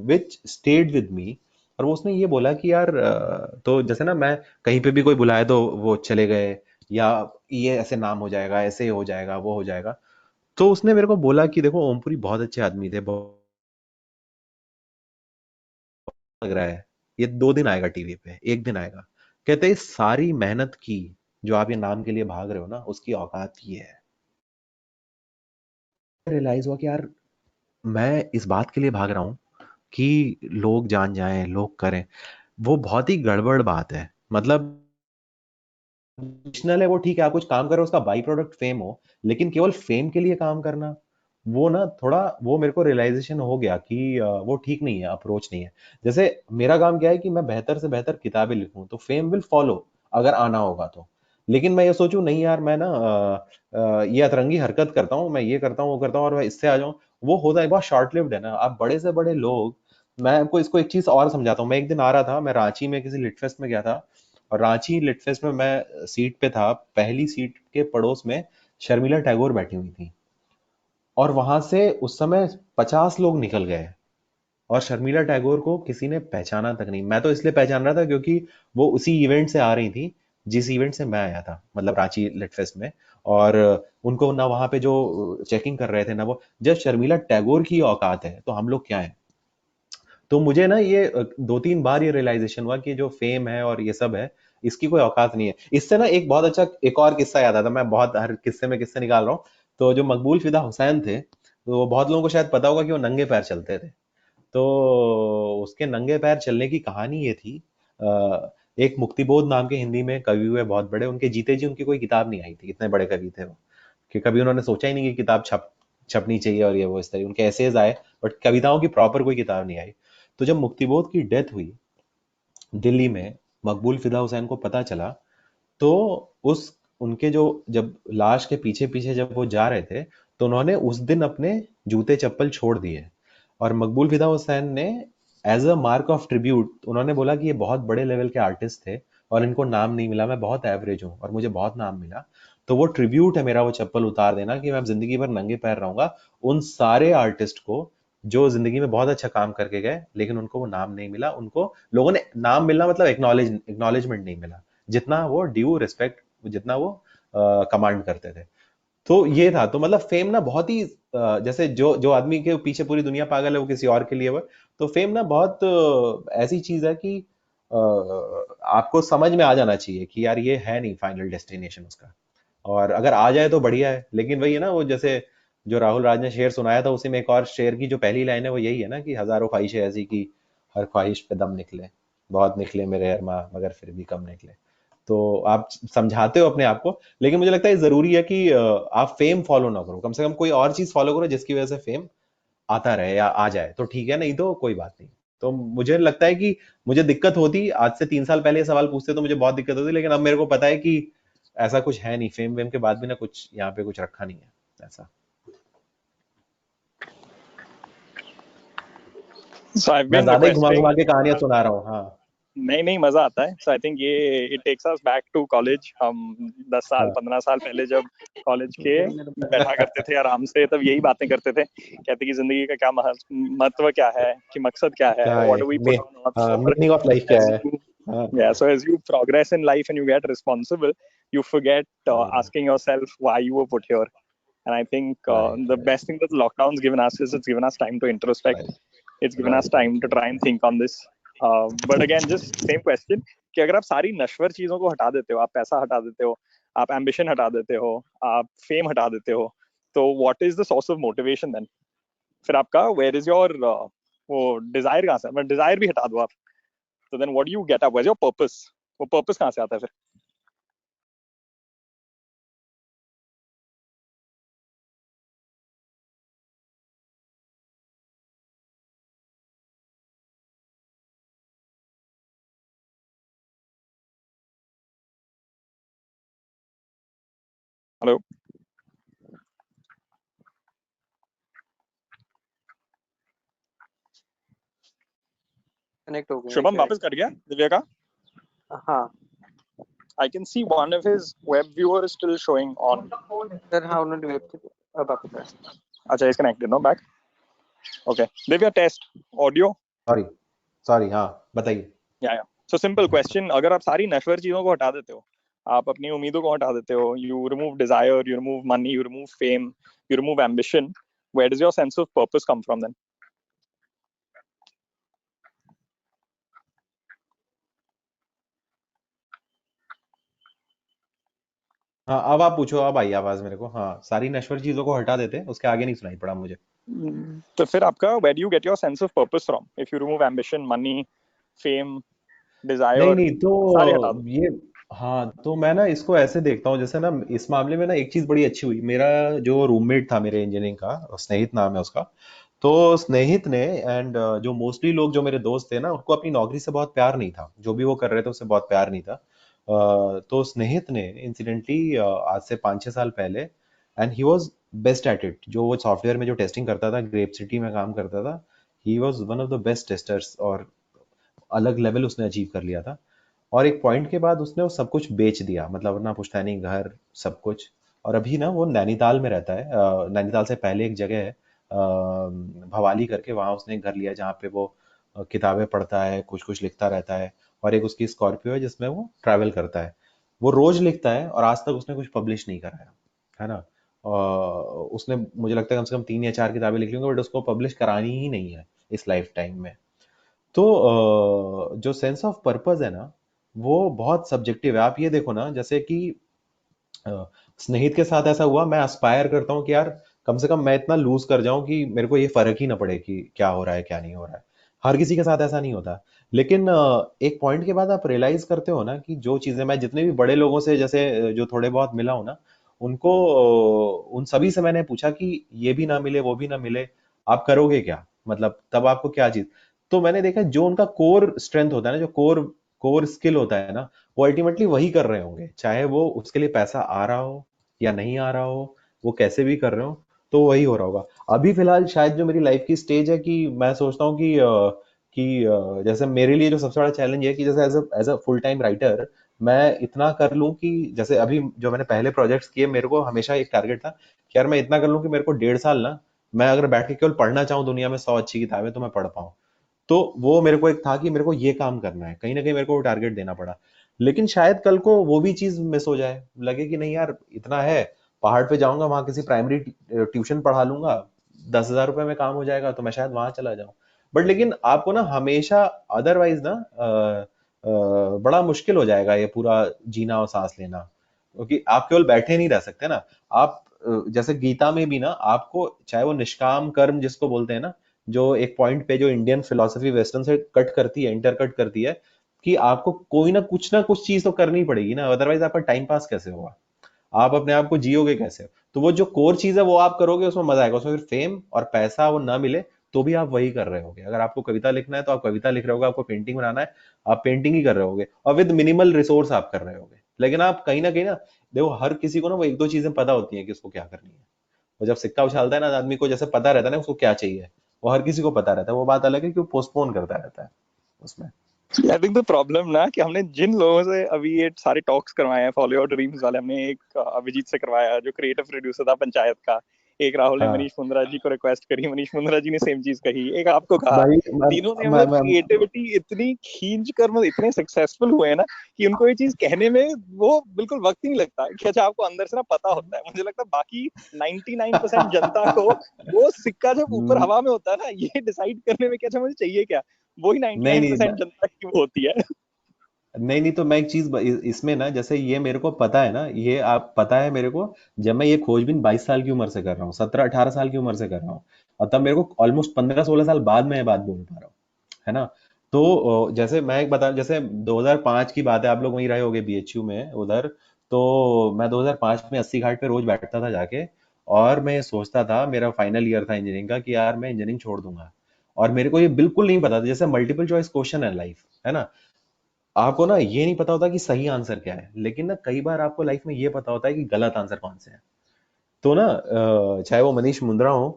विच स्टेड विद मी। और वो उसने ये बोला कि यार तो जैसे ना मैं कहीं पे भी कोई बुलाए तो वो चले गए, या ये ऐसे नाम हो जाएगा, ऐसे हो जाएगा, वो हो जाएगा। तो उसने मेरे को बोला कि देखो ओमपुरी बहुत अच्छे आदमी थे, बहुत लग रहा है ये 2 दिन आएगा टीवी पे, एक दिन आएगा। कहते हैं सारी मेहनत की जो आप ये नाम के लिए भाग रहे हो ना, उसकी औकात ये है। रियलाइज हुआ कि यार मैं इस बात के लिए भाग रहा हूँ कि लोग जान जाएं, लोग करें, वो बहुत ही गड़बड़ बात है। मतलब नेशनल है वो ठीक है, आप कुछ काम करो उसका बाई प्रोडक्ट फेम हो, लेकिन केवल फेम के लिए काम करना, वो ना थोड़ा, वो मेरे को रियलाइजेशन हो गया कि वो ठीक नहीं है, अप्रोच नहीं है। जैसे मेरा काम क्या है कि मैं बेहतर से बेहतर किताबें लिखूं, तो फेम विल फॉलो अगर आना होगा तो। लेकिन मैं ये सोचूं नहीं यार, मैं ना ये अतरंगी हरकत करता हूँ, मैं ये करता हूँ वो करता हूँ और मैं इससे आ जाऊं, वो होता है बहुत शॉर्ट लिव्ड है ना। आप बड़े से बड़े लोग, मैं आपको इसको एक चीज और समझाता हूँ। मैं एक दिन आ रहा था, मैं रांची में किसी लिट फेस्ट में गया था, और रांची लिट फेस्ट में मैं सीट पे था, पहली सीट के पड़ोस में शर्मिला टैगोर बैठी हुई थी। और वहां से उस समय 50 लोग निकल गए, और शर्मिला टैगोर को किसी ने पहचाना तक नहीं। मैं तो इसलिए पहचान रहा था क्योंकि वो उसी इवेंट से आ रही थी जिस इवेंट से मैं आया था, मतलब रांची लिट फेस्ट में। और उनको ना वहां पे जो चेकिंग कर रहे थे ना, वो जब शर्मिला टैगोर की औकात है तो हम लोग क्या है। तो मुझे ना ये 2-3 बार ये रियलाइजेशन हुआ कि जो फेम है और ये सब है, इसकी कोई औकात नहीं है। इससे ना एक बहुत अच्छा एक और किस्सा याद आता, मैं बहुत हर किस्से में किस्से निकाल रहा हूँ। तो जो मकबूल फिदा हुसैन थे, तो बहुत लोगों को शायद पता होगा कि वो नंगे पैर चलते थे। तो उसके नंगे पैर चलने की कहानी ये थी, एक मुक्तिबोध नाम के हिंदी में कवि हुए बहुत बड़े, उनके जीते जी उनकी कोई किताब नहीं आई थी, इतने बड़े कवि थे वो, कि कभी उन्होंने सोचा ही नहीं कि किताब छपनी चाहिए और ये वो इस तरह। उनके एसेज आए बट कविताओं की प्रॉपर कोई किताब नहीं आई। तो जब मुक्तिबोध की डेथ हुई दिल्ली में, मकबूल फिदा हुसैन को पता चला, तो उस उनके जो जब लाश के पीछे पीछे जब वो जा रहे थे, तो उन्होंने उस दिन अपने जूते चप्पल छोड़ दिए। और मकबूल फिदा हुसैन ने as a mark of tribute उन्होंने बोला कि ये बहुत बड़े लेवल के आर्टिस्ट थे और इनको नाम नहीं मिला, मैं बहुत एवरेज हूँ और मुझे बहुत नाम मिला, तो वो ट्रिब्यूट है मेरा, वो चप्पल उतार देना कि मैं अब जिंदगी भर नंगे पैर रहूंगा उन सारे आर्टिस्ट को जो जिंदगी में बहुत अच्छा काम करके गए, लेकिन उनको वो नाम नहीं मिला। उनको लोगों ने नाम मिलना मतलब एक्नॉलेजमेंट नहीं मिला, जितना वो ड्यू रिस्पेक्ट, जितना वो कमांड करते थे। तो ये था। तो मतलब फेम ना बहुत ही जैसे जो जो आदमी के पीछे पूरी दुनिया पागल है वो किसी और के लिए वो, तो फेम ना बहुत ऐसी चीज है कि आपको समझ में आ जाना चाहिए कि यार ये है नहीं फाइनल डेस्टिनेशन उसका। और अगर आ जाए तो बढ़िया है, लेकिन वही है ना, वो जैसे जो राहुल राज ने शेर सुनाया था, उसी में एक और शेर की जो पहली लाइन है वो यही है ना कि हजारों ख्वाहिशें ऐसी की हर ख्वाहिश पे दम निकले, बहुत निकले मेरे अरमा मगर फिर भी कम निकले। तो आप समझाते हो अपने आप को, लेकिन मुझे लगता है जरूरी है कि आप फेम फॉलो ना करो, कम से कम कोई और चीज फॉलो करो जिसकी वजह से फेम आता रहे या आ जाए तो ठीक है, नहीं तो कोई बात नहीं। तो मुझे लगता है कि मुझे दिक्कत होती, आज से 3 साल पहले ये सवाल पूछते तो मुझे बहुत दिक्कत होती, लेकिन अब मेरे को पता है कि ऐसा कुछ है नहीं, फेम वेम के बाद भी ना कुछ यहाँ पे कुछ रखा नहीं है ऐसा। So I've मैं been ज्यादा ही घुमा requesting. घुमा के कहानियां सुना रहा हूँ। हाँ नहीं नहीं, मजा आता है। सो आई थिंक ये it takes us back to college. हम 10 साल हाँ 15 साल पहले जब कॉलेज के बैठा करते थे आराम से, तब यही बातें करते थे, कहते कि जिंदगी का क्या महत्व क्या है, कि मकसद क्या है, क्या व्हाट है do we put on our meaning of life क्या है। हाँ Yeah, so as you progress in life and you get responsible, you forget asking yourself why you were put here. And I think right the best thing that lockdown's given us is it's given us time to introspect. right It's given us right time to try and think on this. But again, just same question कि अगर आप सारी नश्वर चीजों को हटा देते हो, आप पैसा हटा देते हो, आप ambition हटा देते हो, आप fame हटा देते हो, तो what is the source of motivation then? फिर आपका where is your वो desire कहाँ से? मतलब desire भी हटा दो आप. So then what do you get up? Where's your purpose? वो purpose कहाँ से आता है फिर? हेलो कनेक्ट हो गए हैं शुभम वापस शायद। कट गया दिव्या का. हाँ I can see one of his web viewer is still showing on. Sir, हाँ उन्होंने वेब अब आपका अच्छा, he's connected, no? Back. Okay. Divya, test audio. Sorry sorry हाँ बताइए Yeah. So simple question. अगर आप सारी नश्वर चीजों को हटा देते हो, आप अपनी उम्मीदों को हटा देते हो, you remove desire, you remove money, you remove fame, you remove ambition, where does your sense of purpose come from then? हाँ अब आप पूछो अब आई आवाज मेरे को हाँ सारी नश्वर चीजों को हटा देते उसके आगे नहीं सुनाई पड़ा मुझे तो फिर आपका where do you get your sense of purpose from? If you remove ambition, money, fame, desire, नहीं नहीं सारे हटा तो दो. ये हाँ तो मैं ना इसको ऐसे देखता हूँ जैसे ना इस मामले में ना एक चीज बड़ी अच्छी हुई मेरा जो रूममेट था मेरे इंजीनियरिंग का स्नेहित नाम है उसका तो स्नेहित ने एंड जो मोस्टली लोग जो मेरे दोस्त थे ना उनको अपनी नौकरी से बहुत प्यार नहीं था जो भी वो कर रहे थे उससे बहुत प्यार नहीं था तो स्नेहित ने इंसिडेंटली आज से 5-6 साल पहले and he was best at it जो वो सॉफ्टवेयर में जो टेस्टिंग करता था ग्रेप सिटी में काम करता था he was one of the best testers और अलग लेवल उसने अचीव कर लिया था और एक पॉइंट के बाद उसने वो सब कुछ बेच दिया मतलब अपना पुश्तैनी घर सब कुछ और अभी ना वो नैनीताल में रहता है नैनीताल से पहले एक जगह है भवाली करके वहां उसने एक घर लिया जहाँ पे वो किताबें पढ़ता है कुछ कुछ लिखता रहता है और एक उसकी स्कॉर्पियो है जिसमें वो ट्रैवल करता है वो रोज लिखता है और आज तक उसने कुछ पब्लिश नहीं करा है ना उसने मुझे लगता है कम से कम 3 या 4 किताबें लिखी होंगी बट उसको पब्लिश करानी ही नहीं है इस लाइफ टाइम में तो जो सेंस ऑफ पर्पस है ना वो बहुत सब्जेक्टिव है आप ये देखो ना जैसे कि स्नेहित के साथ ऐसा हुआ मैं एस्पायर करता हूँ कि यार कम से कम मैं इतना लूज कर जाऊं कि मेरे को ये फर्क ही ना पड़े कि क्या हो रहा है क्या नहीं हो रहा है हर किसी के साथ ऐसा नहीं होता लेकिन एक पॉइंट के बाद आप रियलाइज करते हो ना कि जो चीजें मैं जितने भी बड़े लोगों से जैसे जो थोड़े बहुत मिला हूं ना उनको उन सभी से मैंने पूछा कि ये भी ना मिले वो भी ना मिले आप करोगे क्या मतलब तब आपको क्या चीज तो मैंने देखा जो उनका कोर स्ट्रेंथ होता है ना जो कोर कोर स्किल होता है ना वो अल्टीमेटली वही कर रहे होंगे चाहे वो उसके लिए पैसा आ रहा हो या नहीं आ रहा हो वो कैसे भी कर रहे हो तो वही हो रहा होगा अभी फिलहाल शायद जो मेरी लाइफ की स्टेज है कि मैं सोचता हूँ कि जैसे मेरे लिए जो सबसे बड़ा चैलेंज है कि जैसे as a full time writer मैं इतना कर लूं कि जैसे अभी जो मैंने पहले प्रोजेक्ट्स किए मेरे को हमेशा एक टारगेट था कि यार मैं इतना कर लूं कि मेरे को 1.5 साल ना मैं अगर बैठ के केवल पढ़ना चाहूँ दुनिया में 100 अच्छी किताबें तो मैं पढ़ पाऊँ तो वो मेरे को एक था कि मेरे को ये काम करना है कहीं ना कहीं मेरे को वो टारगेट देना पड़ा लेकिन शायद कल को वो भी चीज मिस हो जाए लगे कि नहीं यार इतना है पहाड़ पे जाऊंगा वहां किसी प्राइमरी ट्यूशन पढ़ा लूंगा 10,000 रुपए में काम हो जाएगा तो मैं शायद वहां चला जाऊं बट लेकिन आपको ना हमेशा अदरवाइज ना बड़ा मुश्किल हो जाएगा ये पूरा जीना और सांस लेना क्योंकि आप केवल बैठे नहीं रह सकते ना आप जैसे गीता में भी ना आपको चाहे वो निष्काम कर्म जिसको बोलते हैं ना जो एक पॉइंट पे जो इंडियन फिलोसफी वेस्टर्न से कट करती है इंटर कट करती है कि आपको कोई ना कुछ चीज तो करनी पड़ेगी ना अदरवाइज आपका टाइम पास कैसे होगा आप अपने आप को जियोगे कैसे तो वो जो कोर चीज है वो आप करोगे उसमें मजा आएगा उसमें फिर फेम और पैसा वो ना मिले तो भी आप वही कर रहे होगे अगर आपको कविता लिखना है तो आप कविता लिख रहे होगे आपको पेंटिंग बनाना है आप पेंटिंग ही कर रहे होगे और विद मिनिमल रिसोर्स आप कर रहे होगे लेकिन आप कहीं ना देखो हर किसी को ना वो एक दो चीजें पता होती हैं कि उसको क्या करनी है वो जब सिक्का उछालता है ना आदमी को जैसे पता रहता है ना उसको क्या चाहिए वो हर किसी को पता रहता है वो बात अलग है कि वो पोस्टपोन करता रहता है उसमें आई थिंक द प्रॉब्लम ना कि हमने जिन लोगों से अभी ये सारे टॉक्स करवाए हैं फॉलो योर ड्रीम्स वाले हमने एक अभिजीत से करवाया जो क्रिएटिव प्रोड्यूसर था पंचायत का एक राहुल ने हाँ मनीष मुंद्रा जी को रिक्वेस्ट करी, मनीष मुंद्रा जी ने सेम चीज कही, एक आपको कहा। भाई तीनों ने मतलब क्रिएटिविटी इतनी खींच कर मतलब इतने सक्सेसफुल हुए हैं ना कि उनको ये चीज कहने में वो बिल्कुल वक्त ही नहीं लगता कि अच्छा आपको अंदर से ना पता होता है। मुझे लगता है बाकी 99% जनता को वो सिक्का जब ऊपर हवा में होता है ना, ये डिसाइड करने में कि अच्छा मुझे चाहिए क्या, वही नहीं नहीं 99% जनता की वो होती है। नहीं तो मैं एक चीज इसमें ना, जैसे ये मेरे को पता है ना, ये आप पता है मेरे को, जब मैं ये खोजबीन 22 साल की उम्र से कर रहा हूँ, 17-18 साल की उम्र से कर रहा हूँ, और तब मेरे को ऑलमोस्ट 15-16 साल बाद में ये बात बोल पा रहा हूँ, है ना। तो जैसे मैं एक बता, जैसे 2005 की बात है, आप लोग वहीं रहे होगे बीएचयू में उधर, तो मैं 2005 में 80 घाट पे रोज बैठता था जाके, और मैं ये सोचता था, मेरा फाइनल ईयर था इंजीनियरिंग का, कि यार मैं इंजीनियरिंग छोड़ दूंगा। और मेरे को ये बिल्कुल नहीं पता था, जैसे मल्टीपल चॉइस क्वेश्चन है लाइफ, है ना, आपको ना ये नहीं पता होता कि सही आंसर क्या है, लेकिन ना कई बार आपको लाइफ में ये पता होता है कि गलत आंसर कौन से है। तो ना चाहे वो मनीष मुंद्रा हो,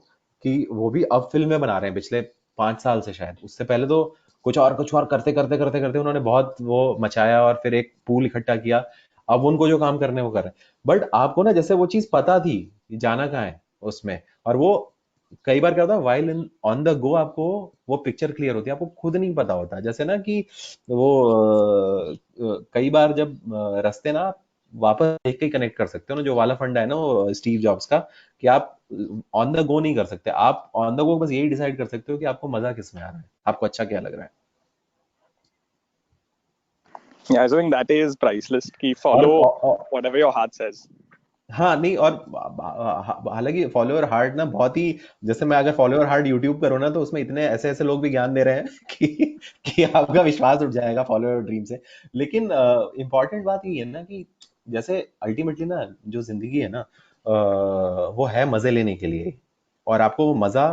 कि वो भी अब फिल्में बना रहे हैं पिछले 5 साल से, शायद उससे पहले तो कुछ और करते करते करते करते उन्होंने बहुत वो मचाया, और फिर एक पूल इकट्ठा किया, अब उनको जो काम करने वो कर रहे हैं। बट आपको ना जैसे वो चीज पता थी कि जाना कहाँ है उसमें, और वो कई बार क्या होता है, while in on the go आपको वो पिक्चर क्लियर होती है, आपको खुद नहीं पता होता। जैसे ना कि वो कई बार जब रास्ते ना आप वापस देख के कनेक्ट कर सकते हो ना, जो वाला फंडा है ना वो स्टीव जॉब्स का, कि आप ऑन द गो नहीं कर सकते, आप ऑन द गो बस यही डिसाइड कर सकते हो कि आपको मजा किस में आ रहा है, आपको अच्छा क्या लग रहा है। Yeah, I think that is priceless कि और, follow और whatever your heart says. हाँ नहीं, और हालांकि फॉलोअर हार्ट ना बहुत ही, जैसे मैं अगर फॉलोअर हार्ट यूट्यूब करूँ ना, तो उसमें इतने ऐसे ऐसे लोग भी ज्ञान दे रहे हैं कि आपका विश्वास उठ जाएगा फॉलोअर ड्रीम से। लेकिन इम्पॉर्टेंट बात ये है ना कि जैसे अल्टीमेटली ना जो जिंदगी है ना, वो है मजे लेने के लिए, और आपको वो मजा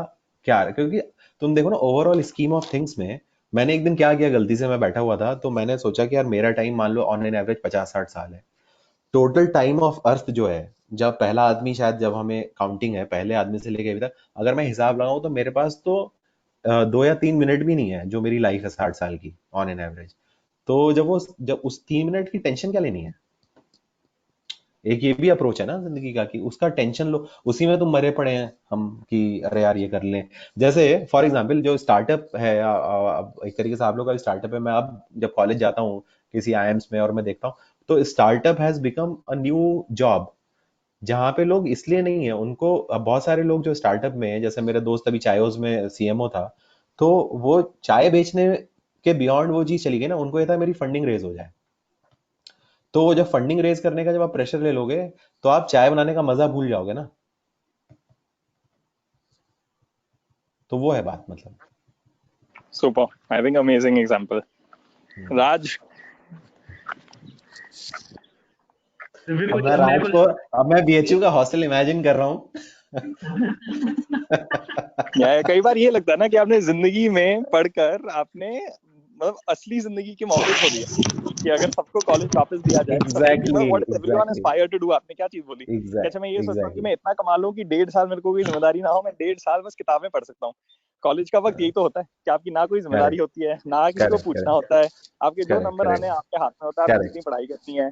क्या, क्योंकि तुम देखो ना ओवरऑल स्कीम ऑफ थिंग्स में, मैंने एक दिन क्या किया, गलती से मैं बैठा हुआ था, तो मैंने सोचा कि यार मेरा टाइम मान लो ऑन एन एवरेज 50-60 साल है। टोटल टाइम ऑफ अर्थ जो है, जब पहला आदमी, शायद जब हमें काउंटिंग है पहले आदमी से लेके अभी तक, अगर मैं हिसाब लगाऊं तो मेरे पास तो 2 या 3 मिनट भी नहीं है, जो मेरी लाइफ है 60 साल की ऑन एन एवरेज। तो जब उस 3 मिनट की टेंशन क्या लेनी है, एक ये भी अप्रोच है ना जिंदगी का, कि उसका टेंशन लो, उसी में तुम मरे पड़े हैं हम, कि अरे यार ये कर लें। जैसे फॉर एग्जांपल जो स्टार्टअप है, एक तरीके से आप लोग का स्टार्टअप है, मैं अब जब कॉलेज जाता हूँ किसी आईएम्स में और मैं देखता हूँ, तो startup has become a new job, जहाँ पे लोग इसलिए नहीं है उनको, अब बहुत सारे लोग जो स्टार्टअप में हैं, जैसे मेरे दोस्त अभी चायोस में सीएमओ था, तो वो चाय बेचने के बियॉन्ड वो चीज चली गई ना, उनको ये था मेरी फंडिंग रेज हो जाए। तो वो जब फंडिंग रेज करने का जब आप प्रेशर ले लोगे, तो आप चाय बनाने का मजा भूल जाओगे ना। तो वो है बात, मतलब। Super. I think amazing example. Raj, अब मैं राज को, अब मैं बीएचयू का हॉस्टल इमेजिन कर रहा हूँ। कई बार ये लगता है ना कि आपने जिंदगी में पढ़कर आपने मतलब असली जिंदगी के मौके खो दिया, कि अगर सबको कॉलेज वापस दिया जाए, exactly what is everyone exactly aspire to do, आपने क्या चीज बोली कि अच्छा मैं ये सोचता हूँ कि मैं इतना कमा लूं कि 1.5 साल मेरे को कोई जिम्मेदारी ना हो, मैं 1.5 साल बस किताबें पढ़ सकता हूँ। कॉलेज का वक्त यही तो होता है कि आपकी ना कोई जिम्मेदारी होती है, ना किसी को पूछना होता है, आपके जो नंबर आने आपके हाथ में होता है, आपको जितनी पढ़ाई करनी है,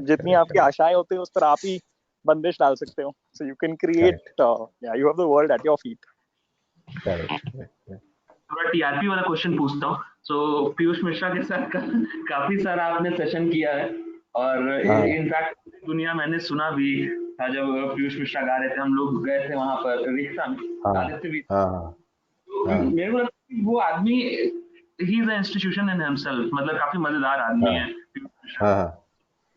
जितनी आपकी आशाएं होती है, उस पर आप ही बंदिश डाल सकते हो। So you can create, you have the world at your feet. थोड़ा टीआरपी वाला क्वेश्चन पूछता हूँ। सो पीयूष मिश्रा के साथ काफी सारा आपने सेशन किया है, और इनफैक्ट दुनिया मैंने सुना भी था, जब पीयूष मिश्रा गा रहे थे, हम लोग गए थे वहां पर रिक्शा में, आदित्य भी। मेरे को लगता है कि वो आदमी he is an institution in himself, मतलब काफी मजेदार आदमी है पीयूष मिश्रा।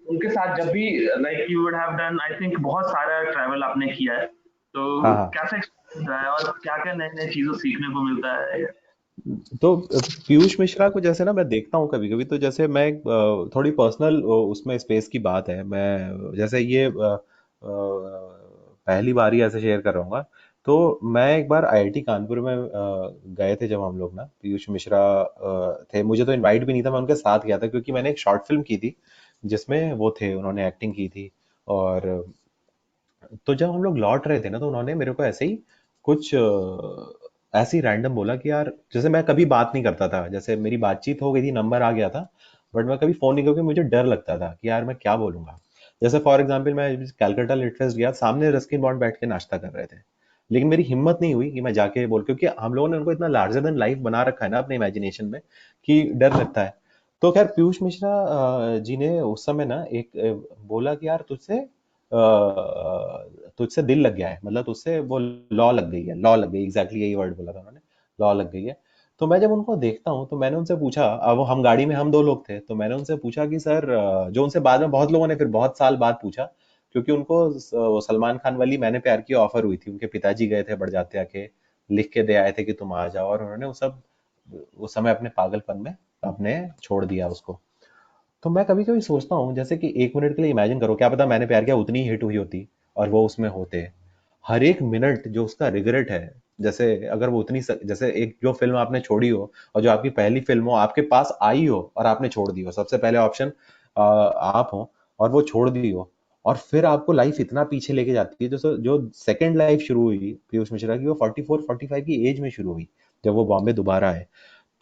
उनके साथ जब भी like you would have done, I think बहुत सारा ट्रैवल आपने किया है, तो कैसा एक्सपीरियंस रहा है और क्या क्या नए नए चीजों सीखने को मिलता है? तो पीयूष मिश्रा को जैसे ना मैं देखता हूँ कभी कभी, तो जैसे मैं थोड़ी पर्सनल उसमें स्पेस की बात है, मैं जैसे ये पहली बार ही ऐसे शेयर कर रहा हूँ। तो मैं एक बार आईआईटी कानपुर में गए थे जब हम लोग ना, पीयूष मिश्रा थे, मुझे तो इनवाइट भी नहीं था, मैं उनके साथ गया था क्योंकि मैंने एक शॉर्ट फिल्म की थी जिसमें वो थे, उन्होंने एक्टिंग की थी। और तो जब हम लोग लौट रहे थे ना, तो उन्होंने मेरे को ऐसे ही कुछ ऐसे ही रैंडम बोला कि यार, जैसे मैं कभी बात नहीं करता था, जैसे मेरी बातचीत हो गई थी, नंबर आ गया था, बट मैं कभी फोन नहीं, क्योंकि मुझे डर लगता था कि यार मैं क्या बोलूंगा। जैसे फॉर एग्जाम्पल मैं कैलकाटा लिट फेस्ट गया, सामने रस्किन बॉन्ड बैठ के नाश्ता कर रहे थे, लेकिन मेरी हिम्मत नहीं हुई कि मैं जाके बोल, क्योंकि हम लोगों ने उनको इतना लार्जर देन लाइफ बना रखा है ना अपने इमेजिनेशन में कि डर लगता है। तो खैर पीयूष मिश्रा जी ने उस समय ना एक बोला कि यार तुझसे दिल लग गया है, मतलब तुझसे वो लॉ लग गई है, लॉ लग गई, एग्जैक्टली यही वर्ड बोला था उन्होंने, लॉ लग गई है। तो मैं जब उनको देखता हूँ तो मैंने उनसे पूछा, अब वो हम गाड़ी में हम दो लोग थे, तो मैंने उनसे पूछा कि सर, जो उनसे बाद में बहुत लोगों ने फिर बहुत साल बाद पूछा, क्योंकि उनको वो सलमान खान वाली मैंने प्यार की ऑफर हुई थी, उनके पिताजी गए थे बड़जाते आके लिख के दे आए थे कि तुम आ जाओ, और उन्होंने वो सब उस समय अपने पागलपन में आपने छोड़ दिया उसको। तो मैं कभी कभी सोचता हूँ, जैसे कि 1 मिनट के लिए इमेजिन करो, क्या पता मैंने प्यार किया उतनी हिट हुई होती और वो उसमें होते। हर एक मिनट जो उसका रिग्रेट है, जैसे अगर वो जैसे एक जो फिल्म आपने छोड़ी हो और जो आपकी पहली फिल्म हो, आपके पास आई हो और आपने छोड़ दी हो, सबसे पहले ऑप्शन आप हो, और वो छोड़ दी हो, और फिर आपको लाइफ इतना पीछे लेके जाती है, जो जो सेकंड लाइफ शुरू हुई पीयूष मिश्रा की, वो 44-45 की एज में शुरू हुई, जब वो बॉम्बे दोबारा आए।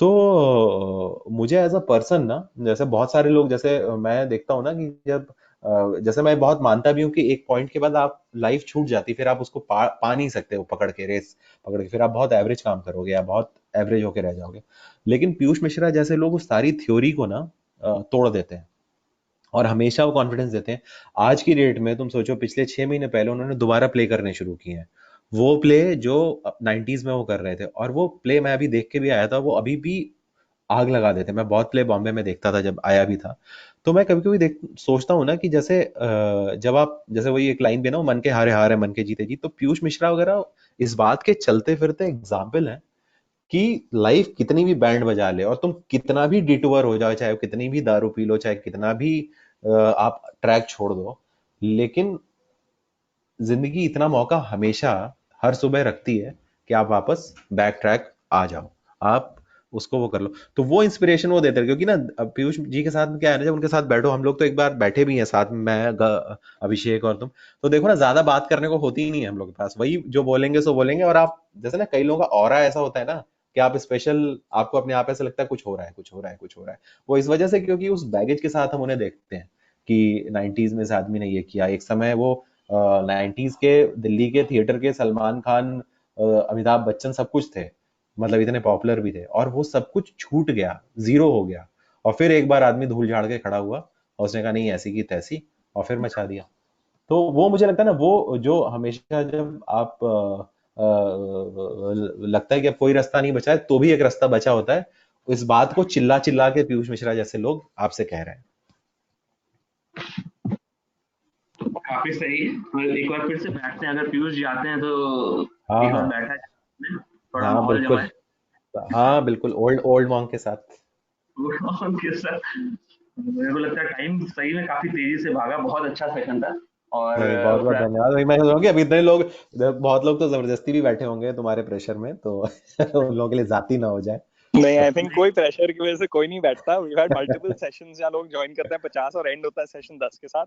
तो मुझे एज अ पर्सन ना, जैसे बहुत सारे लोग, जैसे मैं देखता हूँ ना कि जब जैसे मैं बहुत मानता भी हूँ कि एक पॉइंट के बाद आप लाइफ छूट जाती, फिर आप उसको पा नहीं सकते, वो पकड़ के रेस पकड़ के फिर आप बहुत एवरेज काम करोगे या बहुत एवरेज होके रह जाओगे। लेकिन पीयूष मिश्रा जैसे लोग उस सारी थ्योरी को ना तोड़ देते हैं और हमेशा वो कॉन्फिडेंस देते हैं। आज की डेट में तुम सोचो, पिछले 6 महीने पहले उन्होंने दोबारा प्ले करने शुरू किए हैं, वो प्ले जो 90s में वो कर रहे थे, और वो प्ले मैं अभी देख के भी आया था, वो अभी भी आग लगा देते। मैं बहुत प्ले बॉम्बे में देखता था जब आया भी था। तो मैं कभी कभी देख सोचता हूँ ना कि जैसे जब आप, जैसे वही एक लाइन भी ना, मन के हारे हारे मन के जीते जीत, तो पीयूष मिश्रा वगैरह इस बात के चलते फिरते एग्जाम्पल है कि लाइफ कितनी भी बैंड बजा ले और तुम कितना भी डिटूवर हो जाओ, चाहे कितनी भी दारू पी लो, चाहे कितना भी आप ट्रैक छोड़ दो, लेकिन जिंदगी इतना मौका हमेशा हर सुबह रखती है कि आप वापस बैक ट्रैक आ जाओ, आप उसको वो कर लो। तो वो इंस्पिरेशन वो देते हैं, क्योंकि ना अब पीयूष जी के साथ क्या है ना, जब उनके साथ बैठो, हम लोग तो एक बार बैठे भी हैं साथ में, अभिषेक और तुम, तो देखो ना ज्यादा बात करने को होती ही नहीं है हम लोग के पास, वही जो बोलेंगे सो बोलेंगे। और आप जैसे ना, कई लोगों का ऑरा ऐसा होता है ना कि आप स्पेशल, आपको अपने आप ऐसा लगता है कुछ हो रहा है, कुछ हो रहा है, कुछ हो रहा है। वो इस वजह से क्योंकि उस बैगेज के साथ हम उन्हें देखते हैं कि 90s में इस आदमी ने ये किया, एक समय वो 90s के दिल्ली के थिएटर के सलमान खान, अमिताभ बच्चन सब कुछ थे, मतलब इतने पॉपुलर भी थे, और वो सब कुछ छूट गया, जीरो हो गया, और फिर एक बार आदमी धूल झाड़ के खड़ा हुआ और उसने कहा नहीं ऐसी की तैसी, और फिर मचा दिया। तो वो मुझे लगता है ना, वो जो हमेशा जब आप लगता है कि अब कोई रास्ता नहीं बचा है, तो भी एक रास्ता बचा होता है, इस बात को चिल्ला चिल्ला के पीयूष मिश्रा जैसे लोग आपसे कह रहे हैं। काफी सही है। तो एक बार फिर से बैठते हैं, अगर पीयूष जाते हैं तो हाँ एक बार हाँ बैठा जाए, थोड़ा हाँ माहौल बिल्कुल, जमाए हाँ बिल्कुल, ओल्ड ओल्ड मॉन्क के साथ। उनके साथ। मेरे को लगता है टाइम सही में काफी तेजी से भागा, बहुत अच्छा सेशन था। और नहीं, बहुत बहुत धन्यवाद। वही मैं सोच अभी इतने लोग, बहुत लोग तो जबरदस्ती भी बैठे होंगे तुम्हारे प्रेशर में, तो उन लोगों के लिए जाती ना हो जाए। नहीं, आई थिंक कोई प्रेशर की वजह से कोई नहीं बैठता। वी हैड मल्टीपल सेशंस जहाँ लोग ज्वाइन करते हैं 50 और एंड होता है सेशन 10 के साथ।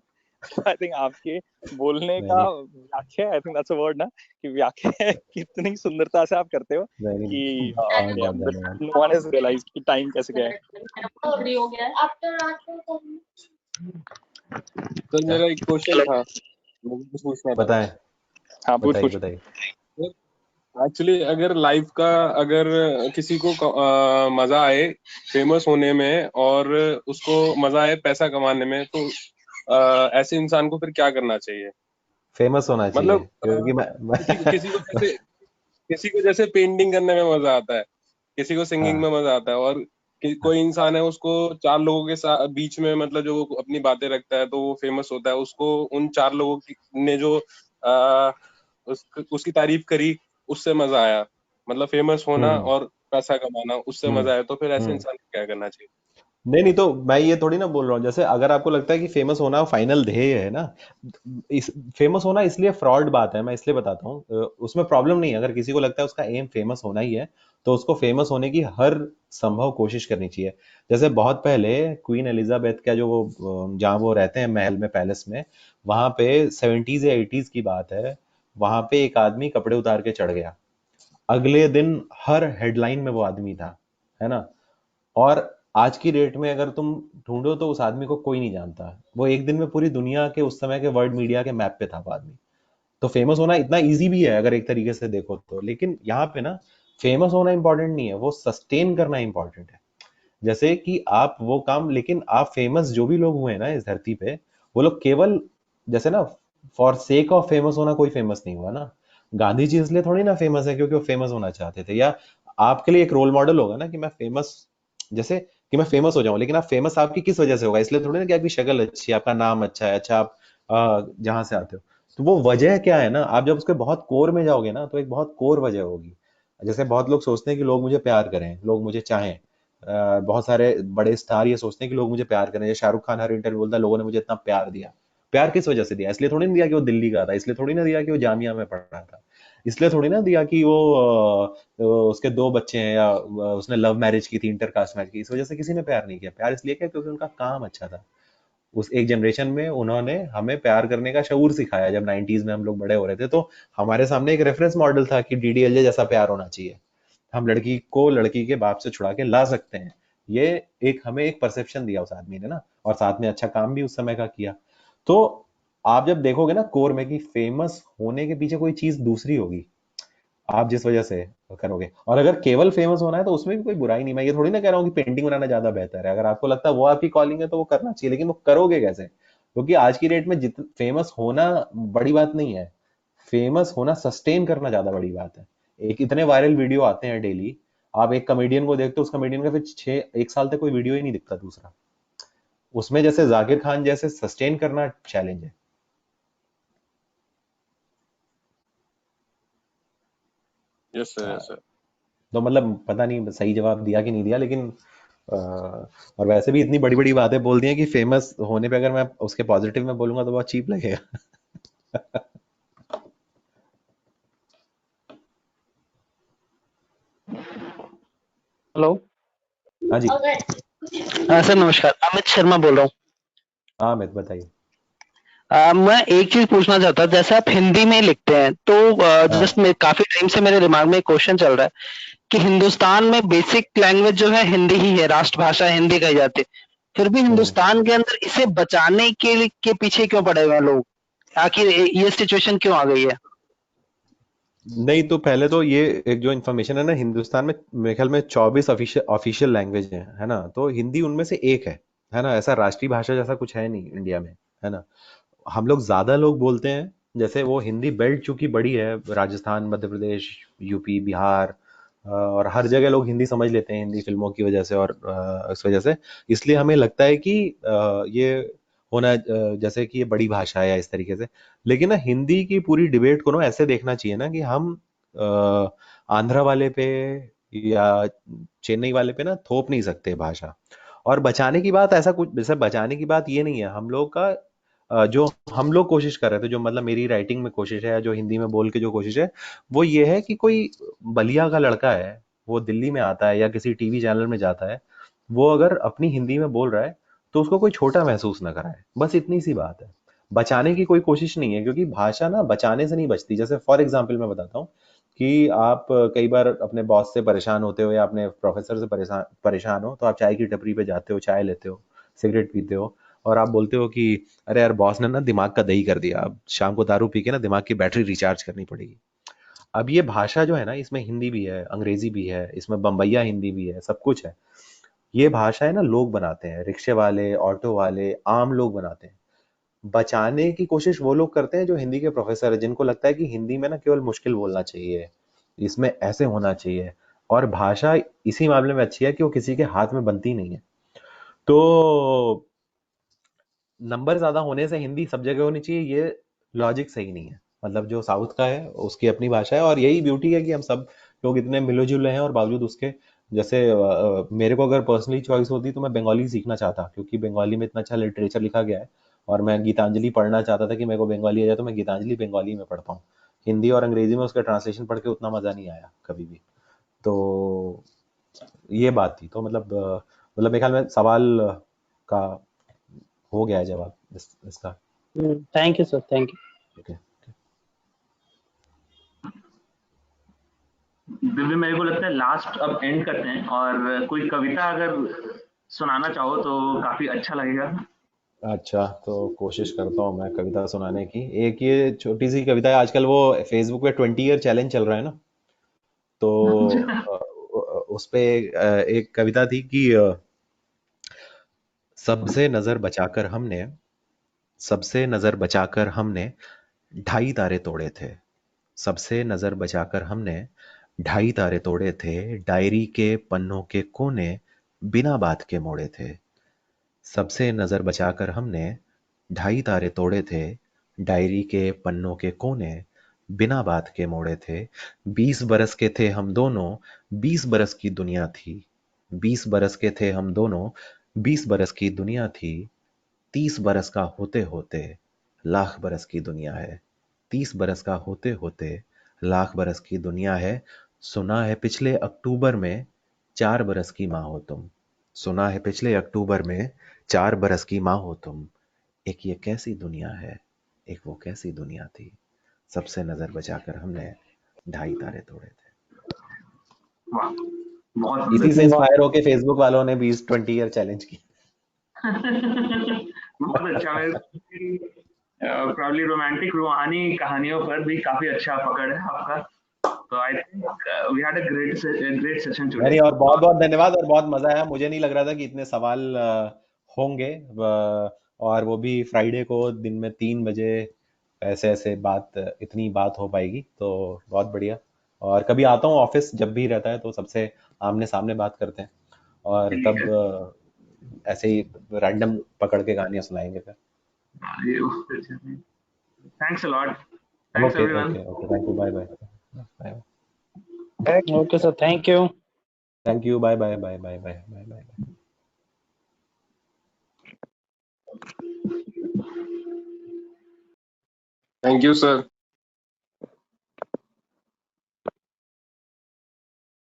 आई थिंक आपके बोलने का नहीं व्याख्या, I think that's a word ना, कि व्याख्या कितनी सुंदरता से आप करते हो नहीं कि बहुत बहुत धन्यवाद। नो वन हैज रियलाइज्ड कि टाइम कैसे गया है। सर मेरा एक क्वेश्चन था, मुझे कुछ पूछना था। बताएं, हाँ, पूछ बताइए पूछ। बताइए। एक्चुअली अगर लाइफ का, अगर किसी को मजा आए फेमस होने में और उसको मजा आए पैसा कमाने में, तो ऐसे इंसान को फिर क्या करना चाहिए? फेमस होना चाहिए, मतलब क्योंकि किसी को जैसे पेंटिंग करने में मजा आता है, किसी को सिंगिंग में हाँ मजा आता है, और कोई इंसान है उसको 4 लोगों के साथ बीच में, मतलब जो वो अपनी बातें रखता है तो वो फेमस होता है, उसको उन 4 लोगों ने जो उसकी तारीफ करी उससे मजा आया, मतलब फेमस होना हम्म और पैसा कमाना उससे हम्म मजा आया, तो फिर ऐसे हम्म इंसान को क्या करना चाहिए? नहीं नहीं, तो मैं ये थोड़ी ना बोल रहा हूँ, जैसे अगर आपको लगता है कि फेमस होना फाइनल ध्येय है ना, इस फेमस होना इसलिए फ्रॉड बात है, मैं इसलिए बताता हूँ। उसमें प्रॉब्लम नहीं है, अगर किसी को लगता है उसका एम फेमस होना ही है, तो उसको फेमस होने की हर संभव कोशिश करनी चाहिए। जैसे बहुत पहले क्वीन एलिजाबेथ का जो वो जहाँ वो रहते हैं महल में, पैलेस में, वहां पे 70s या 80s की बात है, वहां पे एक आदमी कपड़े उतार के चढ़ गया, अगले दिन हर हेडलाइन में वो आदमी था, है ना। और आज की डेट में अगर तुम ढूंढो तो उस आदमी को कोई नहीं जानता, वो एक दिन में पूरी दुनिया के उस समय के वर्ल्ड मीडिया के मैप पे था वो आदमी। तो फेमस होना इतना इजी भी है अगर एक तरीके से देखो तो, लेकिन यहाँ पे ना फेमस होना इंपॉर्टेंट नहीं है, वो सस्टेन करना इंपॉर्टेंट है। जैसे कि आप वो काम, लेकिन आप फेमस जो भी लोग हुए हैं ना इस धरती पे, वो लोग केवल जैसे ना फॉर सेक ऑफ फेमस होना कोई फेमस नहीं हुआ ना। गांधी जी इसलिए थोड़ी ना फेमस है क्योंकि वो फेमस होना चाहते थे, या आपके लिए एक रोल मॉडल होगा ना कि मैं फेमस, जैसे कि मैं फेमस हो जाऊं, लेकिन आप फेमस आपकी किस वजह से होगा, इसलिए थोड़ी ना कि आपकी शक्ल अच्छी है, आपका नाम अच्छा है, अच्छा आप जहां से आते हो। तो वो वजह क्या है ना, आप जब उसके बहुत कोर में जाओगे ना तो एक बहुत कोर वजह होगी। जैसे बहुत लोग सोचते हैं कि लोग मुझे प्यार करें, लोग मुझे चाहें। बहुत सारे बड़े स्टार ये सोचते हैं कि लोग मुझे प्यार करें। जैसे शाहरुख खान हर इंटरव्यू बोलता है लोगों ने मुझे इतना प्यार दिया। प्यार किस वजह से दिया? इसलिए थोड़ी ना दिया कि वो दिल्ली का था, इसलिए थोड़ी ना दिया कि वो जामिया में पढ़ रहा था, इसलिए थोड़ी ना दिया कि वो उसके 2 बच्चे हैं, या उसने लव मैरिज की थी, इंटरकास्ट मैरिज की। इस वजह से किसी ने प्यार नहीं किया। प्यार इसलिए किया क्योंकि उनका काम अच्छा था। उस एक जनरेशन में उन्होंने हमें प्यार करने का शऊर सिखाया। जब 90s में हम लोग बड़े हो रहे थे तो हमारे सामने एक रेफरेंस मॉडल था कि डीडीएलजे जैसा प्यार होना चाहिए, हम लड़की को लड़की के बाप से छुड़ा के ला सकते हैं। ये एक हमें एक परसेप्शन दिया उस आदमी ने ना, और साथ में अच्छा काम भी उस समय का किया। तो आप जब देखोगे ना कोर में कि फेमस होने के पीछे कोई चीज दूसरी होगी, आप जिस वजह से करोगे। और अगर केवल फेमस होना है तो उसमें भी कोई बुराई नहीं। मैं ये थोड़ी ना कह रहा हूँ कि पेंटिंग बनाना ज्यादा बेहतर है। अगर आपको लगता है वो आपकी कॉलिंग है तो वो करना चाहिए, लेकिन वो करोगे कैसे? क्योंकि आज की डेट में जित फेमस होना बड़ी बात नहीं है, फेमस होना सस्टेन करना ज्यादा बड़ी बात है। एक इतने वायरल वीडियो आते हैं डेली, आप एक कॉमेडियन को देखते हो, उस कॉमेडियन का फिर 1 साल तक कोई वीडियो ही नहीं दिखता दूसरा। उसमें जैसे जाकिर खान जैसे सस्टेन करना चैलेंज है। Yes sir, yes sir. तो मतलब पता नहीं सही जवाब दिया कि नहीं दिया, लेकिन और वैसे भी इतनी बड़ी बड़ी बातें बोल दी हैं कि फेमस होने पे अगर मैं उसके पॉजिटिव में बोलूंगा तो बहुत चीप लगेगा। हेलो। हाँ जी। हाँ सर, नमस्कार। अमित शर्मा बोल रहा हूँ। हाँ अमित बताइए। मैं एक चीज पूछना चाहता हूँ, जैसे आप हिंदी में लिखते हैं तो हाँ जस्ट काफी टाइम से मेरे दिमाग में एक क्वेश्चन चल रहा है कि हिंदुस्तान में बेसिक लैंग्वेज जो है हिंदी ही है, राष्ट्रभाषा हिंदी कही जाती है, फिर भी हिंदुस्तान के अंदर इसे बचाने के पीछे क्यों पड़े हुए हैं लोग? आखिर ये सिचुएशन क्यों आ गई है? नहीं, तो पहले तो ये एक जो इन्फॉर्मेशन है ना, हिंदुस्तान में मेरे ख्याल में 24 ऑफिशियल लैंग्वेज है ना, तो हिंदी उनमें से एक है ना। ऐसा राष्ट्रीय भाषा जैसा कुछ है नहीं इंडिया में, है ना। हम लोग ज्यादा लोग बोलते हैं, जैसे वो हिंदी बेल्ट चूंकि बड़ी है, राजस्थान, मध्य प्रदेश, यूपी, बिहार, और हर जगह लोग हिंदी समझ लेते हैं हिंदी फिल्मों की वजह से, और इस वजह से इसलिए हमें लगता है कि ये होना जैसे कि ये बड़ी भाषा है या इस तरीके से। लेकिन ना हिंदी की पूरी डिबेट को ना ऐसे देखना चाहिए ना कि हम आंध्रा वाले पे या चेन्नई वाले पे ना थोप नहीं सकते भाषा। और बचाने की बात ऐसा कुछ, जैसे बचाने की बात ये नहीं है हम लोग का। जो हम लोग कोशिश कर रहे थे, जो मतलब मेरी राइटिंग में कोशिश है, जो हिंदी में बोल के जो कोशिश है, वो ये है कि कोई बलिया का लड़का है, वो दिल्ली में आता है या किसी टीवी चैनल में जाता है, वो अगर अपनी हिंदी में बोल रहा है तो उसको कोई छोटा महसूस ना कराए। बस इतनी सी बात है। बचाने की कोई कोशिश नहीं है, क्योंकि भाषा ना बचाने से नहीं बचती। जैसे फॉर एग्जाम्पल मैं बताता हूँ कि आप कई बार अपने बॉस से परेशान होते हो या अपने प्रोफेसर से परेशान परेशान हो, तो आप चाय की टपरी पे जाते हो, चाय लेते हो, सिगरेट पीते हो, और आप बोलते हो कि अरे यार बॉस ने ना दिमाग का दही कर दिया, अब शाम को दारू पी के ना दिमाग की बैटरी रिचार्ज करनी पड़ेगी। अब ये भाषा जो है ना, इसमें हिंदी भी है, अंग्रेजी भी है, इसमें बम्बैया हिंदी भी है, सब कुछ है। ये भाषाएं ना लोग बनाते हैं, रिक्शे वाले, ऑटो वाले, आम लोग बनाते हैं। बचाने की कोशिश वो लोग करते हैं जो हिंदी के प्रोफेसर है, जिनको लगता है कि हिंदी में ना केवल मुश्किल बोलना चाहिए, इसमें ऐसे होना चाहिए। और भाषा इसी मामले में अच्छी है कि वो किसी के हाथ में बनती नहीं है। तो नंबर ज्यादा होने से हिंदी सब जगह होनी चाहिए, ये लॉजिक सही नहीं है। मतलब जो साउथ का है उसकी अपनी भाषा है, और यही ब्यूटी है कि हम सब लोग इतने मिले जुले हैं, और बावजूद उसके जैसे मेरे को अगर पर्सनली चॉइस होती तो मैं बंगाली सीखना चाहता, क्योंकि बंगाली में इतना अच्छा लिटरेचर लिखा गया है। और मैं गीतांजलि पढ़ना चाहता था कि मेरे को बंगाली आ जाए, तो मैं गीतांजलि बंगाली में पढ़ता हूँ। हिंदी और अंग्रेजी में उसका ट्रांसलेशन पढ़ के उतना मजा नहीं आया कभी भी। तो ये बात थी। तो मतलब मेरे ख्याल में सवाल का हो गया है जवाब इसका। Thank you sir, thank you. Okay. Divya, मेरे को लगता है लास्ट अब एंड करते हैं, और कोई कविता अगर सुनाना चाहो तो काफी अच्छा लगेगा। अच्छा, तो कोशिश करता हूँ मैं कविता सुनाने की। एक ये छोटी सी कविता है, आजकल वो फेसबुक पे 20 ईयर चैलेंज चल रहा है ना, तो उस पे एक कविता थी कि सबसे नजर बचाकर हमने सबसे नजर बचाकर हमने 2.5 तारे तोड़े थे। सबसे नजर बचाकर हमने 2.5 तारे तोड़े थे। डायरी के पन्नों के कोने बिना बात के मोड़े थे। सबसे नजर बचाकर हमने 2.5 तारे तोड़े थे। डायरी के पन्नों के कोने बिना बात के मोड़े थे। 20 बरस के थे हम दोनों, 20 बरस की दुनिया थी। 20 बरस के थे हम दोनों, 20 बरस की दुनिया थी। 30 बरस का होते होते लाख बरस की दुनिया है। 30 बरस का होते होते लाख बरस की दुनिया है। सुना है पिछले अक्टूबर में 4 बरस की माँ हो तुम। सुना है पिछले अक्टूबर में 4 बरस की माँ हो तुम। एक ये कैसी दुनिया है, एक वो कैसी दुनिया थी। सबसे नजर बचाकर हमने 2.5 तारे तोड़े थे। वाह, बहुत इसी सुंदर। से इंस्पायर होके फेसबुक वालों ने 20 ईयर चैलेंज की। बहुत अच्छा। मैं प्रॉब्ली रोमांटिक रूहानी कहानियों पर भी काफी अच्छा पकड़ है आपका। तो I think we had a great session today. नहीं, और बहुत बहुत धन्यवाद, और बहुत मजा आया। मुझे नहीं लग रहा था कि इतने सवाल होंगे, और वो भी फ्राइडे को दिन में 3 बजे ऐसे ऐसे बात, इतनी बात हो पाएगी, तो बहुत बढ़िया। और कभी आता हूँ ऑफिस, जब भी रहता है तो सबसे आमने सामने बात करते हैं, और तब ऐसे ही रैंडम पकड़ के कहानियां सुनाएंगे फिर। Thanks a lot. Thanks okay everyone. Okay okay, thank you, bye bye bye. Okay sir, thank you. Thank you, bye bye bye bye bye bye bye. Thank you sir.